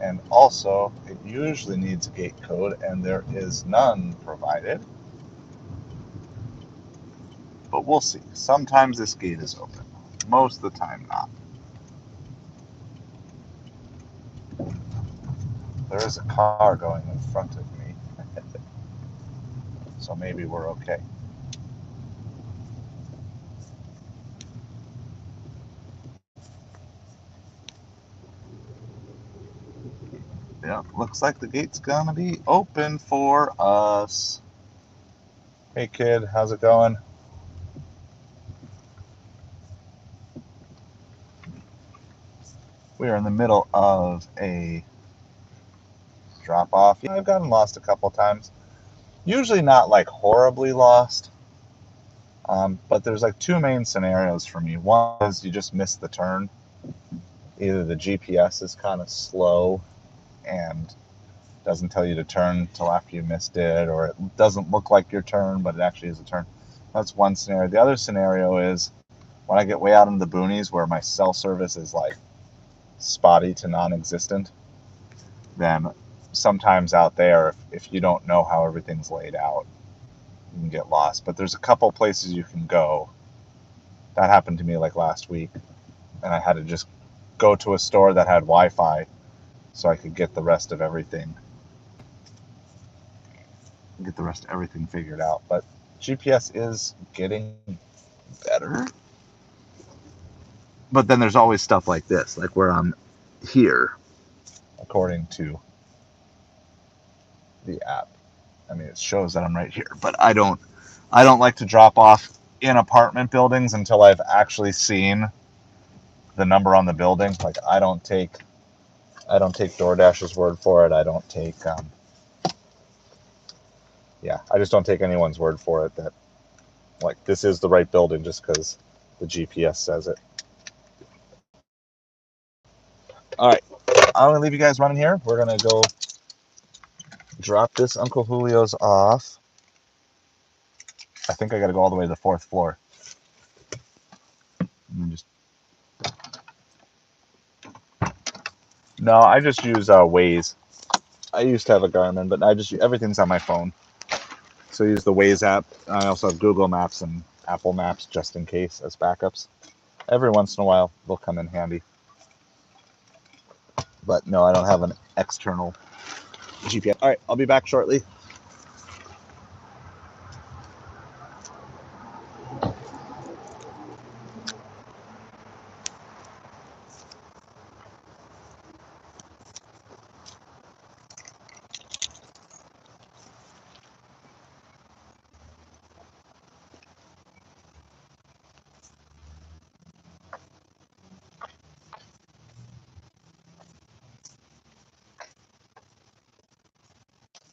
And also, it usually needs a gate code, and there is none provided. But we'll see. Sometimes this gate is open. Most of the time, not. There is a car going in front of me, so maybe we're okay. Yeah, looks like the gate's gonna be open for us. Hey kid, how's it going? We are in the middle of a drop off. Yeah, I've gotten lost a couple times. Usually not like horribly lost, but there's like two main scenarios for me. One is you just miss the turn. Either the GPS is kind of slow and doesn't tell you to turn until after you missed it, or it doesn't look like your turn, but it actually is a turn. That's one scenario. The other scenario is when I get way out into the boonies where my cell service is like spotty to non-existent, then sometimes out there, if you don't know how everything's laid out, you can get lost. But there's a couple places you can go. That happened to me like last week, and I had to just go to a store that had Wi-Fi so I could get the rest of everything figured out. But GPS is getting better. But then there's always stuff like this, like where I'm here, according to the app. I mean, it shows that I'm right here, but I don't like to drop off in apartment buildings until I've actually seen the number on the building. Like I don't take Doordash's word for it. I don't take I just don't take anyone's word for it that like this is the right building just because the GPS says it. All right, I'm gonna leave you guys running here. We're gonna go drop this Uncle Julio's off. I think I gotta go all the way to the fourth floor. No, I just use Waze. I used to have a Garmin, but everything's on my phone. So I use the Waze app. I also have Google Maps and Apple Maps just in case as backups. Every once in a while, they'll come in handy. But no, I don't have an external GPS. All right, I'll be back shortly.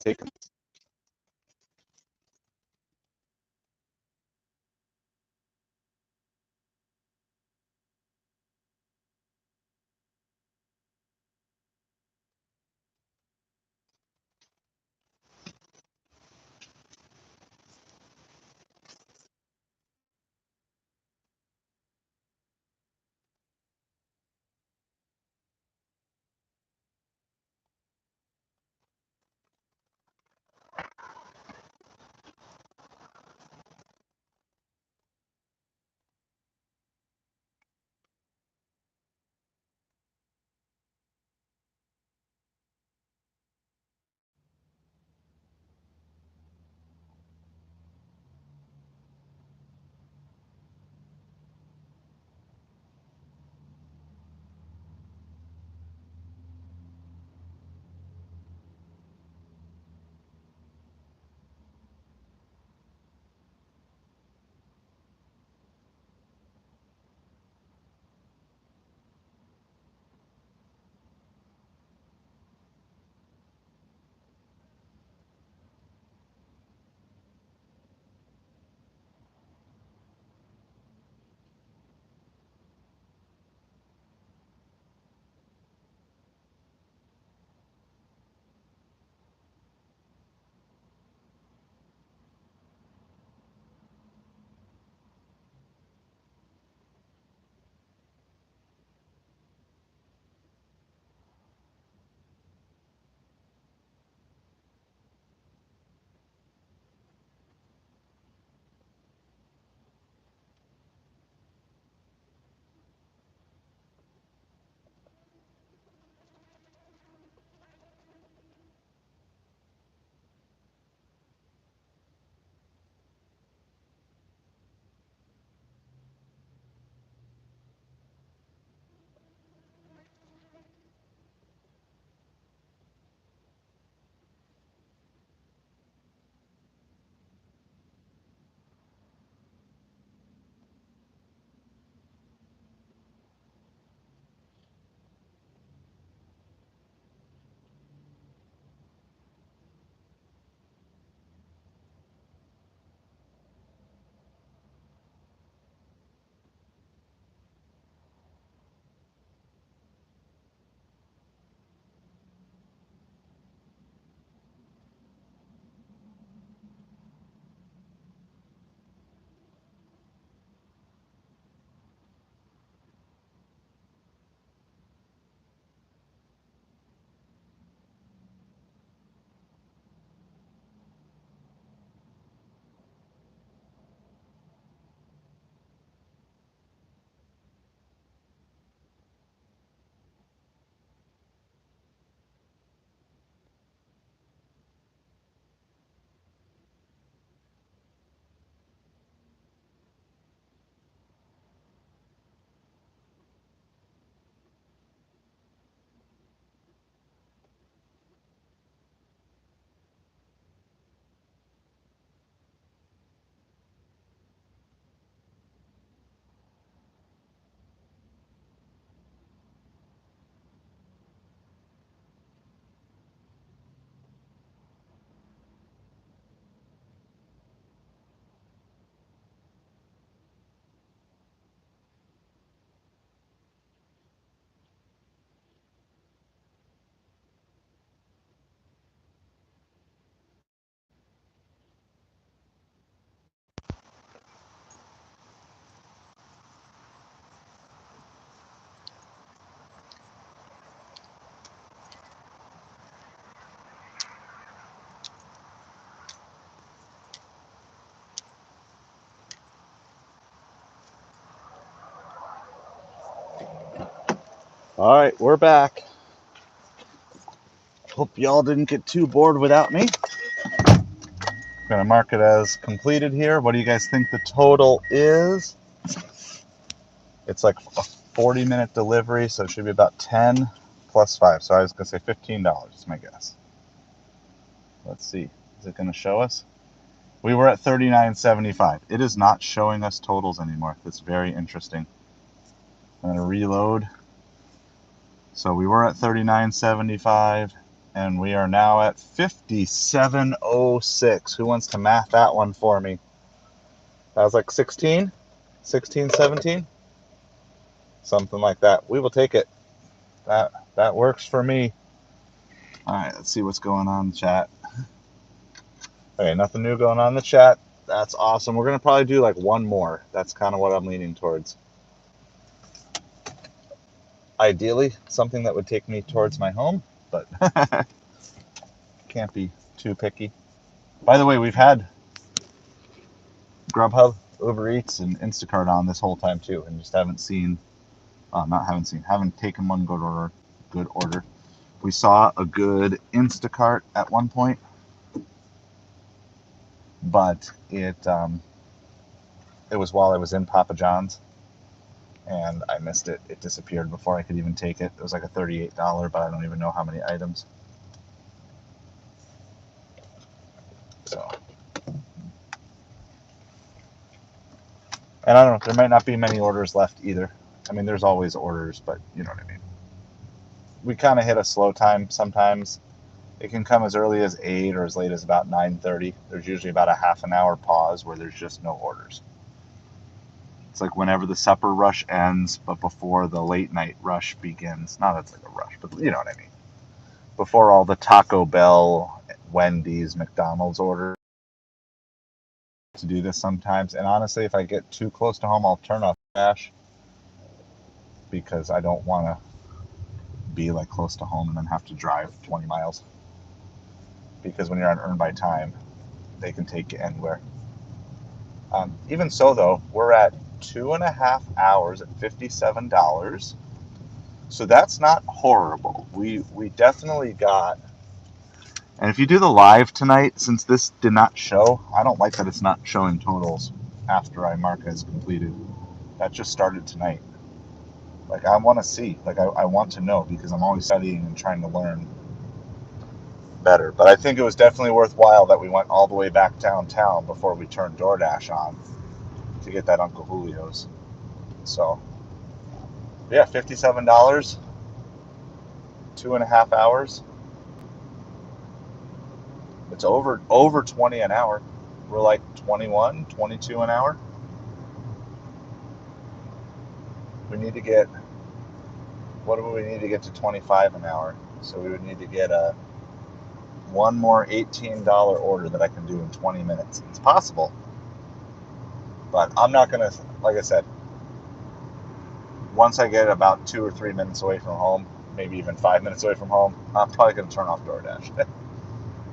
Take All right, we're back. Hope y'all didn't get too bored without me. I'm gonna mark it as completed here. What do you guys think the total is? It's like a 40-minute delivery, so it should be about 10 plus 5. So I was gonna say $15 is my guess. Let's see. Is it gonna show us? We were at $39.75. It is not showing us totals anymore. That's very interesting. I'm gonna reload. So we were at $39.75 and we are now at $57.06. Who wants to math that one for me? That was like 16, 17, something like that. We will take it. That works for me. All right, let's see what's going on in the chat. Okay, nothing new going on in the chat. That's awesome. We're gonna probably do like one more. That's kind of what I'm leaning towards. Ideally, something that would take me towards my home, but can't be too picky. By the way, we've had Grubhub, Ubereats, and Instacart on this whole time too, and just haven't taken one good order. We saw a good Instacart at one point, but it was while I was in Papa John's, and I missed it. It disappeared before I could even take it. It was like a $38, but I don't even know how many items. So, and I don't know. There might not be many orders left either. I mean, there's always orders, but you know what I mean. We kind of hit a slow time sometimes. It can come as early as 8 or as late as about 9:30. There's usually about a half an hour pause where there's just no orders. It's like whenever the supper rush ends, but before the late night rush begins. Not that's like a rush, but you know what I mean. Before all the Taco Bell, Wendy's, McDonald's orders. To do this sometimes. And honestly, if I get too close to home, I'll turn off Dash because I don't want to be like close to home and then have to drive 20 miles. Because when you're on earn by time, they can take you anywhere. Even so, though, we're at 2.5 hours at $57. So that's not horrible. We definitely got. And if you do the live tonight, since this did not show, I don't like that it's not showing totals after I mark as completed. That just started tonight. Like, I want to see. Like, I want to know because I'm always studying and trying to learn better. But I think it was definitely worthwhile that we went all the way back downtown before we turned Doordash on to get that Uncle Julio's. So, yeah, $57, 2.5 hours. It's over 20 an hour. We're like 21, 22 an hour. We need to get, what do we need to get to 25 an hour? So we would need to get one more $18 order that I can do in 20 minutes. It's possible, but I'm not going to, like I said, once I get about 2 or 3 minutes away from home, maybe even 5 minutes away from home, I'm probably going to turn off DoorDash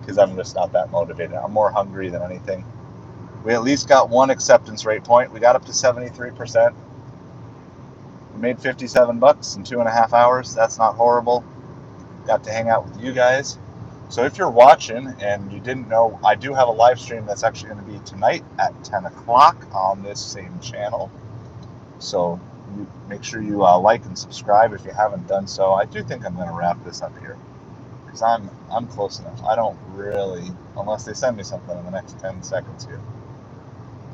because I'm just not that motivated. I'm more hungry than anything. We at least got one acceptance rate point. We got up to 73%. We made $57 in 2.5 hours. That's not horrible. Got to hang out with you guys. So if you're watching and you didn't know, I do have a live stream that's actually going to be tonight at 10 o'clock on this same channel. So you make sure you like and subscribe if you haven't done so. I do think I'm going to wrap this up here because I'm close enough. I don't really, unless they send me something in the next 10 seconds here.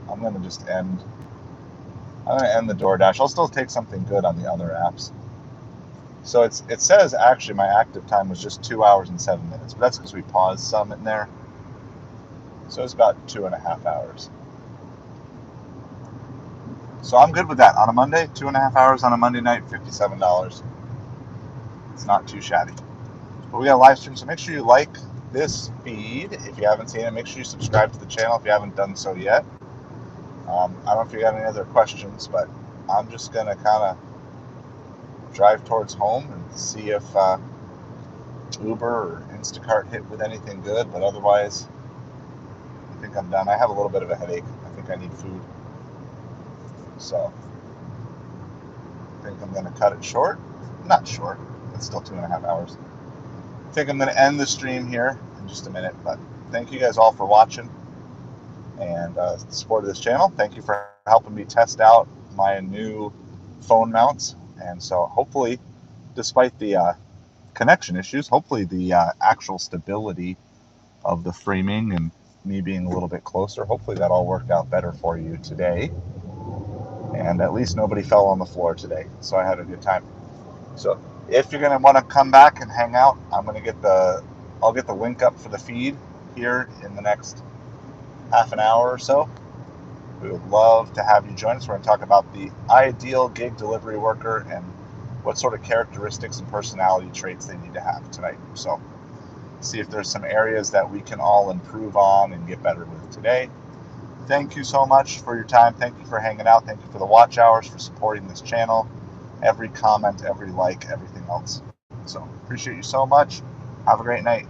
I'm going to just end. I'm going to end the DoorDash. I'll still take something good on the other apps. So it says actually my active time was just 2 hours and 7 minutes, but that's because we paused some in there. So it's about 2.5 hours. So I'm good with that. On a Monday, 2.5 hours on a Monday night, $57. It's not too shabby. But we got a live stream, so make sure you like this feed if you haven't seen it. Make sure you subscribe to the channel if you haven't done so yet. I don't know if you got any other questions, but I'm just going to kind of drive towards home and see if Uber or Instacart hit with anything good, but otherwise I think I'm done. I have a little bit of a headache. I think I need food. So I think I'm going to cut it short Not sure. It's still 2.5 hours. I think I'm going to end the stream here in just a minute, but thank you guys all for watching and support of this channel. Thank you for helping me test out my new phone mounts. And so hopefully, despite the connection issues, hopefully the actual stability of the framing and me being a little bit closer, hopefully that all worked out better for you today. And at least nobody fell on the floor today, so I had a good time. So if you're gonna want to come back and hang out, I'll get the link up for the feed here in the next half an hour or so. We would love to have you join us. We're going to talk about the ideal gig delivery worker and what sort of characteristics and personality traits they need to have tonight. So see if there's some areas that we can all improve on and get better with today. Thank you so much for your time. Thank you for hanging out. Thank you for the watch hours, for supporting this channel, every comment, every like, everything else. So appreciate you so much. Have a great night.